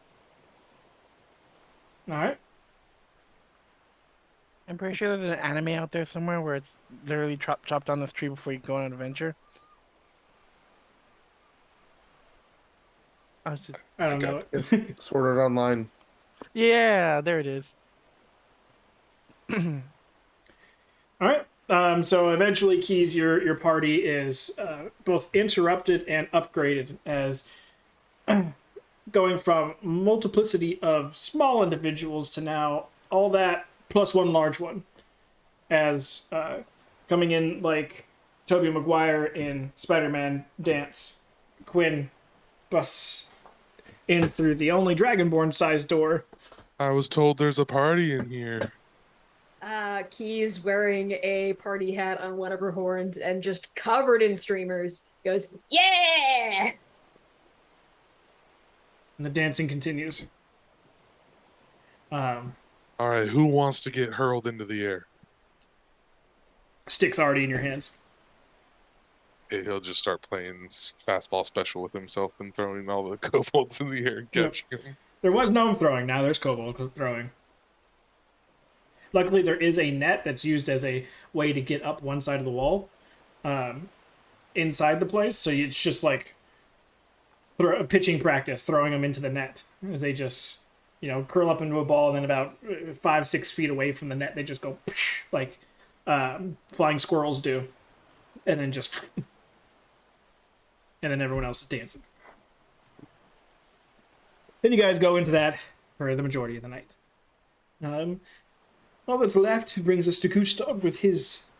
Alright. I'm pretty sure there's an anime out there somewhere where it's literally chopped down this tree before you go on an adventure. I was just, I don't got know It's it. Sword Art Online. yeah, there it is. Alright. So eventually, Keys, your party is both interrupted and upgraded as going from multiplicity of small individuals to now all that plus one large one. As coming in like Tobey Maguire in Spider-Man Dance, Quinn busts in through the only Dragonborn sized door. I was told there's a party in here. Key's wearing a party hat on one of her horns and just covered in streamers. Goes, yeah! And the dancing continues. All right, who wants to get hurled into the air? Stick's already in your hands. He'll just start playing fastball special with himself and throwing all the kobolds in the air and Yep. catching them. There was gnome throwing, now there's kobold throwing. Luckily, there is a net that's used as a way to get up one side of the wall inside the place, so it's just like pitching practice, throwing them into the net as they just, curl up into a ball, and then about 5-6 feet away from the net, they just go like flying squirrels do, and then just, and then everyone else is dancing. Then you guys go into that for the majority of the night. All that's left brings us to Gustav with his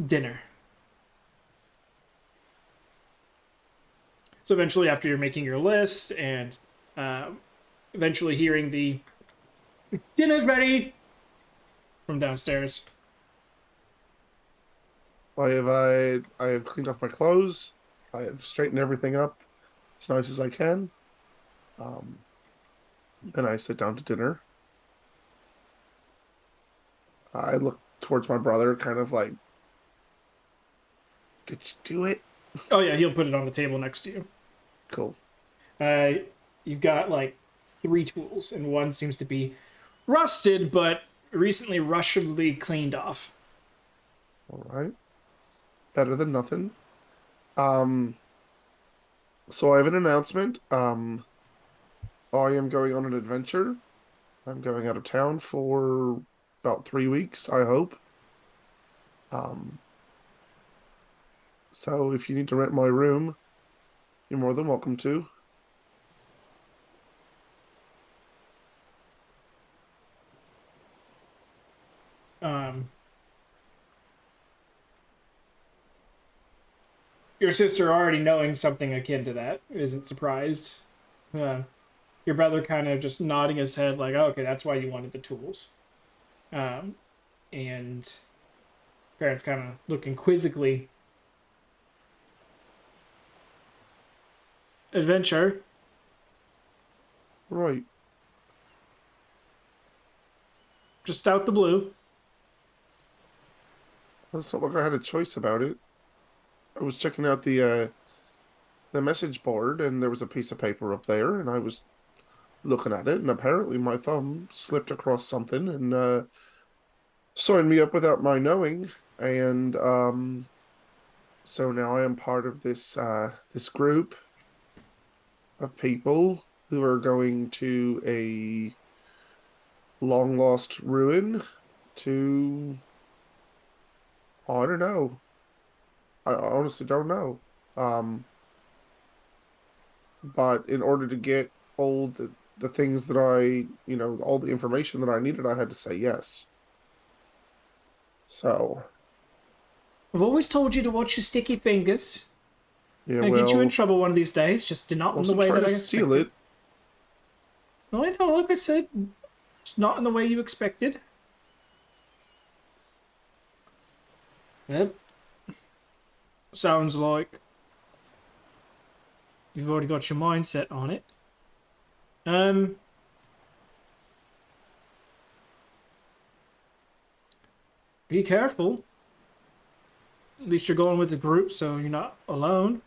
dinner. So eventually, after you're making your list and eventually hearing the "dinner's ready" from downstairs. I have cleaned off my clothes. I have straightened everything up as nice as I can. Then I sit down to dinner. I look towards my brother, kind of like, "Did you do it?" Oh yeah, he'll put it on the table next to you. Cool. You've got like 3 tools, and one seems to be rusted, but recently rushedly cleaned off. All right. Better than nothing. So I have an announcement. I am going on an adventure. I'm going out of town for about 3 weeks, I hope. So if you need to rent my room, you're more than welcome to. Your sister, already knowing something akin to that, isn't surprised. Your brother kind of just nodding his head like, oh, okay, that's why you wanted the tools. And parents kind of looking quizzically. Adventure. Right. Just out the blue. It's not like I had a choice about it. I was checking out the the message board, and there was a piece of paper up there, and I was looking at it, and apparently my thumb slipped across something and signed me up without my knowing. And so now I am part of this group of people who are going to a long lost ruin to, I don't know. I honestly don't know. But in order to get all the things that all the information that I needed, I had to say yes. So, I've always told you to watch your sticky fingers. yeah, I'll get you in well, trouble one of these days, just not in the wasn't way trying that I to steal expected. it. No, I know, like I said, it's not in the way you expected. Yep. Sounds like you've already got your mindset on it. Be careful. At least you're going with a group, so you're not alone.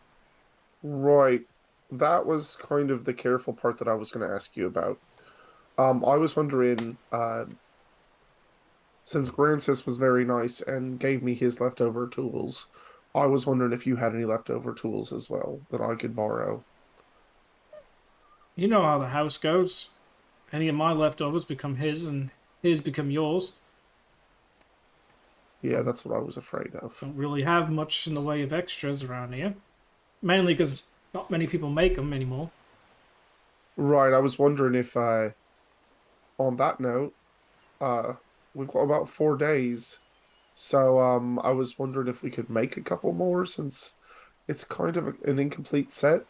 Right. That was kind of the careful part that I was going to ask you about. I was wondering, since Grancis was very nice and gave me his leftover tools, I was wondering if you had any leftover tools as well that I could borrow. You know how the house goes. Any of my leftovers become his, and his become yours. Yeah, that's what I was afraid of. Don't really have much in the way of extras around here. Mainly because not many people make them anymore. Right, I was wondering if, on that note, we've got about 4 days. So, I was wondering if we could make a couple more since it's kind of an incomplete set.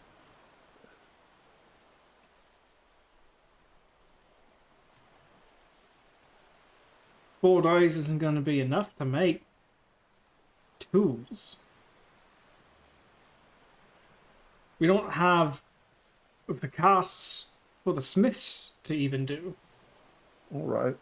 Four days isn't going to be enough to make tools. We don't have the casts for the smiths to even do. All right.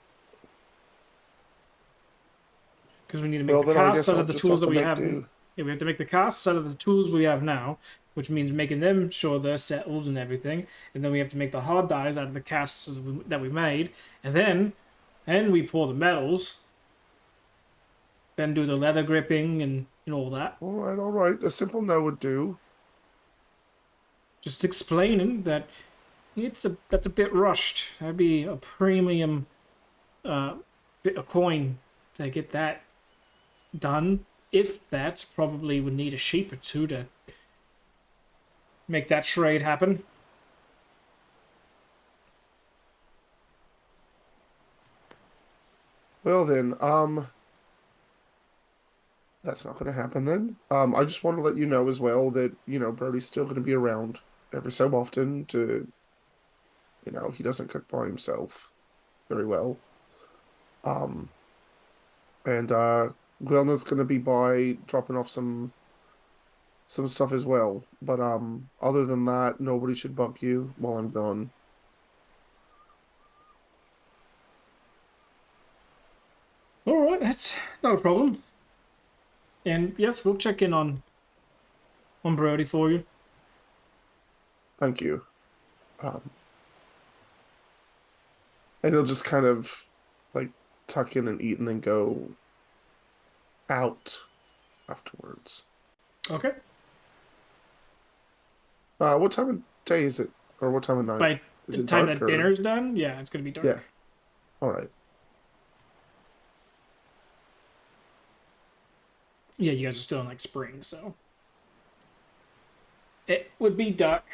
Because we need to make Well, the then I casts guess out I'll of the just tools have that to we make have. do. Yeah, we have to make the casts out of the tools we have now, which means making them sure they're settled and everything. And then we have to make the hard dies out of the casts that we made. And then we pour the metals. Then do the leather gripping and all that. All right, all right. A simple no would do. Just explaining that that's a bit rushed. That'd be a premium bit of coin to get that done. If that, probably would need a sheep or two to make that trade happen. Well then, that's not going to happen then. I just want to let you know as well that, Brody's still going to be around every so often to, he doesn't cook by himself very well. Um, and Gwilna's going to be by dropping off some stuff as well. But other than that, nobody should bug you while I'm gone. All right, that's not a problem. And yes, we'll check in on Brody for you. Thank you. And he'll just kind of like tuck in and eat and then go out afterwards. Okay. What time of day is it? Or what time of night? By Is the it time dark that or- dinner's done, yeah, it's gonna be dark. Yeah. All right. Yeah, you guys are still in like spring, so it would be dark.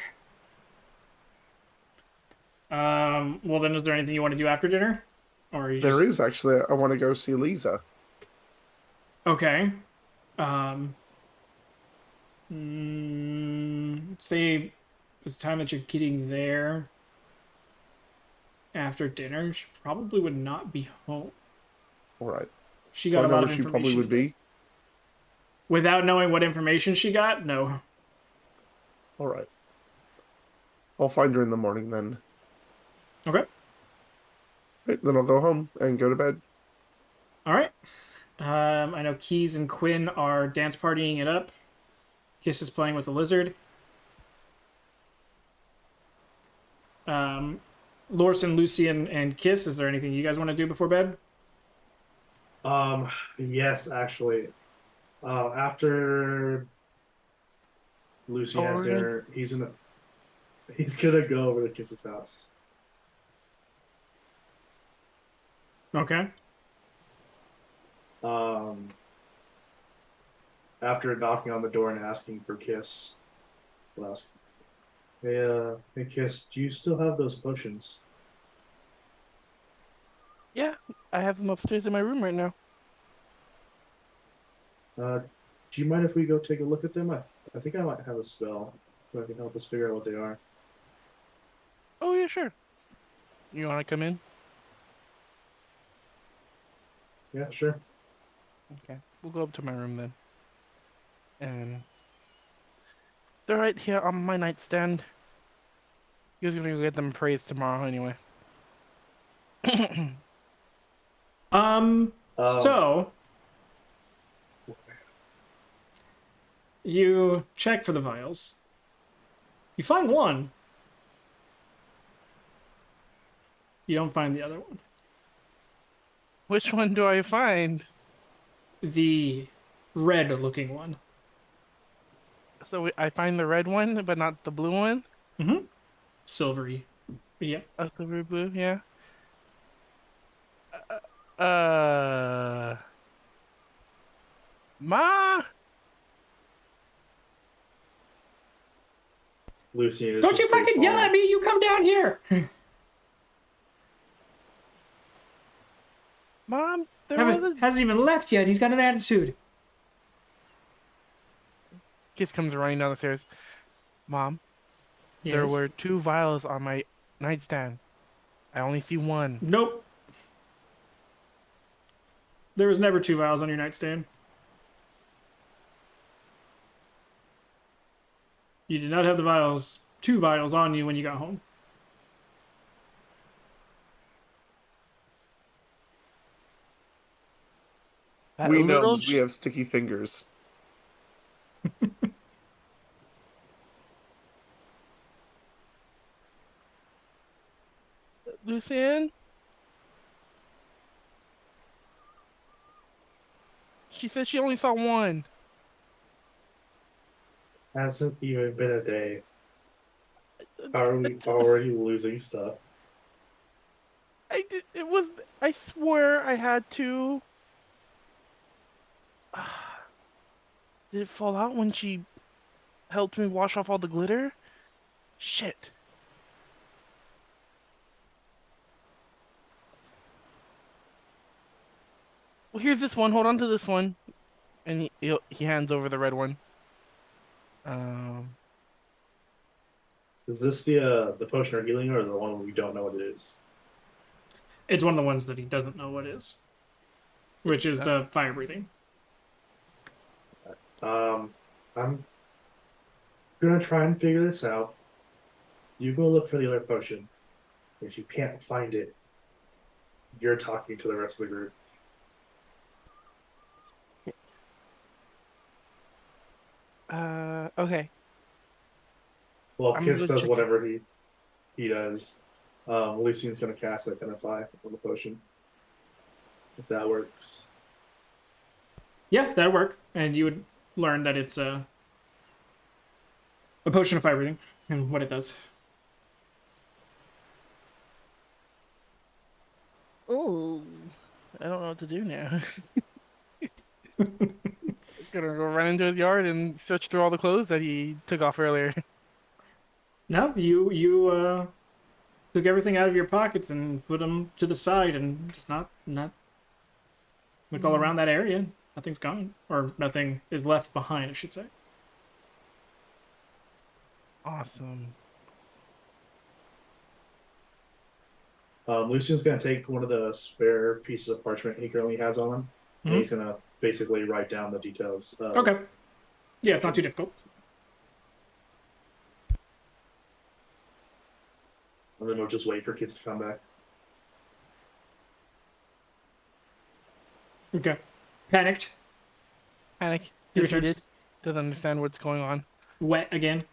Well then, is there anything you want to do after dinner, or you There just... is actually. I want to go see Lisa. Okay. Let's say the time that you're getting there after dinner, she probably would not be home. All right. She Do got I a know lot where of she probably information would to get. be? Without knowing what information she got, no. All right. I'll find her in the morning then. Okay. Right, then I'll go home and go to bed. All right. I know Keys and Quinn are dance partying it up. Kiss is playing with the lizard. Lorson, Lucian, and Kiss, is there anything you guys want to do before bed? Yes, actually. After Lucy Oh, has we're gonna. dinner, he's gonna go over to Kiss's house. Okay. Um, after knocking on the door and asking for Kiss, he'll ask, hey Kiss, do you still have those potions? Yeah, I have them upstairs in my room right now. Do you mind if we go take a look at them? I think I might have a spell that can help us figure out what they are. Oh yeah, sure. You want to come in? Yeah, sure. Okay, we'll go up to my room then. And they're right here on my nightstand. He was gonna go get them appraised tomorrow anyway. So you check for the vials. You find one. You don't find the other one. Which one do I find? The red-looking one. So I find the red one, but not the blue one? Mm-hmm. Silvery. Yep. Oh, silver blue, yeah. Uh, Ma? Lucian is Don't just you fucking yell at me! You come down here! Mom, there was a... Hasn't even left yet. He's got an attitude. Kiss comes running down the stairs. Mom, there Yes. were 2 vials on my nightstand. I only see one. Nope. There was never 2 vials on your nightstand. You did not have the vials, 2 vials on you when you got home. That We little gnomes, we have sticky fingers. Lucian? She said she only saw one. Hasn't even been a day. How are we already losing stuff? I swear I had to. Did it fall out when she helped me wash off all the glitter? Shit. Well, here's this one. Hold on to this one. And he hands over the red one. Is this the potion of healing or the one we don't know what it is? It's one of the ones that he doesn't know what is. Which is the fire breathing. I'm gonna try and figure this out. You go look for the other potion. If you can't find it, you're talking to the rest of the group. Okay. Well, I'm Kiss gonna does check- whatever he does. Lucian's gonna cast Identify on the potion. If that works. Yeah, that'd work. And you would learn that it's a potion of fire breathing and what it does. Oh, I don't know what to do now. Gonna go run into his yard and search through all the clothes that he took off earlier. No, you took everything out of your pockets and put them to the side and just not look all around that area. Nothing's gone, or nothing is left behind, I should say. Awesome. Lucian's gonna take one of the spare pieces of parchment he currently has on him, and he's gonna basically write down the details. Okay. Yeah, it's not too difficult. And then we'll just wait for kids to come back. Okay. Panicked. Panic. He returns. Defeated. Doesn't understand what's going on. Wet again.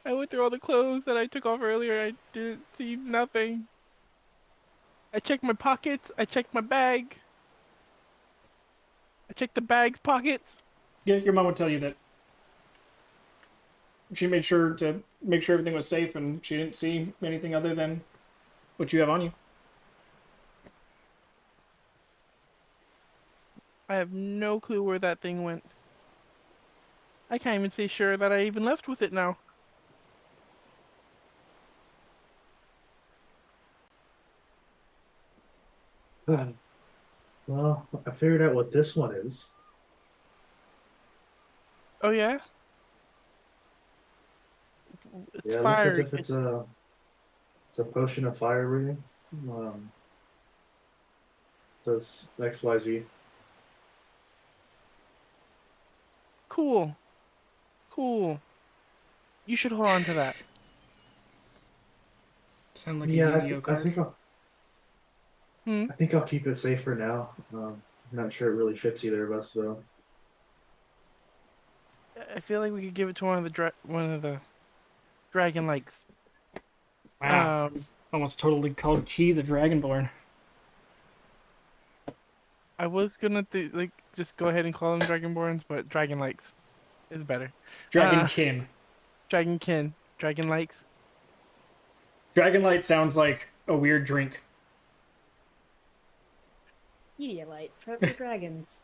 I went through all the clothes that I took off earlier. I didn't see nothing. I checked my pockets. I checked my bag. I checked the bag's pockets. Yeah, your mom would tell you that she made sure to make sure everything was safe, and she didn't see anything other than what you have on you. I have no clue where that thing went. I can't even say sure that I even left with it now. Well, I figured out what this one is. Oh yeah? It's Yeah, it looks as fire. if it's a potion of fire breathing. Um, Does XYZ. Cool. Cool. You should hold on to that. Sound like a Yeah, Yu-Gi-Oh I card. think Hmm? I think I'll keep it safe for now. I'm not sure it really fits either of us though. I feel like we could give it to one of the dragon likes. Wow, almost totally called Chi the Dragonborn. I was gonna like just go ahead and call them dragonborns, but dragon likes is better. Dragonkin. Dragonkin, dragon likes. Dragonlight sounds like a weird drink. Pedialyte for dragons.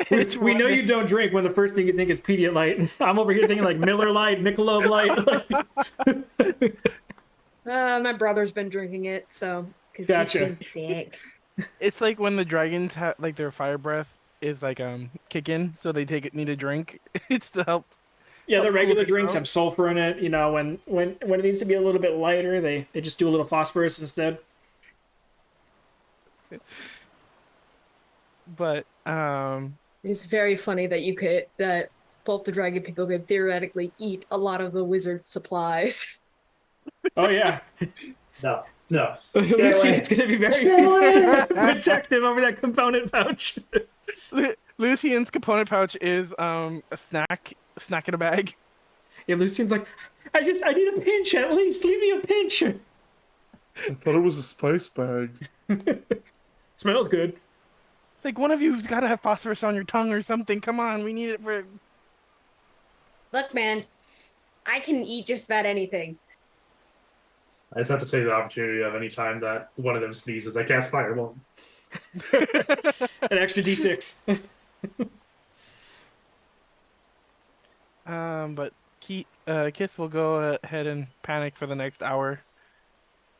It's We know running. you don't drink when the first thing you think is Pedialyte. I'm over here thinking like Miller Lite, Michelob Light. My brother's been drinking it, so because Gotcha. he's been sick. It's like when the dragons have like their fire breath is like kick in, so they need a drink. It's to help. Yeah, the Help cool regular things drinks out. have sulfur in it. You know, when it needs to be a little bit lighter, they just do a little phosphorus instead. But It's very funny that both the dragon people could theoretically eat a lot of the wizard's supplies. Oh yeah, No, no. Lucian's gonna be very protective over that component pouch. Lucian's component pouch is a snack in a bag. Yeah, Lucian's like, I need a pinch at least. Leave me a pinch. I thought it was a spice bag. Smells good. Like one of you's gotta have phosphorus on your tongue or something. Come on, we need it for. Look, man, I can eat just about anything. I just have to take the opportunity of any time that one of them sneezes, I cast fireball. An extra D6. But Kith will go ahead and panic for the next hour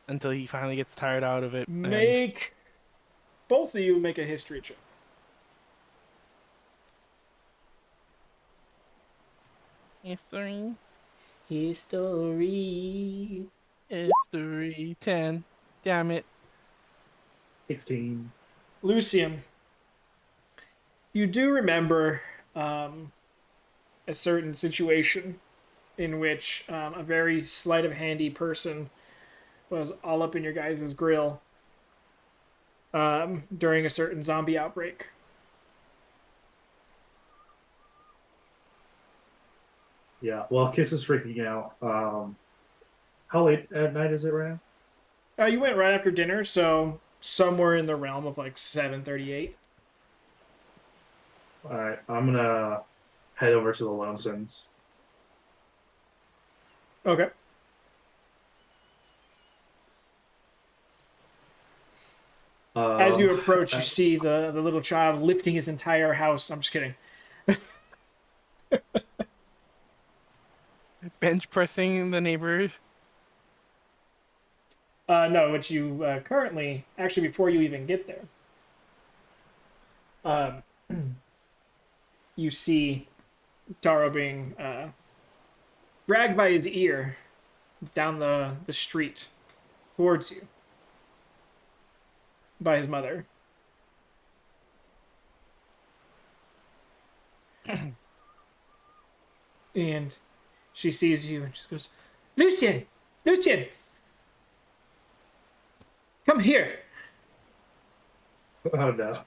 until he finally gets tired out of it. Make both of you make a history check. History. History 10. Damn it. 16. Lucian, you do remember a certain situation in which a very sleight of handy person was all up in your guys' grill during a certain zombie outbreak. Yeah, well, Kiss is freaking out. How late at night is it right now? You went right after dinner, so somewhere in the realm of like 7:38. Alright, I'm gonna head over to the Lonesomes. Okay. As you approach, you see the little child lifting his entire house. I'm just kidding. Bench pressing the neighbors. No, what you currently, actually, before you even get there, you see Daro being dragged by his ear down the street towards you by his mother. And she sees you and just goes, Lucian! Lucian! Come here! Oh no.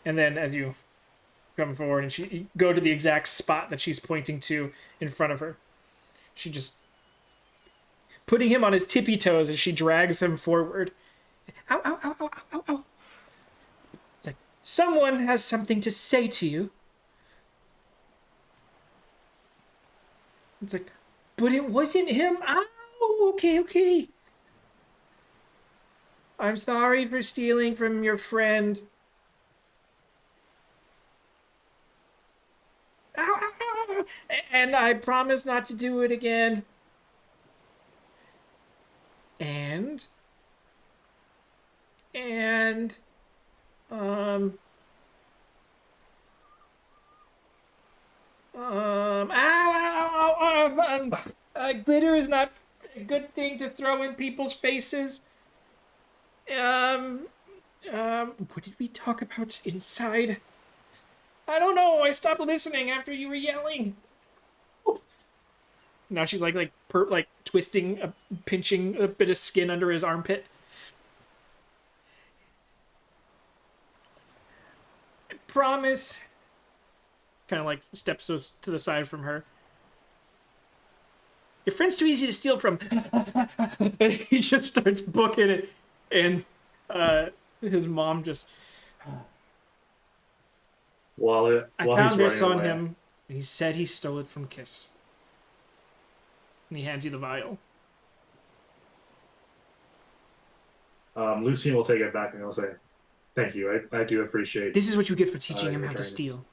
And then as you come forward, and she go to the exact spot that she's pointing to in front of her. She just putting him on his tippy toes as she drags him forward. Ow, ow, ow, ow, ow, ow. It's like, someone has something to say to you. It's like, but it wasn't him. Ow, okay. I'm sorry for stealing from your friend. Ow, ow, ow, ow. And I promise not to do it again. And glitter is not a good thing to throw in people's faces. What did we talk about inside? I don't know. I stopped listening after you were yelling. Now she's like twisting, pinching a bit of skin under his armpit. I promise. Kind of like steps to the side from her. Your friend's too easy to steal from. And he just starts booking it, and his mom just. While I he's found this running on away. him. And he said he stole it from Kiss. And he hands you the vial. Lucien will take it back and he'll say, "Thank you. I do appreciate." This is what you get for teaching him your how to kindness. steal.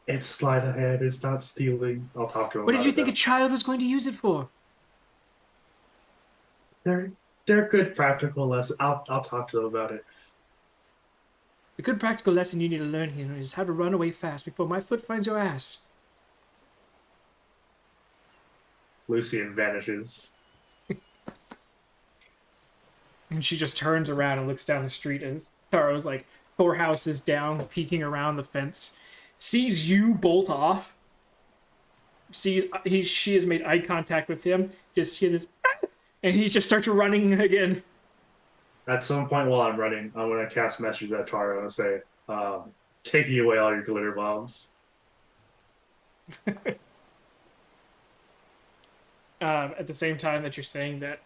It's sleight of hand. It's not stealing. I'll talk to him. What did you think a about child was going to use it for? it. They're good practical lessons. I'll talk to them about it. The good practical lesson you need to learn here is how to run away fast before my foot finds your ass. Lucien vanishes. And she just turns around and looks down the street as Taro's like 4 houses down, peeking around the fence. Sees you bolt off. Sees she has made eye contact with him. Just hear this, and he just starts running again. At some point while I'm running, I'm going to cast messages at Taro and say, taking away all your glitter bombs. At the same time that you're saying that,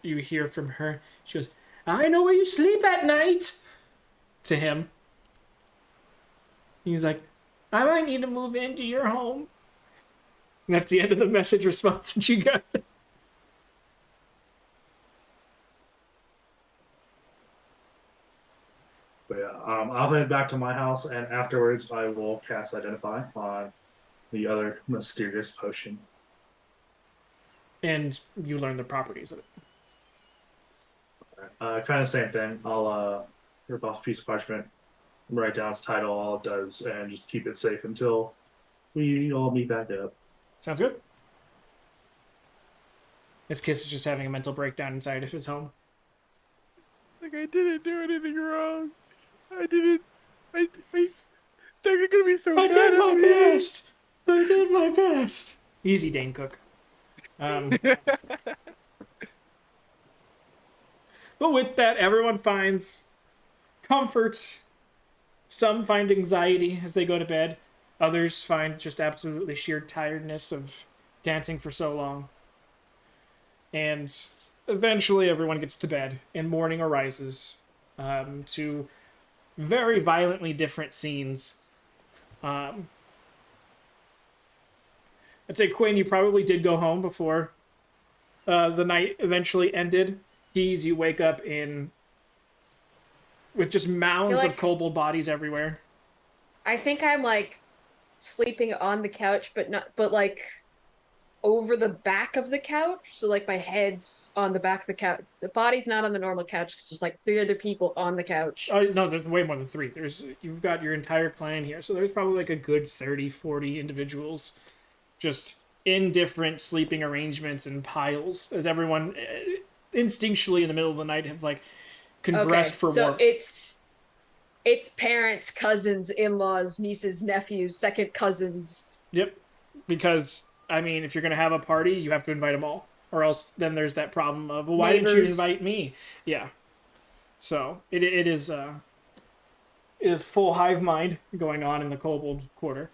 you hear from her, she goes, I know where you sleep at night, to him. He's like, I might need to move into your home. And that's the end of the message response that you got. But yeah, I'll head back to my house, and afterwards I will cast Identify on the other mysterious potion. And you learn the properties of it. Kind of same thing. I'll rip off a piece of parchment, write down its title, all it does, and just keep it safe until we all meet back up. Sounds good. This Kiss is just having a mental breakdown inside of his home. Like, I didn't do anything wrong. I didn't. They're gonna be so I mad did at my me. best! I did my best! Easy, Dane Cook. But with that, everyone finds comfort. Some find anxiety as they go to bed. Others find just absolutely sheer tiredness of dancing for so long. And eventually everyone gets to bed, and morning arises to very violently different scenes. I'd say, Quinn, you probably did go home before the night eventually ended. Keys, you wake up with just mounds of kobold bodies everywhere. I think I'm like sleeping on the couch, but like over the back of the couch. So like my head's on the back of the couch. The body's not on the normal couch. It's just like 3 other people on the couch. No, there's way more than 3. You've got your entire clan here. So there's probably like a good 30, 40 individuals just in different sleeping arrangements and piles as everyone instinctually in the middle of the night have like congressed for warmth. So it's parents, cousins, in-laws, nieces, nephews, second cousins. Yep. Because, I mean, if you're going to have a party, you have to invite them all. Or else then there's that problem of, well, why didn't you invite me? Yeah. So it is is full hive mind going on in the kobold quarter.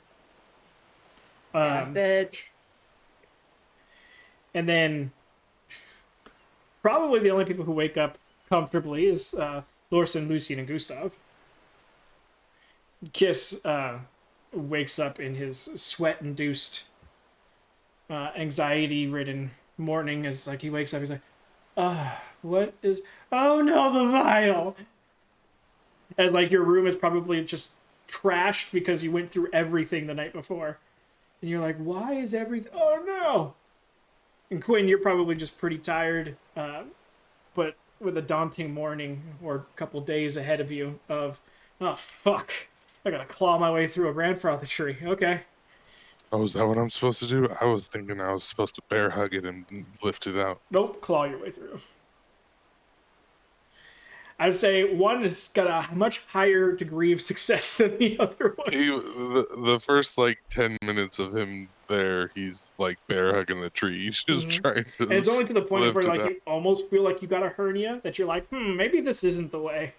The And then probably the only people who wake up comfortably is Lorson, Lucian, and Gustav. Kiss wakes up in his sweat-induced, anxiety-ridden morning. As like he wakes up, he's like, what is? Oh no, the vial!" As like your room is probably just trashed because you went through everything the night before, and you're like, "Why is everything? Oh no!" And Quinn, you're probably just pretty tired, but with a daunting morning or a couple days ahead of you of, "Oh fuck, I gotta claw my way through a grandfather tree." Okay. Oh, is that what I'm supposed to do? I was thinking I was supposed to bear hug it and lift it out. Nope, claw your way through. I'd say one has got a much higher degree of success than the other one. The first like 10 minutes of him there, he's like bear hugging the tree. He's just trying to And it's only to the point lift where it like out. you almost feel like you got a hernia that you're like, maybe this isn't the way.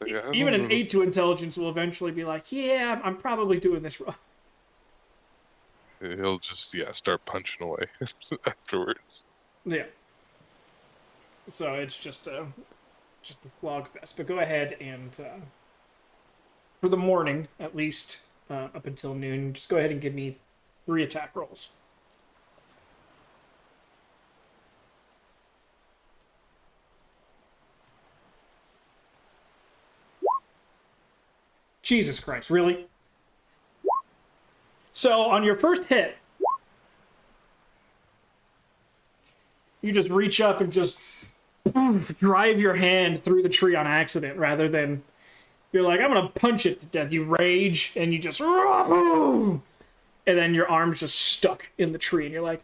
Like, I Even don't an know. 8 to intelligence will eventually be like, yeah, I'm probably doing this wrong. He'll just start punching away afterwards. Yeah. So it's just a flog fest. But go ahead and for the morning, at least up until noon, just go ahead and give me 3 attack rolls. Jesus Christ, really? So on your first hit, you just reach up and just drive your hand through the tree on accident rather than you're like, I'm gonna punch it to death. You rage and you just and then your arm's just stuck in the tree and you're like,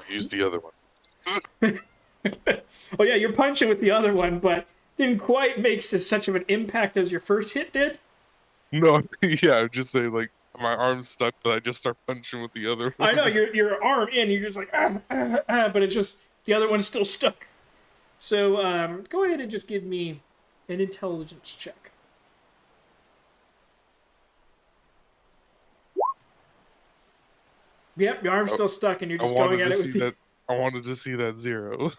Use the other one. oh yeah, you're punching with the other one, but didn't quite make such of an impact as your first hit did. No, yeah, I'm just saying like my arm's stuck, but I just start punching with the other one. I know your arm in, you're just like but it's just the other one's still stuck. So go ahead and just give me an intelligence check. Yep, your arm's still stuck, and you're just going at it with the. I wanted to see that 0.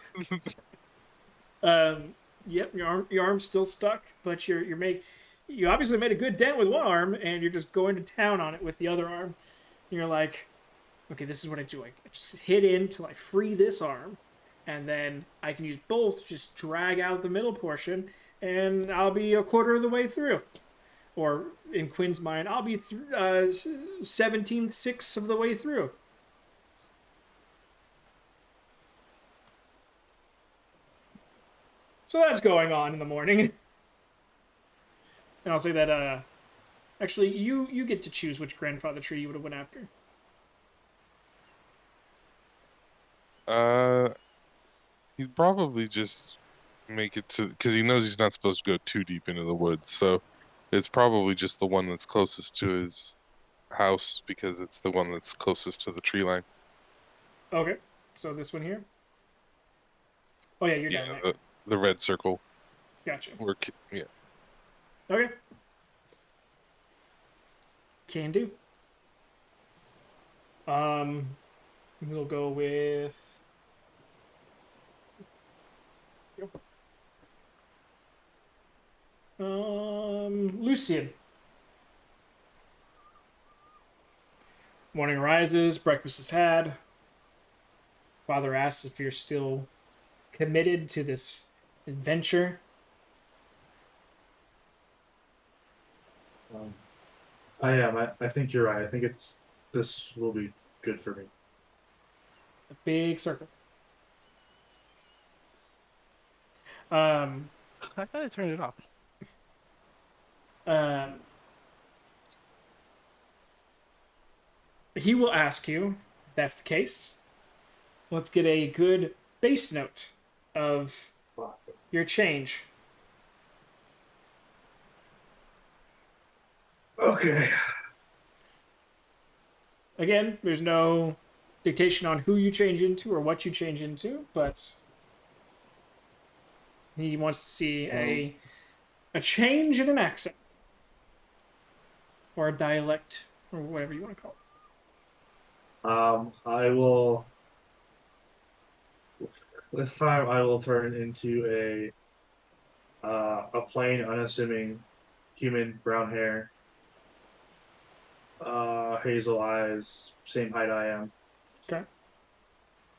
Yep, your arm's still stuck, but you obviously made a good dent with one arm, and you're just going to town on it with the other arm. And you're like, okay, this is what I do. I just hit in till I free this arm, and then I can use both. Just drag out the middle portion, and I'll be a quarter of the way through. Or in Quinn's mind, I'll be 17/6 of the way through. So that's going on in the morning. And I'll say that, actually, you get to choose which grandfather tree you would have went after. He'd probably just make it to, because he knows he's not supposed to go too deep into the woods, so it's probably just the one that's closest to his house because it's the one that's closest to the tree line. Okay, so this one here. Oh yeah, you're down there. The red circle. Gotcha. Yeah. Okay. Can do. We'll go with. Lucian. Morning rises, breakfast is had. Father asks if you're still committed to this adventure. I am. I think you're right. I think this will be good for me. A big circle. I thought I turned it off. He will ask you if that's the case. Let's get a good base note of your change. Okay. Again, there's no dictation on who you change into or what you change into, but he wants to see a change in an accent or a dialect or whatever you want to call it. I will. This time, I will turn into a plain, unassuming human, brown hair, hazel eyes, same height I am. Okay.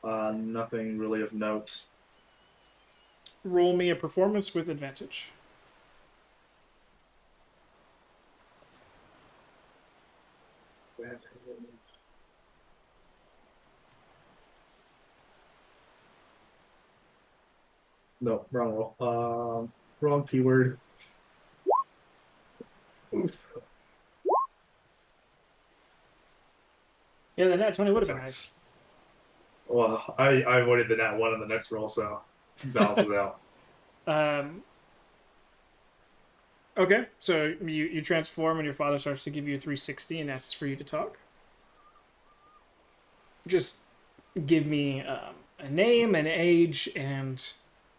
Nothing really of note. Roll me a performance with advantage. No, wrong roll. Wrong keyword. Oof. Yeah, the nat 20 would have been nice. Well, I avoided the nat 1 in the next roll, so balances out. Okay, so you transform and your father starts to give you a 360 and asks for you to talk. Just give me a name, an age, and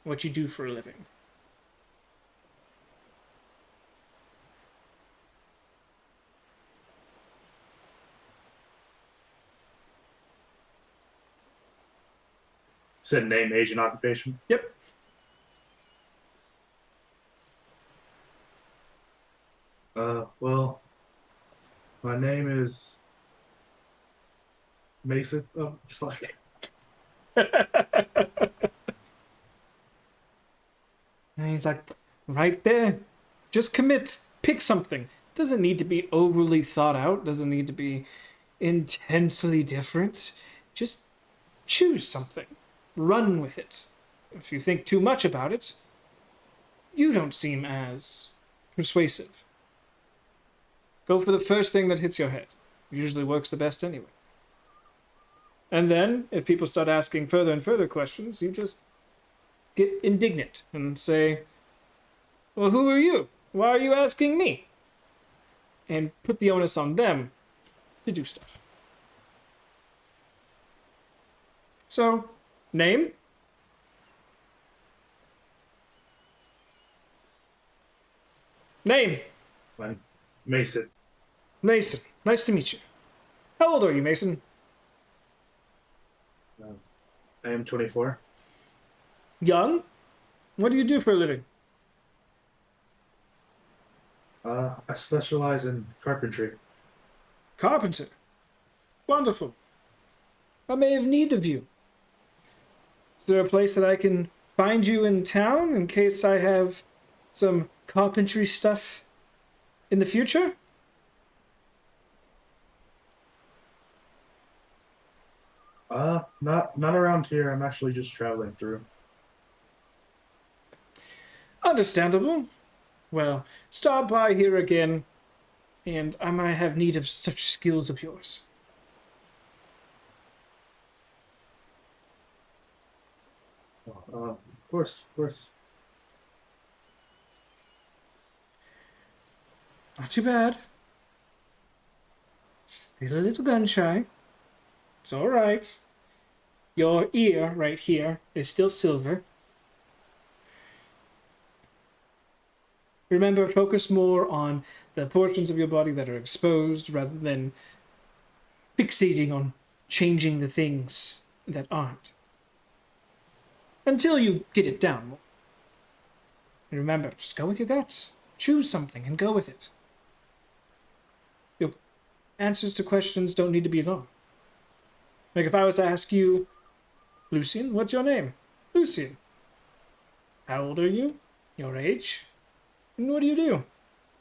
what you do for a living. Said name, age, and occupation. Yep. Well, my name is Mason. Oh, fuck. And he's like, right there. Just commit. Pick something. Doesn't need to be overly thought out. Doesn't need to be intensely different. Just choose something. Run with it. If you think too much about it, you don't seem as persuasive. Go for the first thing that hits your head. Usually works the best anyway. And then, if people start asking further and further questions, you just get indignant and say, well, who are you? Why are you asking me? And put the onus on them to do stuff. So, name? Name? I'm Mason. Mason. Nice to meet you. How old are you, Mason? I am 24. Young? What do you do for a living? I specialize in carpentry. Carpenter. Wonderful. I may have need of you. Is there a place that I can find you in town in case I have some carpentry stuff in the future? Not around here. I'm actually just traveling through. Understandable. Well, stop by here again, and I might have need of such skills of yours. Of course, of course. Not too bad. Still a little gun shy. It's all right. Your ear right here is still silver. Remember, focus more on the portions of your body that are exposed rather than fixating on changing the things that aren't. Until you get it down. And remember, just go with your guts. Choose something and go with it. Your answers to questions don't need to be long. Like if I was to ask you, Lucian, what's your name? Lucian. How old are you? Your age? And what do you do?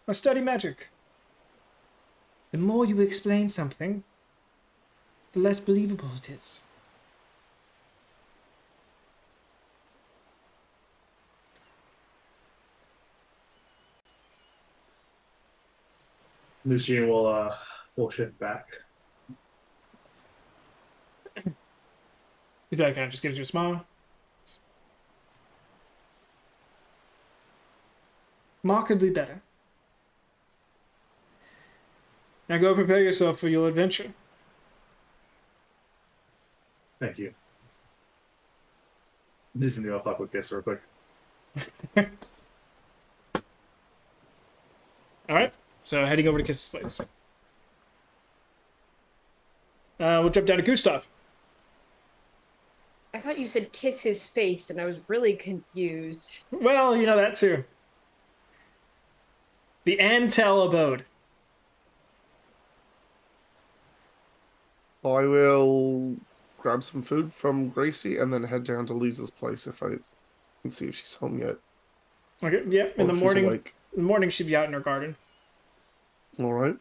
I study magic. The more you explain something, the less believable it is. Lucian will shift back. That kind of just gives you a smile. Markedly better. Now go prepare yourself for your adventure. Thank you. Just need to fuck with this real quick. All right. So heading over to Kiss's place. We'll jump down to Gustav. I thought you said kiss his face, and I was really confused. Well, you know that too. The Antel abode. I will grab some food from Gracie and then head down to Lisa's place if I can see if she's home yet. Okay. Yeah. In Or the if she's morning. awake. In the morning, she'd be out in her garden. All right.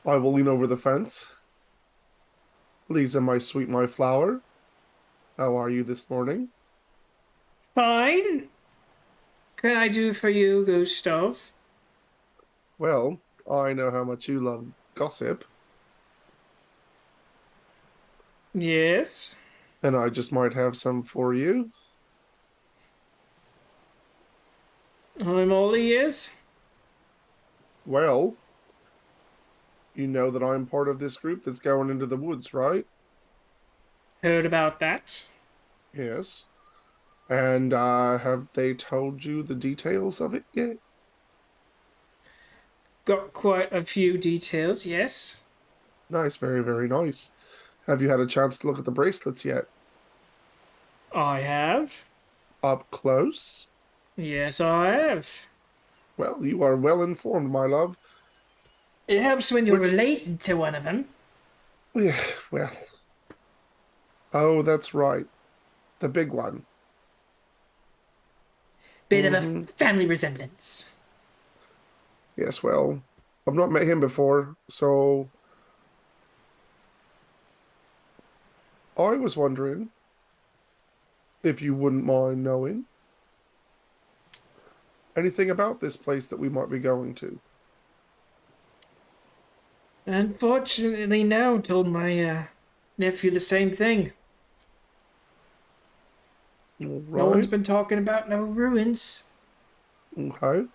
I will lean over the fence. Lisa, my sweet, my flower. How are you this morning? Fine. Can I do for you, Gustav? Well, I know how much you love gossip, Yes. and I just might have some for you. I'm all ears. Well, you know that I'm part of this group that's going into the woods, right? Heard about that. Yes. And have they told you the details of it yet? Got quite a few details, yes. Nice, very, very nice. Have you had a chance to look at the bracelets yet? I have. Up close? Yes, I have. Well, you are well informed, my love. It helps when you're Which- related to one of them. Yeah, well. Oh, that's right. The big one. Bit of a Mhm. family resemblance. Yes, well, I've not met him before, so I was wondering if you wouldn't mind knowing anything about this place that we might be going to. Unfortunately, no. Told my nephew the same thing. All No one's right. been talking about no ruins. Okay.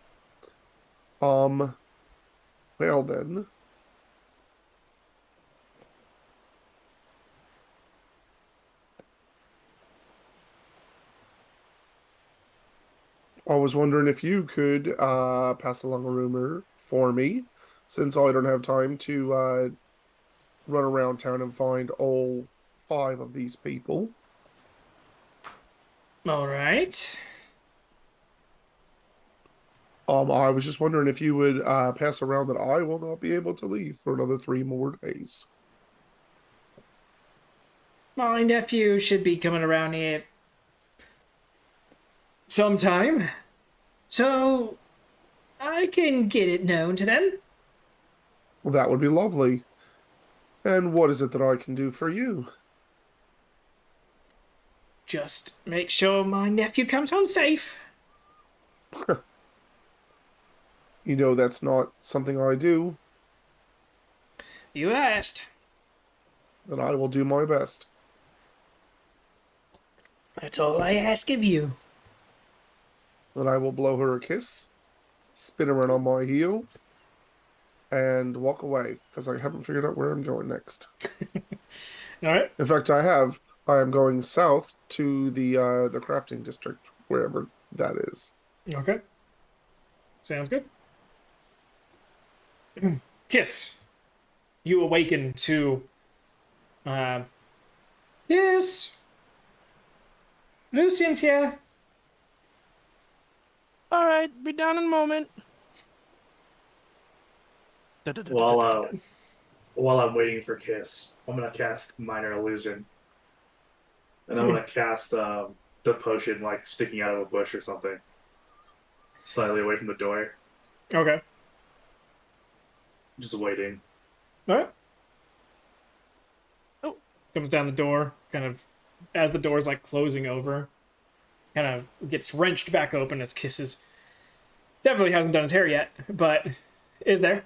Um, well then. I was wondering if you could pass along a rumor for me, since I don't have time to run around town and find all 5 of these people. All right. I was just wondering if you would pass around that I will not be able to leave for another 3 more days. My nephew should be coming around here sometime. So I can get it known to them. Well, that would be lovely. And what is it that I can do for you? Just make sure my nephew comes home safe. You know that's not something I do, You asked. and I will do my best. That's all I ask of you. Then I will blow her a kiss, spin around on my heel, and walk away because I haven't figured out where I'm going next. All right. In fact, I have. I am going south to the crafting district, wherever that is. Okay. Sounds good. Kiss. You awaken to. Yes. Lucian's here. All right, be down in a moment. While I'm waiting for Kiss, I'm gonna cast Minor Illusion, and I'm gonna cast the potion like sticking out of a bush or something, slightly away from the door, Okay. just waiting. All right. Oh. Comes down the door, kind of, as the door's like closing over, kind of gets wrenched back open as Kisses. Definitely hasn't done his hair yet, but is there.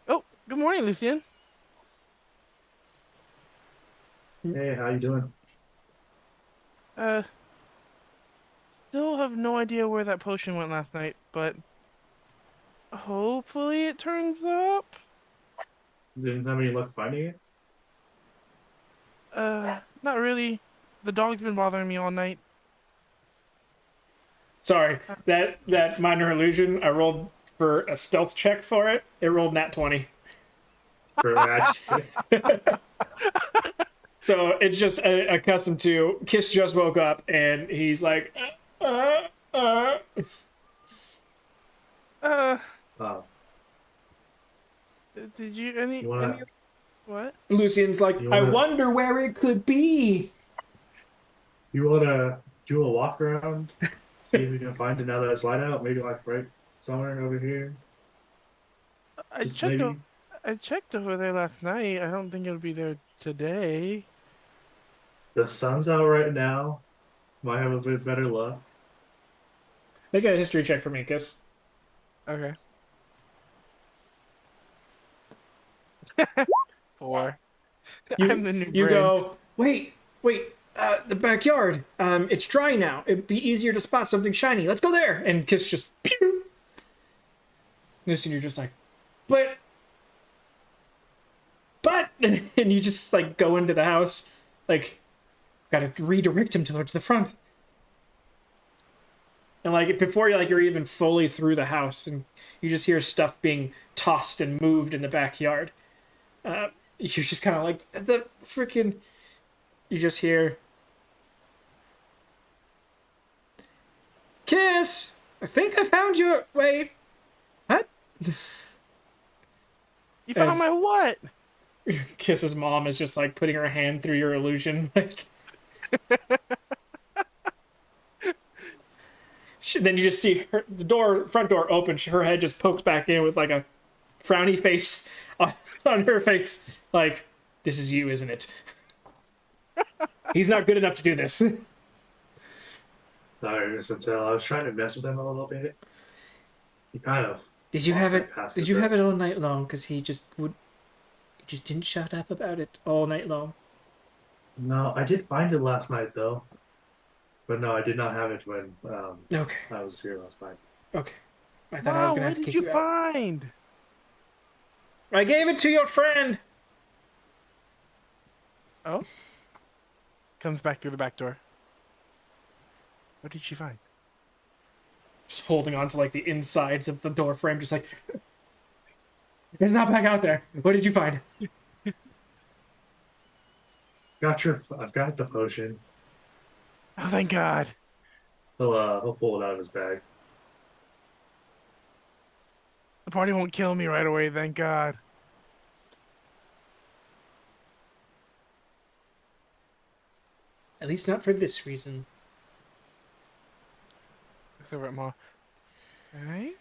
Oh, good morning, Lucian. Hey, how you doing? Still have no idea where that potion went last night, but hopefully it turns up. Didn't have any luck finding it? Not really. The dog's been bothering me all night. Sorry, that minor illusion. I rolled for a stealth check for it. It rolled nat 20. For magic. So it's just accustomed to. Kiss just woke up and he's like, uh, uh. Uh, Oh, did you any you wanna what? Lucian's like, You I wanna- wonder where it could be. do a walk around? See if we can find another slide out. Maybe like right somewhere over here. I Just checked. maybe. I checked over there last night. I don't think it'll be there today. The sun's out right now. Might have a bit better luck. Make a history check for me, Kiss. Okay. 4. I'm the new You Bryn. go, wait, the backyard. It's dry now. It'd be easier to spot something shiny. Let's go there. And Kiss just, pew! Lucian, you're just like, but, and you just like go into the house, like, gotta redirect him towards the front. And like before you're even fully through the house, and you just hear stuff being tossed and moved in the backyard. You're just kind of like the freaking. You just hear. Kiss, I think I found your. Wait, what? You found As- my what? Kiss's mom is just like putting her hand through your illusion, like. Then you just see the front door open. Her head just pokes back in with like a frowny face on her face. Like, this is you, isn't it? He's not good enough to do this. Sorry, Miss Until I was trying to mess with him a little bit. He kind of. Did you have it? past Did it, you but- have it all night long? Because he just didn't shut up about it all night long. No, I did find it last night though. But no, I did not have it when Okay, I was here last night. okay. I thought I was Wow, gonna what have to did kick you you out. find? I gave it to your friend. Oh. Comes back through the back door. What did she find? Just holding on to like the insides of the door frame, just like. It's not back out there. What did you find? I've got the potion. Oh, thank God. He'll pull it out of his bag. The party won't kill me right away, thank God. At least not for this reason. It's over at Ma. Alright.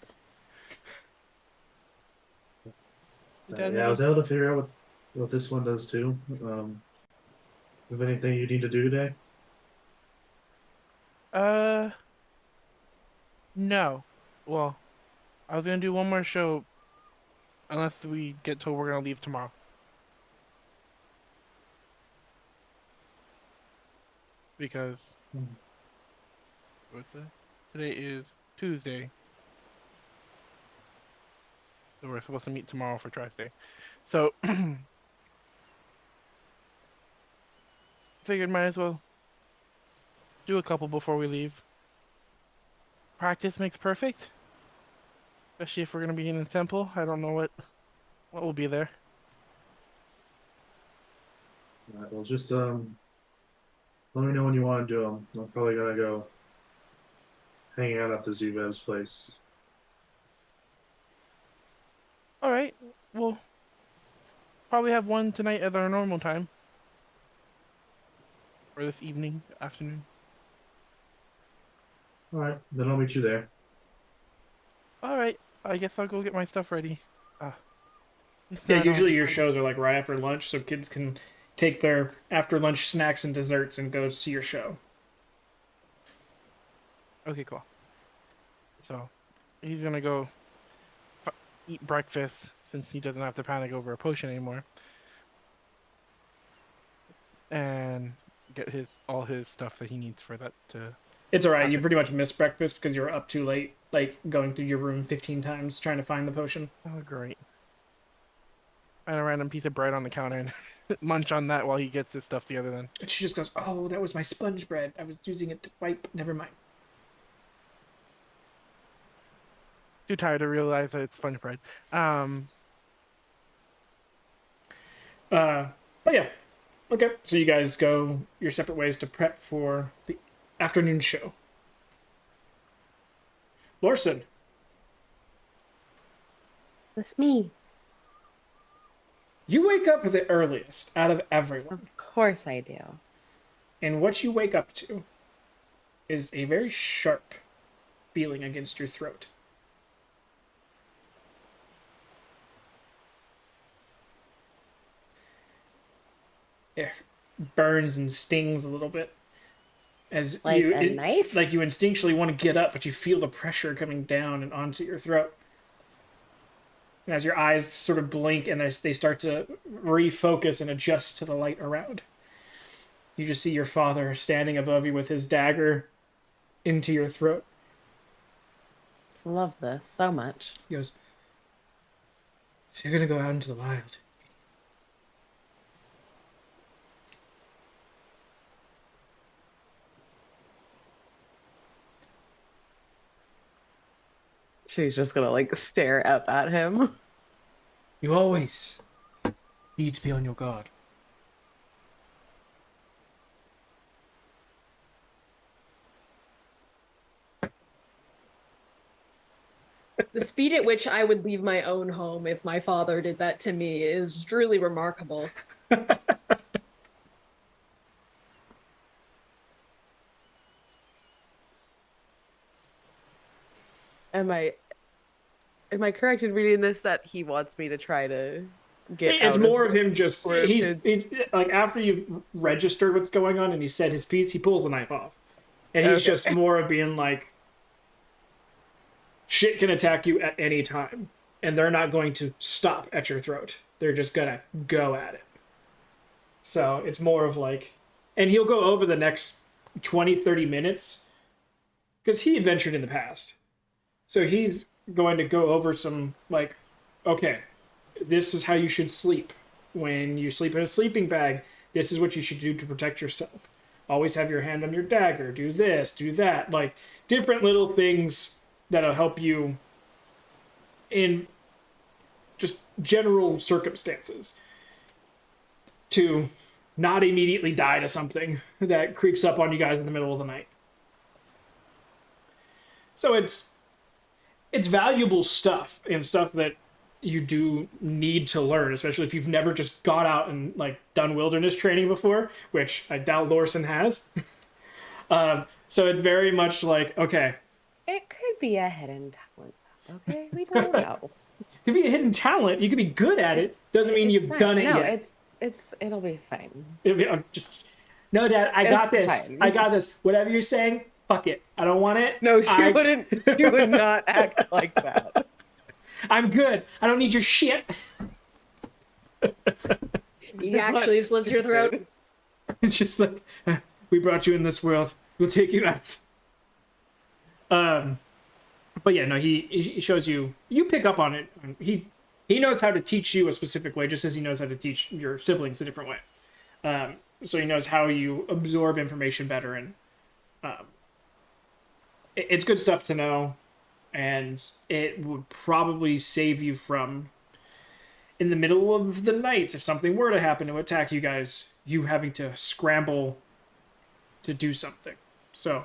Yeah, I was able to figure out what this one does too. Have anything you need to do today? No. Well, I was gonna do one more show unless we get told we're gonna leave tomorrow. Because what's that? Today is Tuesday. So we're supposed to meet tomorrow for trash day. So figured might as well do a couple before we leave. Practice makes perfect. Especially if we're gonna be in the temple. I don't know what will be there. Alright, well, just let me know when you want to do them. I'm probably gonna go hang out at the Zubev's place. Alright, we'll probably have one tonight at our normal time. Or this evening, afternoon. All right, then I'll meet you there. Alright, I guess I'll go get my stuff ready. It's Yeah, not usually on your time. shows are like right after lunch, so kids can take their after lunch snacks and desserts and go see your show. Okay, cool. So, he's gonna go eat breakfast since he doesn't have to panic over a potion anymore. And get all his stuff that he needs for that to... It's alright, you pretty much missed breakfast because you were up too late, like going through your room 15 times trying to find the potion. Oh, great. Find a random piece of bread on the counter and munch on that while he gets his stuff together. Then And she just goes, "Oh, that was my sponge bread. I was using it to wipe. Never mind." too tired to realize that it's sponge bread. But yeah, okay. So you guys go your separate ways to prep for the afternoon show. Lorson, That's me. you wake up the earliest out of everyone, Of course I do. and what you wake up to is a very sharp feeling against your throat. It burns and stings a little bit as Like a knife? like you instinctually want to get up, but you feel the pressure coming down and onto your throat. And as your eyes sort of blink and they start to refocus and adjust to the light around, you just see your father standing above you with his dagger into your throat. Love this so much. He goes, "If you're gonna go out into the wild, She's just gonna like stare up at him. you always need to be on your guard." The speed at which I would leave my own home if my father did that to me is truly remarkable. Am I correct in reading this that he wants me to try to get It's out more of of him just or he's to- like after you've registered what's going on and he said his piece, he pulls the knife off, and he's Okay. just more of being like, shit can attack you at any time, and they're not going to stop at your throat. They're just gonna go at it. So it's more of like, and he'll go over the next 20-30 minutes because he adventured in the past, so he's going to go over some like, okay, this is how you should sleep. When you sleep in a sleeping bag, this is what you should do to protect yourself. Always have your hand on your dagger. Do this, do that. Like, different little things that'll help you in just general circumstances to not immediately die to something that creeps up on you guys in the middle of the night. So it's valuable stuff and stuff that you do need to learn, especially if you've never just got out and like done wilderness training before, which I doubt Lorson has. So it's very much like, okay, It could be a hidden talent. Okay, we don't know. it could be a hidden talent. You could be good at it. Doesn't mean you've fine. done it no, yet. it'll be fine. I'm just, no, Dad, I got It's this. fine. I got this. Whatever you're saying, fuck it. I don't want it. No, she I- wouldn't. She would not act like that. I'm good. I don't need your shit. He actually slits your throat. It's just like, we brought you in this world. We'll take you out. But yeah, no, he shows you. You pick up on it. He knows how to teach you a specific way, just as he knows how to teach your siblings a different way. So he knows how you absorb information better, and it's good stuff to know. And it would probably save you from, in the middle of the night, if something were to happen to attack you guys, you having to scramble to do something. So,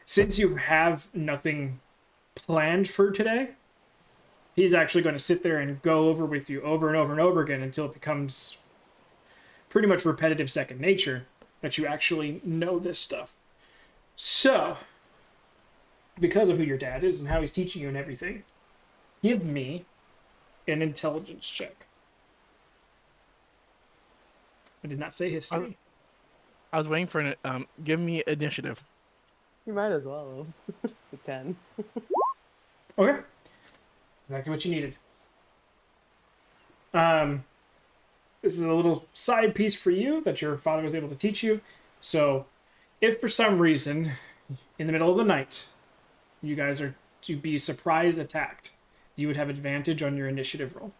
since you have nothing planned for today, he's actually going to sit there and go over with you over and over and over again until it becomes pretty much repetitive second nature that you actually know this stuff. So, because of who your dad is and how he's teaching you and everything, give me an intelligence check. I did not say history. I was waiting for an give me initiative. You might as well. 10. Okay. Exactly what you needed. This is a little side piece for you that your father was able to teach you. So, if for some reason, in the middle of the night, you guys are to be surprise attacked, you would have advantage on your initiative roll.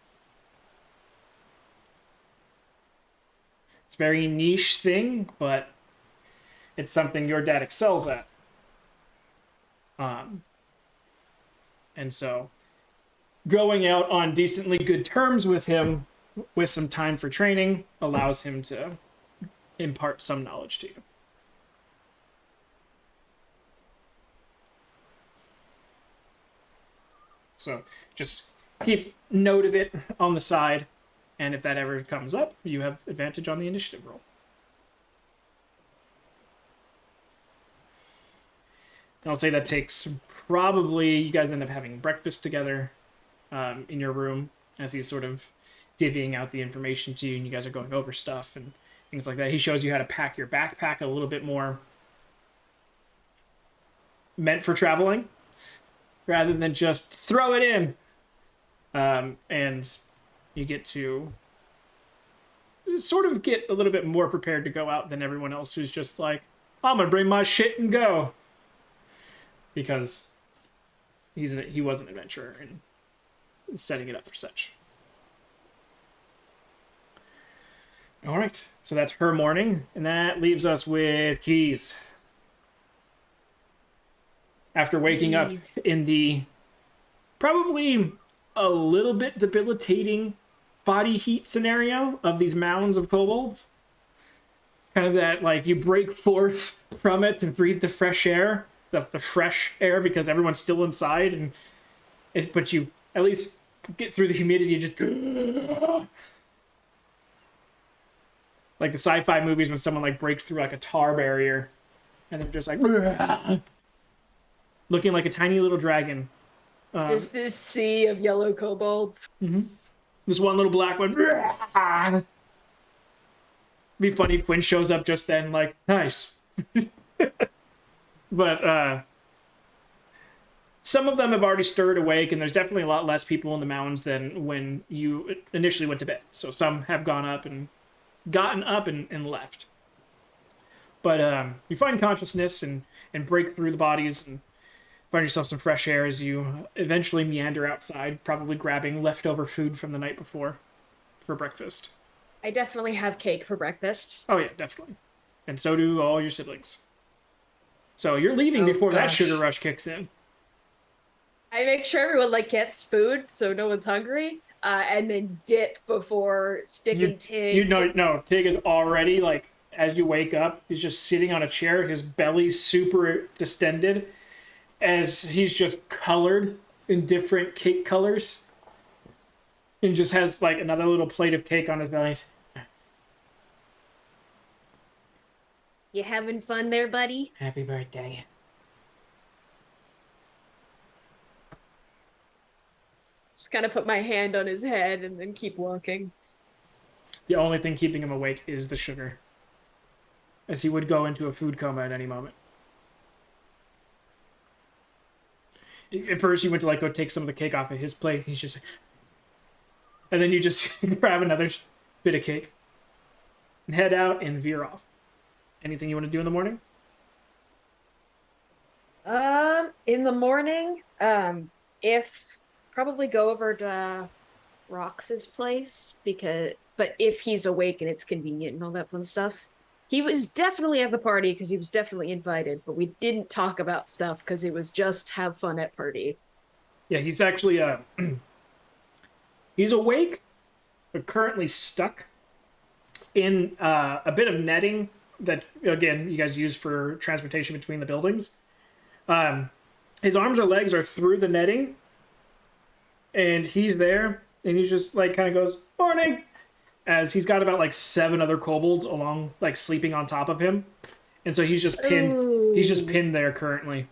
It's a very niche thing, but it's something your dad excels at. And so going out on decently good terms with him with some time for training allows him to impart some knowledge to you. So just keep note of it on the side, and if that ever comes up, you have advantage on the initiative roll. And I'll say that takes probably, you guys end up having breakfast together in your room as he's sort of divvying out the information to you, and you guys are going over stuff and things like that. He shows you how to pack your backpack a little bit more meant for traveling rather than just throw it in. And you get to sort of get a little bit more prepared to go out than everyone else who's just like, I'm gonna bring my shit and go. Because he was an adventurer and setting it up for such. All right, so that's her morning, and that leaves us with Keys. After waking up in the probably a little bit debilitating body heat scenario of these mounds of kobolds, it's kind of that, like, you break forth from it to breathe the fresh air, the fresh air, because everyone's still inside, and but you at least get through the humidity. Just like the sci-fi movies when someone like breaks through like a tar barrier, and they're just like looking like a tiny little dragon. Just this sea of yellow kobolds. This one little black one. Be funny if Quinn shows up just then, like, nice. But some of them have already stirred awake, and there's definitely a lot less people in the mountains than when you initially went to bed. So some have gotten up and left. But you find consciousness and break through the bodies and find yourself some fresh air as you eventually meander outside, probably grabbing leftover food from the night before for breakfast. I definitely have cake for breakfast. Oh yeah, definitely. And so do all your siblings. So you're leaving before that sugar rush kicks in. I make sure everyone like gets food so no one's hungry, and then dip before sticking Tig. No, Tig is already, like, as you wake up, he's just sitting on a chair, his belly's super distended, as he's just colored in different cake colors, and just has like another little plate of cake on his belly. You having fun there, buddy? Happy birthday. Just kind of put my hand on his head and then keep walking. The only thing keeping him awake is the sugar, as he would go into a food coma at any moment. At first, you went to like go take some of the cake off of his plate. He's just, and then you just grab another bit of cake and head out and veer off. Anything you want to do in the morning? In the morning, if probably go over to Rox's place but if he's awake and it's convenient and all that fun stuff. He was definitely at the party because he was definitely invited, but we didn't talk about stuff because it was just have fun at party. Yeah, he's actually he's awake, but currently stuck in a bit of netting that, again, you guys use for transportation between the buildings. His arms or legs are through the netting, and he's there, and he just like kind of goes, morning, as he's got about like 7 other kobolds along, like sleeping on top of him, and so he's just pinned. Ooh. He's just pinned there currently.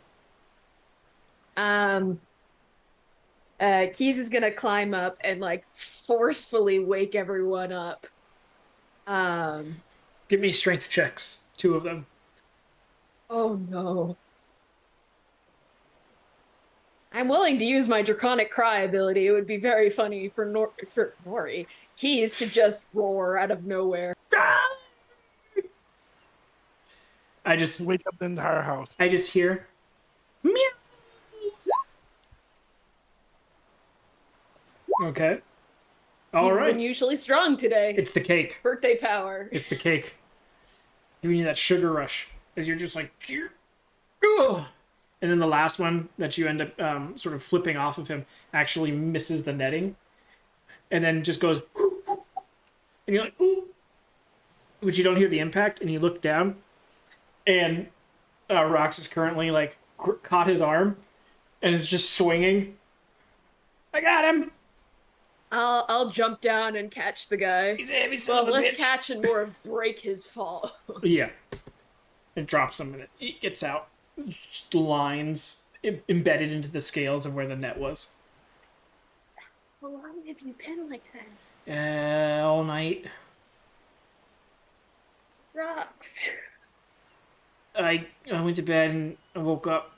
Keys is gonna climb up and like forcefully wake everyone up. Give me strength checks, 2 of them. Oh no. I'm willing to use my Draconic Cry ability. It would be very funny for Nori. Keys to just roar out of nowhere. I just Wake up the entire house. hear meow. Okay. All He's right. unusually strong today. It's the cake. Birthday power. It's the cake. Giving you that sugar rush as you're just like, ugh. And then the last one that you end up sort of flipping off of him actually misses the netting, and then just goes, and you're like, ooh, but you don't hear the impact, and you look down, and Rox is currently like caught his arm, and is just swinging. I got him. I'll jump down and catch the guy. He's a heavy son Well, of a less bitch. catch and more of break his fall. Yeah. It drops him and it gets out. Just lines embedded into the scales of where the net was. How long have you been like that? All night. Rocks. I went to bed and I woke up.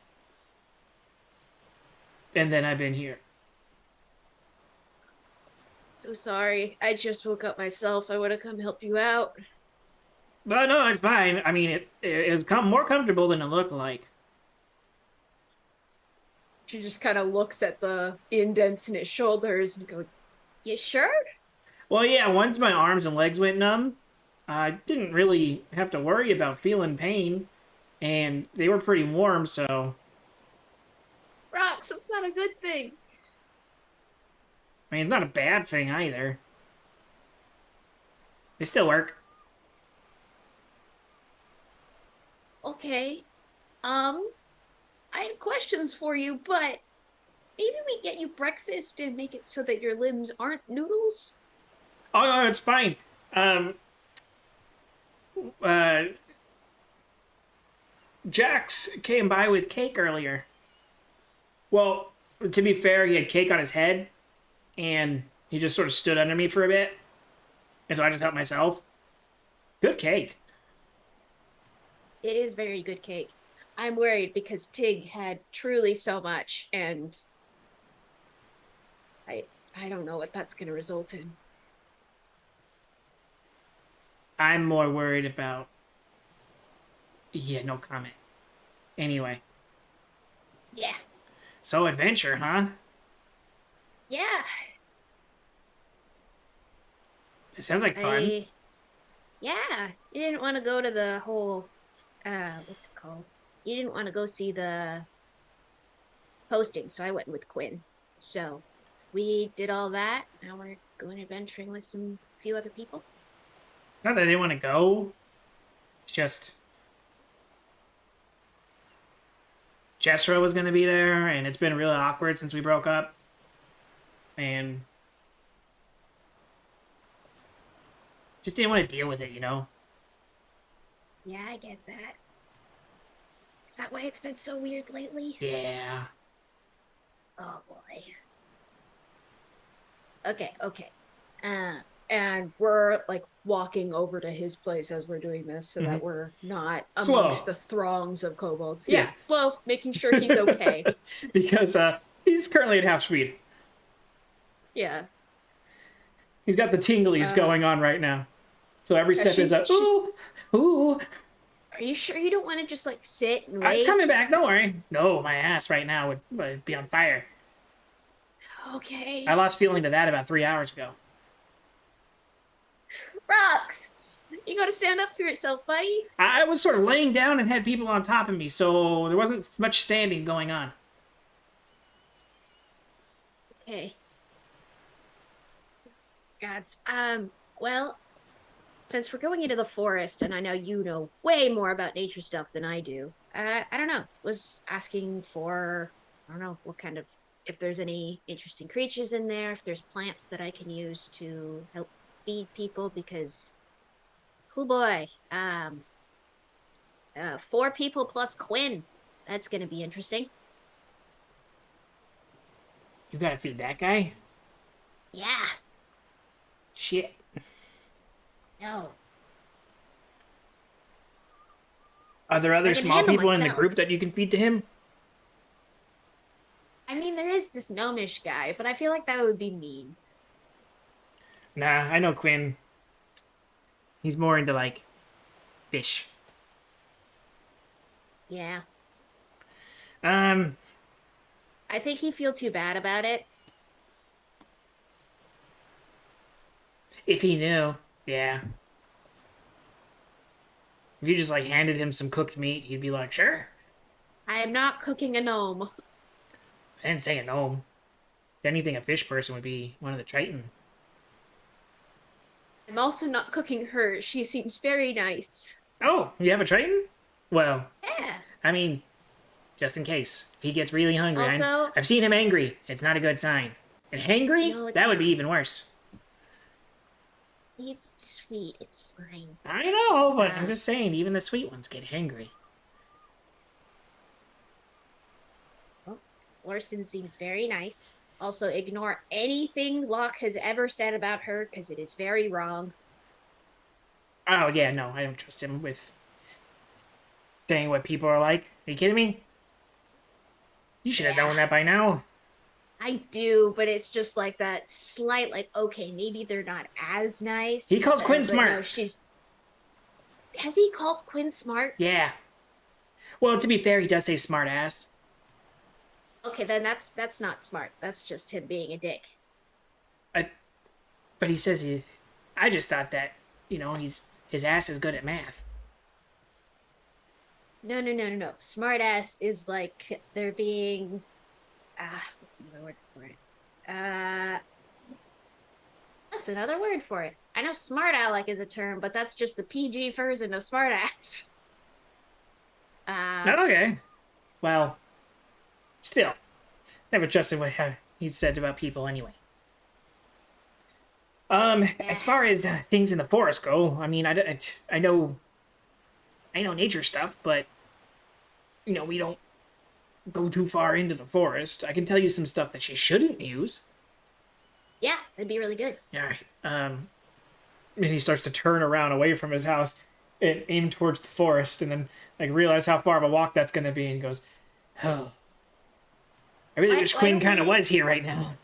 And then I've been here. So sorry. I just woke up myself. I would have come help you out. But no, it's fine. I mean, it was more comfortable than it looked like. She just kind of looks at the indents in his shoulders and goes, "You sure?" Well, yeah, once my arms and legs went numb, I didn't really have to worry about feeling pain. And they were pretty warm, so... Rocks, that's not a good thing. I mean, it's not a bad thing either. They still work. Okay. I had questions for you, but maybe we get you breakfast and make it so that your limbs aren't noodles? Oh, no, it's fine. Jax came by with cake earlier. Well, to be fair, he had cake on his head, and he just sort of stood under me for a bit. And so I just helped myself. Good cake. It is very good cake. I'm worried because Tig had truly so much, and I don't know what that's going to result in. I'm more worried about... Yeah, no comment. Anyway. Yeah. So adventure, huh? Yeah. It sounds like fun. Yeah. You didn't want to go to the whole, what's it called? You didn't want to go see the posting, so I went with Quinn. So we did all that. Now we're going adventuring with some few other people. Not that I didn't want to go. It's just... Jessra was going to be there, and it's been really awkward since we broke up. And... just didn't want to deal with it, you know? Yeah, I get that. Is that why it's been so weird lately? Yeah. Oh boy. Okay. And we're like walking over to his place as we're doing this so that we're not amongst Slow. the throngs of kobolds. Yeah. Slow, making sure he's okay. Because he's currently at half speed. Yeah. He's got the tinglies going on right now. So every step is a, ooh, ooh. Are you sure you don't want to just like sit and wait? It's coming back, don't worry. No, my ass right now would be on fire. Okay. I lost feeling to that about 3 hours ago. Rocks! You gotta stand up for yourself, buddy. I was sort of laying down and had people on top of me, so there wasn't much standing going on. Okay. Gods. Well, since we're going into the forest, and I know you know way more about nature stuff than I do, I don't know. Was asking for, I don't know, what kind of, if there's any interesting creatures in there, if there's plants that I can use to help feed people, because, oh boy, 4 people plus Quinn. That's gonna be interesting. You gotta feed that guy? Yeah. Shit. No. Are there other I can small handle people in the myself. group that you can feed to him? I mean, there is this gnomish guy, but I feel like that would be mean. Nah, I know Quinn. He's more into, like, fish. Yeah. Um, I think he'd feel too bad about it. If he knew, yeah. If you just like handed him some cooked meat, he'd be like, sure. I am not cooking a gnome. I didn't say a gnome. If anything, a fish person would be one of the Triton. I'm also not cooking her. She seems very nice. Oh, you have a Triton? Well, Yeah. I mean, just in case. If he gets really hungry. Also- I've seen him angry. It's not a good sign. And hangry? No, it's that would not. be even worse. He's sweet. It's fine. I know, but I'm just saying, even the sweet ones get hangry. Orson seems very nice. Also, ignore anything Locke has ever said about her because it is very wrong. Oh, yeah, no, I don't trust him with saying what people are like. Are you kidding me? You should have known that by now. I do, but it's just like that slight, like, okay, maybe they're not as nice. He calls Quinn but smart. No, she's. Has he called Quinn smart? Yeah. Well, to be fair, he does say smart ass. Okay, then that's not smart. That's just him being a dick. But he says he... I just thought that, his ass is good at math. No. Smart ass is like they're being. What's another word for it? That's another word for it. I know smart aleck is a term, but that's just the PG version of smart ass. Okay. Well, still. Never trusted what he said about people anyway. As far as things in the forest go, I mean, I know nature stuff, but, we don't go too far into the forest. I can tell you some stuff that she shouldn't use. Yeah, that'd be really good. All right. And he starts to turn around away from his house and aim towards the forest, and then like realize how far of a walk that's going to be, and he goes, "Oh, I really wish Quinn kind of was here right now."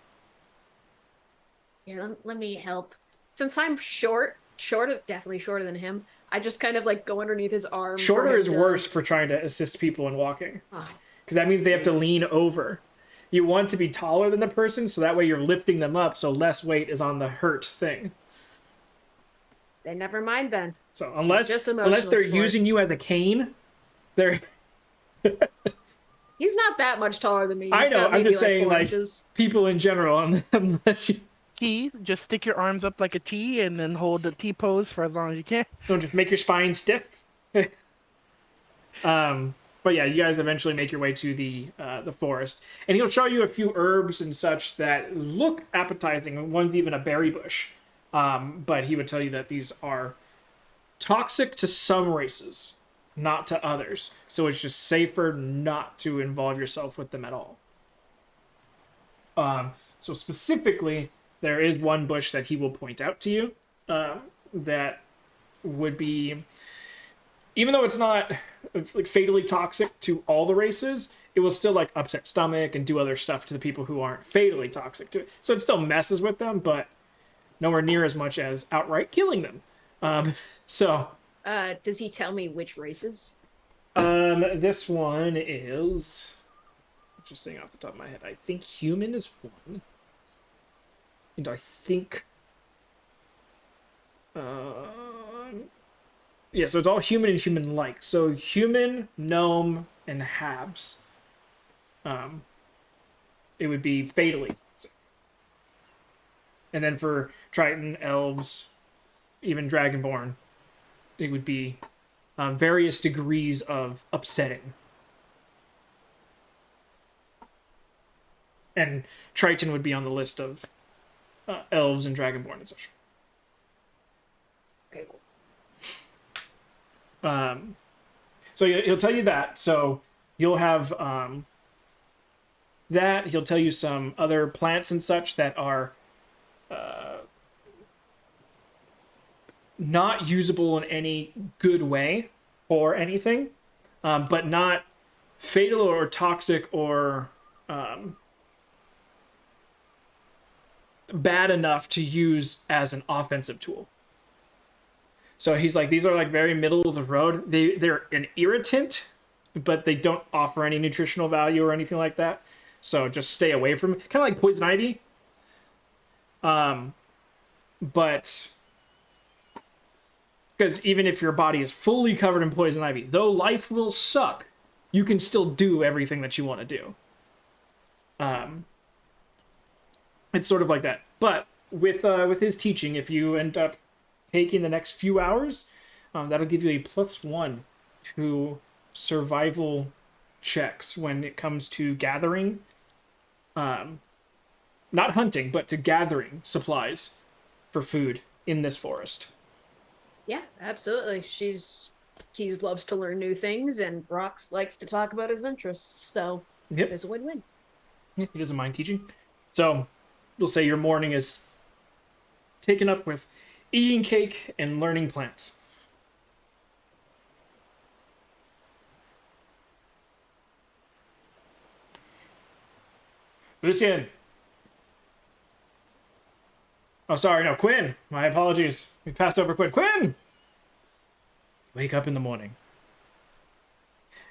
Yeah, let me help. Since I'm definitely shorter than him, I just kind of like go underneath his arm. Shorter is worse for trying to assist people in walking, because that means they have to lean over. You want to be taller than the person, so that way you're lifting them up, so less weight is on the hurt thing. Then never mind then. So unless just they're emotional support. using you as a cane, they're... He's not that much taller than me. He's I know, got I'm maybe just saying, 4 like, inches. people in general, unless you T, just stick your arms up like a T and then hold the T pose for as long as you can. don't just make your spine stiff. But yeah, you guys eventually make your way to the forest, and he'll show you a few herbs and such that look appetizing. One's even a berry bush, but he would tell you that these are toxic to some races, not to others. So it's just safer not to involve yourself with them at all. So specifically, there is one bush that he will point out to you that would be, even though it's not like fatally toxic to all the races, it will still like upset stomach and do other stuff to the people who aren't fatally toxic to it. So it still messes with them, but nowhere near as much as outright killing them. Does he tell me which races? This one is, just saying off the top of my head, I think human is one. And I think yeah, so it's all human and human-like. So human, gnome, and habs. It would be fatally. And then for Triton, elves, even Dragonborn, it would be various degrees of upsetting. And Triton would be on the list of elves and Dragonborn and such. Okay, cool. So he'll tell you that. So you'll have that. He'll tell you some other plants and such that are not usable in any good way or anything, but not fatal or toxic or bad enough to use as an offensive tool. So he's like, these are like very middle of the road. They're an irritant, but they don't offer any nutritional value or anything like that. So just stay away from it. Kind of like poison ivy. but because even if your body is fully covered in poison ivy, though life will suck, you can still do everything that you want to do. It's sort of like that. But with his teaching, if you end up taking the next few hours, that'll give you a +1 to survival checks when it comes to gathering, not hunting, but to gathering supplies for food in this forest. Yeah, absolutely. Keys loves to learn new things, and Rox likes to talk about his interests. So Yep. it's a win-win. Yeah, he doesn't mind teaching. So we'll say your morning is taken up with eating cake and learning plants. Lucian. Oh, sorry, no, Quinn. My apologies. We passed over Quinn. Quinn! Wake up in the morning.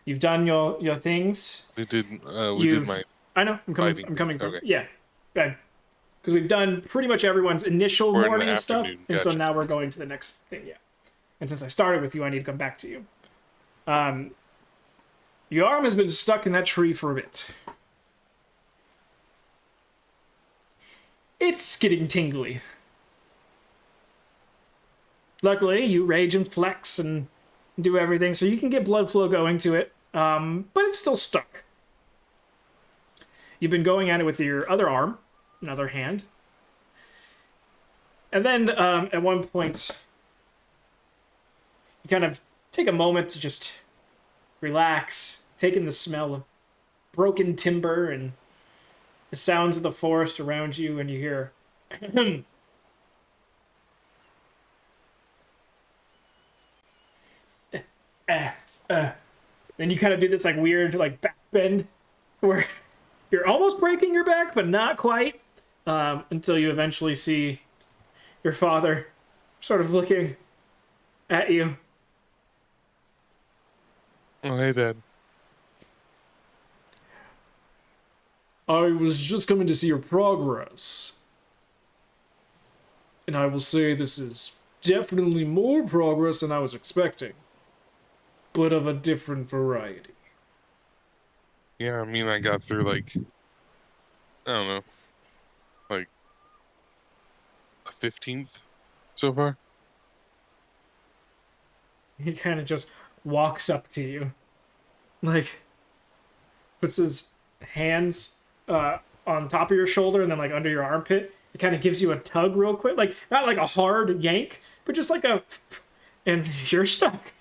You've done your things. We did You've- my I know. I'm coming. fighting I'm coming. thing. From, Okay. yeah. Because we've done pretty much everyone's initial Or in the morning stuff, afternoon, and so gotcha. now we're going to the next thing. Yeah. And since I started with you, I need to come back to you. Your arm has been stuck in that tree for a bit. It's getting tingly. Luckily, you rage and flex and do everything, so you can get blood flow going to it, but it's still stuck. You've been going at it with your other arm, another hand. And then at one point, you kind of take a moment to just relax, take in the smell of broken timber and the sounds of the forest around you, and you hear then you kind of do this like weird like back bend where you're almost breaking your back but not quite, until you eventually see your father sort of looking at you. Oh, hey, Dad. I was just coming to see your progress. And I will say this is definitely more progress than I was expecting. But of a different variety. Yeah, I mean, I got through like, I don't know, like a 15th so far. He kind of just walks up to you. Like, puts his hands on top of your shoulder and then like under your armpit. It kind of gives you a tug real quick. Like, not like a hard yank, but just like a... And you're stuck.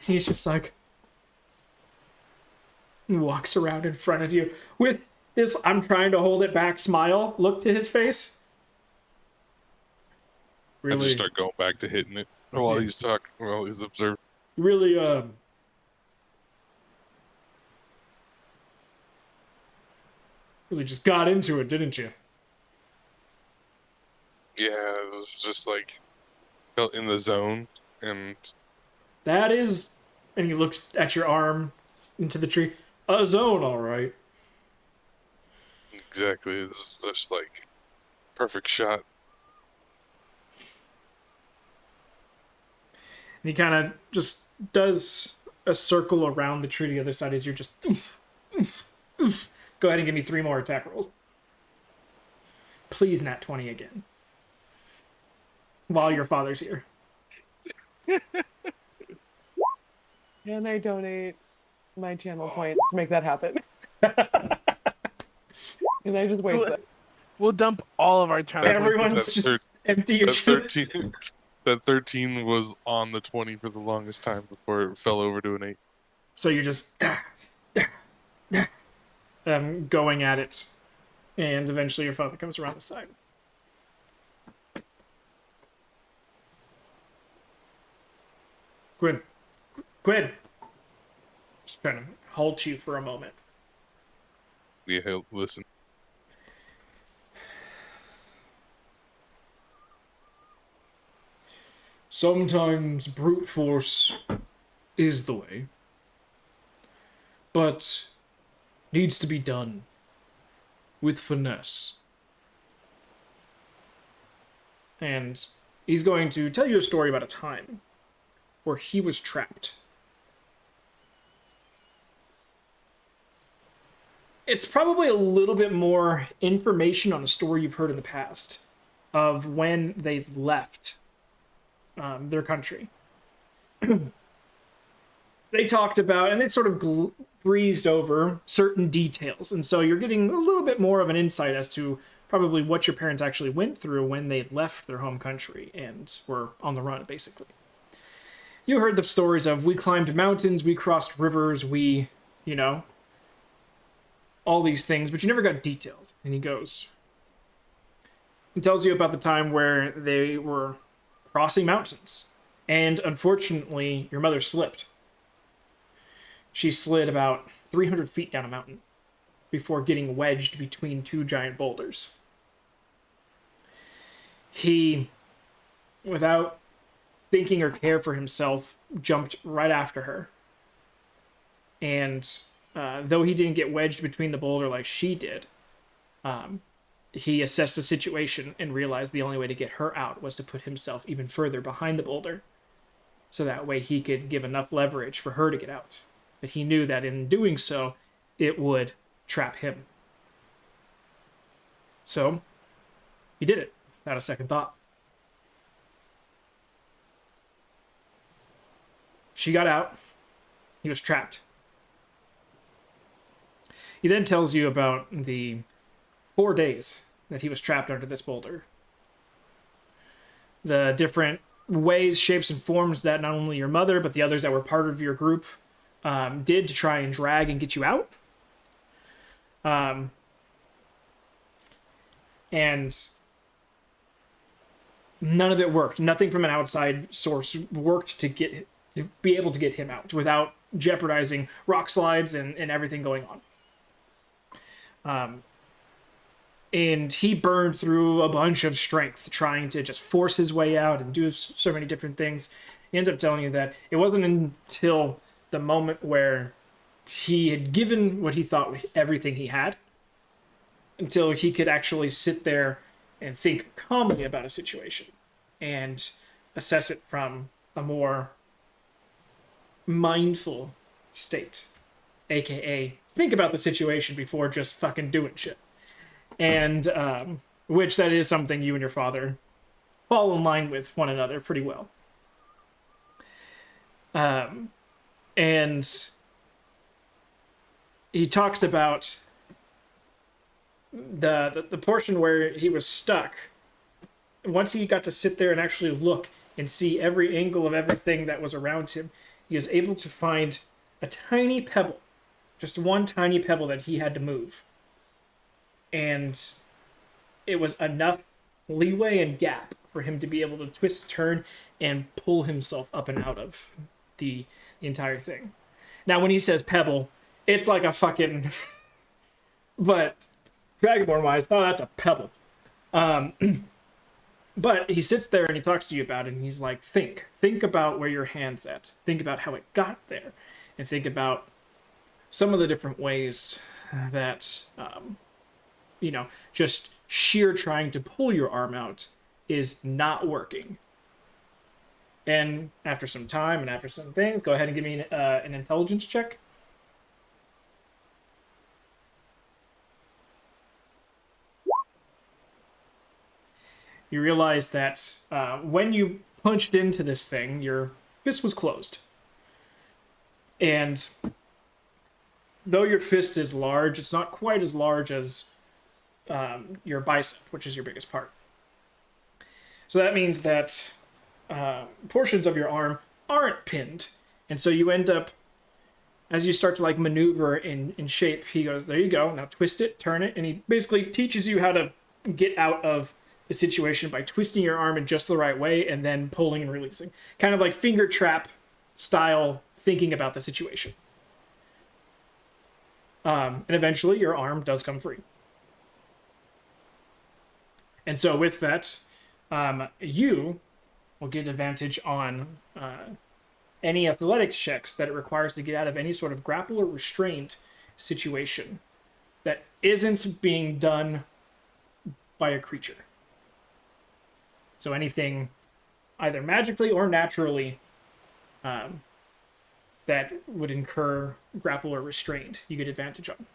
He's just like... walks around in front of you with this I'm trying to hold it back smile look to his face. I Really, just start going back to hitting it while he's talking, while he's observing. really, really just got into it, didn't you? Yeah, it was just like felt in the zone, and That is, and he looks at your arm into the tree. A zone, all right. exactly, it's just like perfect shot. And he kind of just does a circle around the tree to the other side as you're just. Go ahead and give me 3 more attack rolls. Please, nat 20 again. While your father's here. Can I donate my channel points to make that happen? Can I just waste that? We'll dump all of our channel. Everyone's That just third- empty your That shit. 13, that 13 was on the 20 for the longest time before it fell over to an 8. So you're just going at it, and eventually your father comes around the side. Quinn, just trying to halt you for a moment. Yeah, listen. Sometimes brute force is the way, but needs to be done with finesse. And he's going to tell you a story about a time where he was trapped. It's probably a little bit more information on a story you've heard in the past of when they left their country. They talked about, and they sort of breezed over certain details. And so you're getting a little bit more of an insight as to probably what your parents actually went through when they left their home country and were on the run, basically. You heard the stories of we climbed mountains, we crossed rivers, we, you know, all these things, but you never got details. And he goes, he tells you about the time where they were crossing mountains. And unfortunately, your mother slipped. She slid about 300 feet down a mountain before getting wedged between two giant boulders. He, without thinking or care for himself, jumped right after her. And though he didn't get wedged between the boulder like she did, he assessed the situation and realized the only way to get her out was to put himself even further behind the boulder, so that way he could give enough leverage for her to get out. But he knew that in doing so, it would trap him. So, he did it, without a second thought. She got out. He was trapped. He then tells you about the 4 days that he was trapped under this boulder. The different ways, shapes, and forms that not only your mother, but the others that were part of your group did to try and drag and get you out. And none of it worked. Nothing from an outside source worked to be able to get him out without jeopardizing rock slides and everything going on. And he burned through a bunch of strength trying to just force his way out and do so many different things. He ends up telling you that it wasn't until the moment where he had given what he thought everything he had, until he could actually sit there and think calmly about a situation and assess it from a more mindful state, aka think about the situation before just fucking doing shit. And which that is something you and your father fall in line with one another pretty well. And he talks about the portion where he was stuck. Once he got to sit there and actually look and see every angle of everything that was around him, he was able to find a tiny pebble, just one tiny pebble that he had to move. And it was enough leeway and gap for him to be able to twist, turn, and pull himself up and out of the entire thing. Now, when he says pebble, it's like a fucking... but Dragonborn-wise, oh, that's a pebble. But he sits there and he talks to you about it, and he's like, think about where your hand's at. Think about how it got there. And think about some of the different ways that... just sheer trying to pull your arm out is not working. And after some time and after some things, go ahead and give me an intelligence check. You realize that when you punched into this thing, your fist was closed. And though your fist is large, it's not quite as large as your bicep, which is your biggest part. So that means that portions of your arm aren't pinned. And so you end up, as you start to like maneuver in shape, he goes, there you go, now twist it, turn it, and he basically teaches you how to get out of the situation by twisting your arm in just the right way and then pulling and releasing. Kind of like finger trap style thinking about the situation. And eventually your arm does come free. And so with that, you will get advantage on any athletics checks that it requires to get out of any sort of grapple or restraint situation that isn't being done by a creature. So anything either magically or naturally that would incur grapple or restraint, you get advantage on.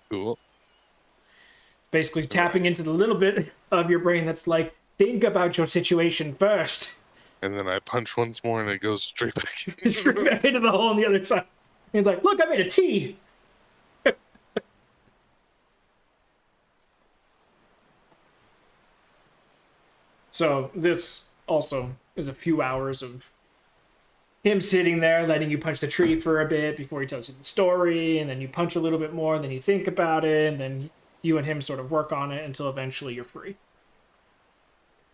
Cool. Basically tapping into the little bit of your brain that's like, think about your situation first. And then I punch once more and it goes straight back in. Straight back into the hole on the other side. And he's like, look, I made a T. So this also is a few hours of him sitting there, letting you punch the tree for a bit before he tells you the story, and then you punch a little bit more, and then you think about it, and then you and him sort of work on it until eventually you're free.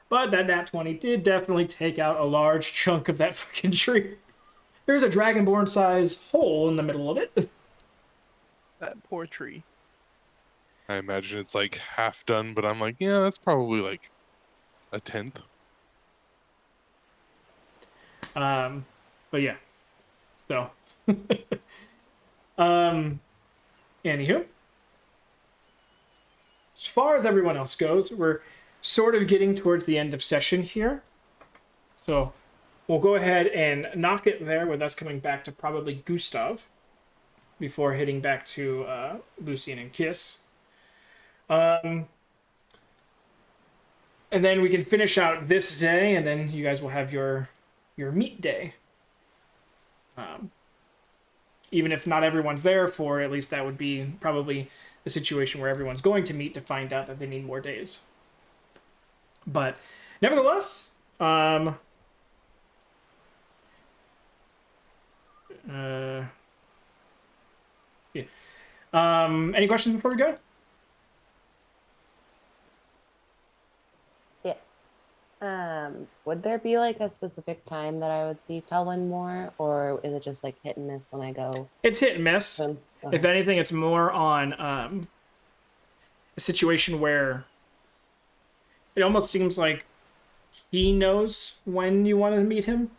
But that nat 20 did definitely take out a large chunk of that freaking tree. There's a dragonborn size hole in the middle of it. That poor tree. I imagine it's like half done, but I'm like, yeah, that's probably like a 10th. But yeah. So. Anywho. As far as everyone else goes, we're sort of getting towards the end of session here. So we'll go ahead and knock it there with us coming back to probably Gustav before heading back to Lucian and Kiss. And then we can finish out this day, and then you guys will have your meet day. Even if not everyone's there for, at least that would be probably the situation where everyone's going to meet to find out that they need more days. But nevertheless, yeah. Any questions before we go? Yes. Would there be like a specific time that I would see Telwyn more, or is it just like hit and miss when I go? It's hit and miss. Okay. If anything, it's more on a situation where it almost seems like he knows when you want to meet him,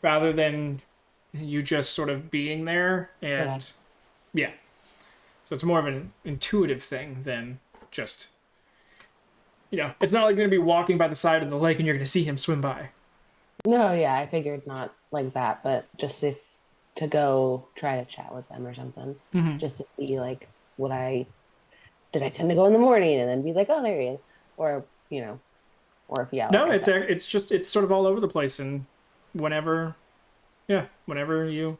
rather than you just sort of being there. And yeah, so it's more of an intuitive thing than just, it's not like you're going to be walking by the side of the lake and you're going to see him swim by. No, yeah, I figured not like that, but just if to go try to chat with them or something, just to see like did I tend to go in the morning and then be like, oh, there he is, or or if No, it's sort of all over the place, and whenever you.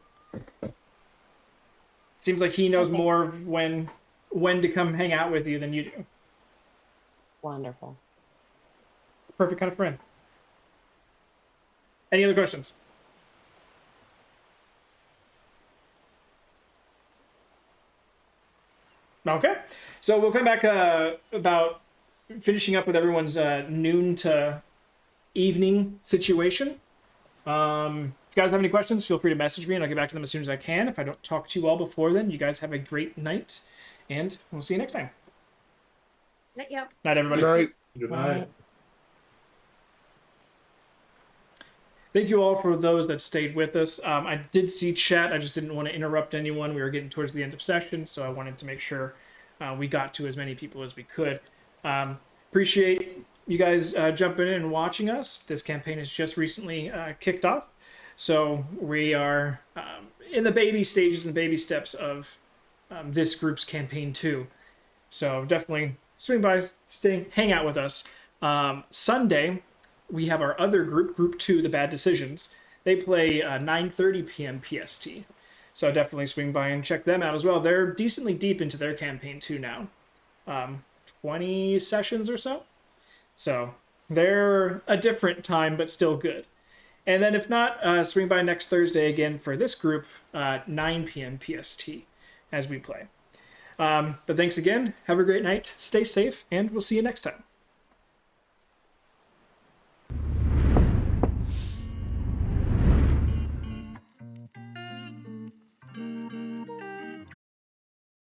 Seems like he knows more when to come hang out with you than you do. Wonderful. Perfect kind of friend. Any other questions? Okay, so we'll come back about finishing up with everyone's noon to evening situation. If you guys have any questions, feel free to message me and I'll get back to them as soon as I can. If I don't talk to you all before then, you guys have a great night, and we'll see you next time. Night, Night, everybody. Good night. Good night. Thank you all for those that stayed with us. I did see chat. I just didn't want to interrupt anyone. We were getting towards the end of session, so I wanted to make sure we got to as many people as we could. Appreciate you guys jumping in and watching us. This campaign has just recently kicked off, so we are in the baby stages and baby steps of this group's campaign 2. So definitely swing by, hang out with us. Sunday, we have our other group, Group 2, The Bad Decisions. They play 9:30 p.m. PST. So definitely swing by and check them out as well. They're decently deep into their campaign 2 now. 20 sessions or so. So they're a different time, but still good. And then if not, swing by next Thursday again for this group, 9 p.m. PST, as we play. But thanks again. Have a great night. Stay safe, and we'll see you next time.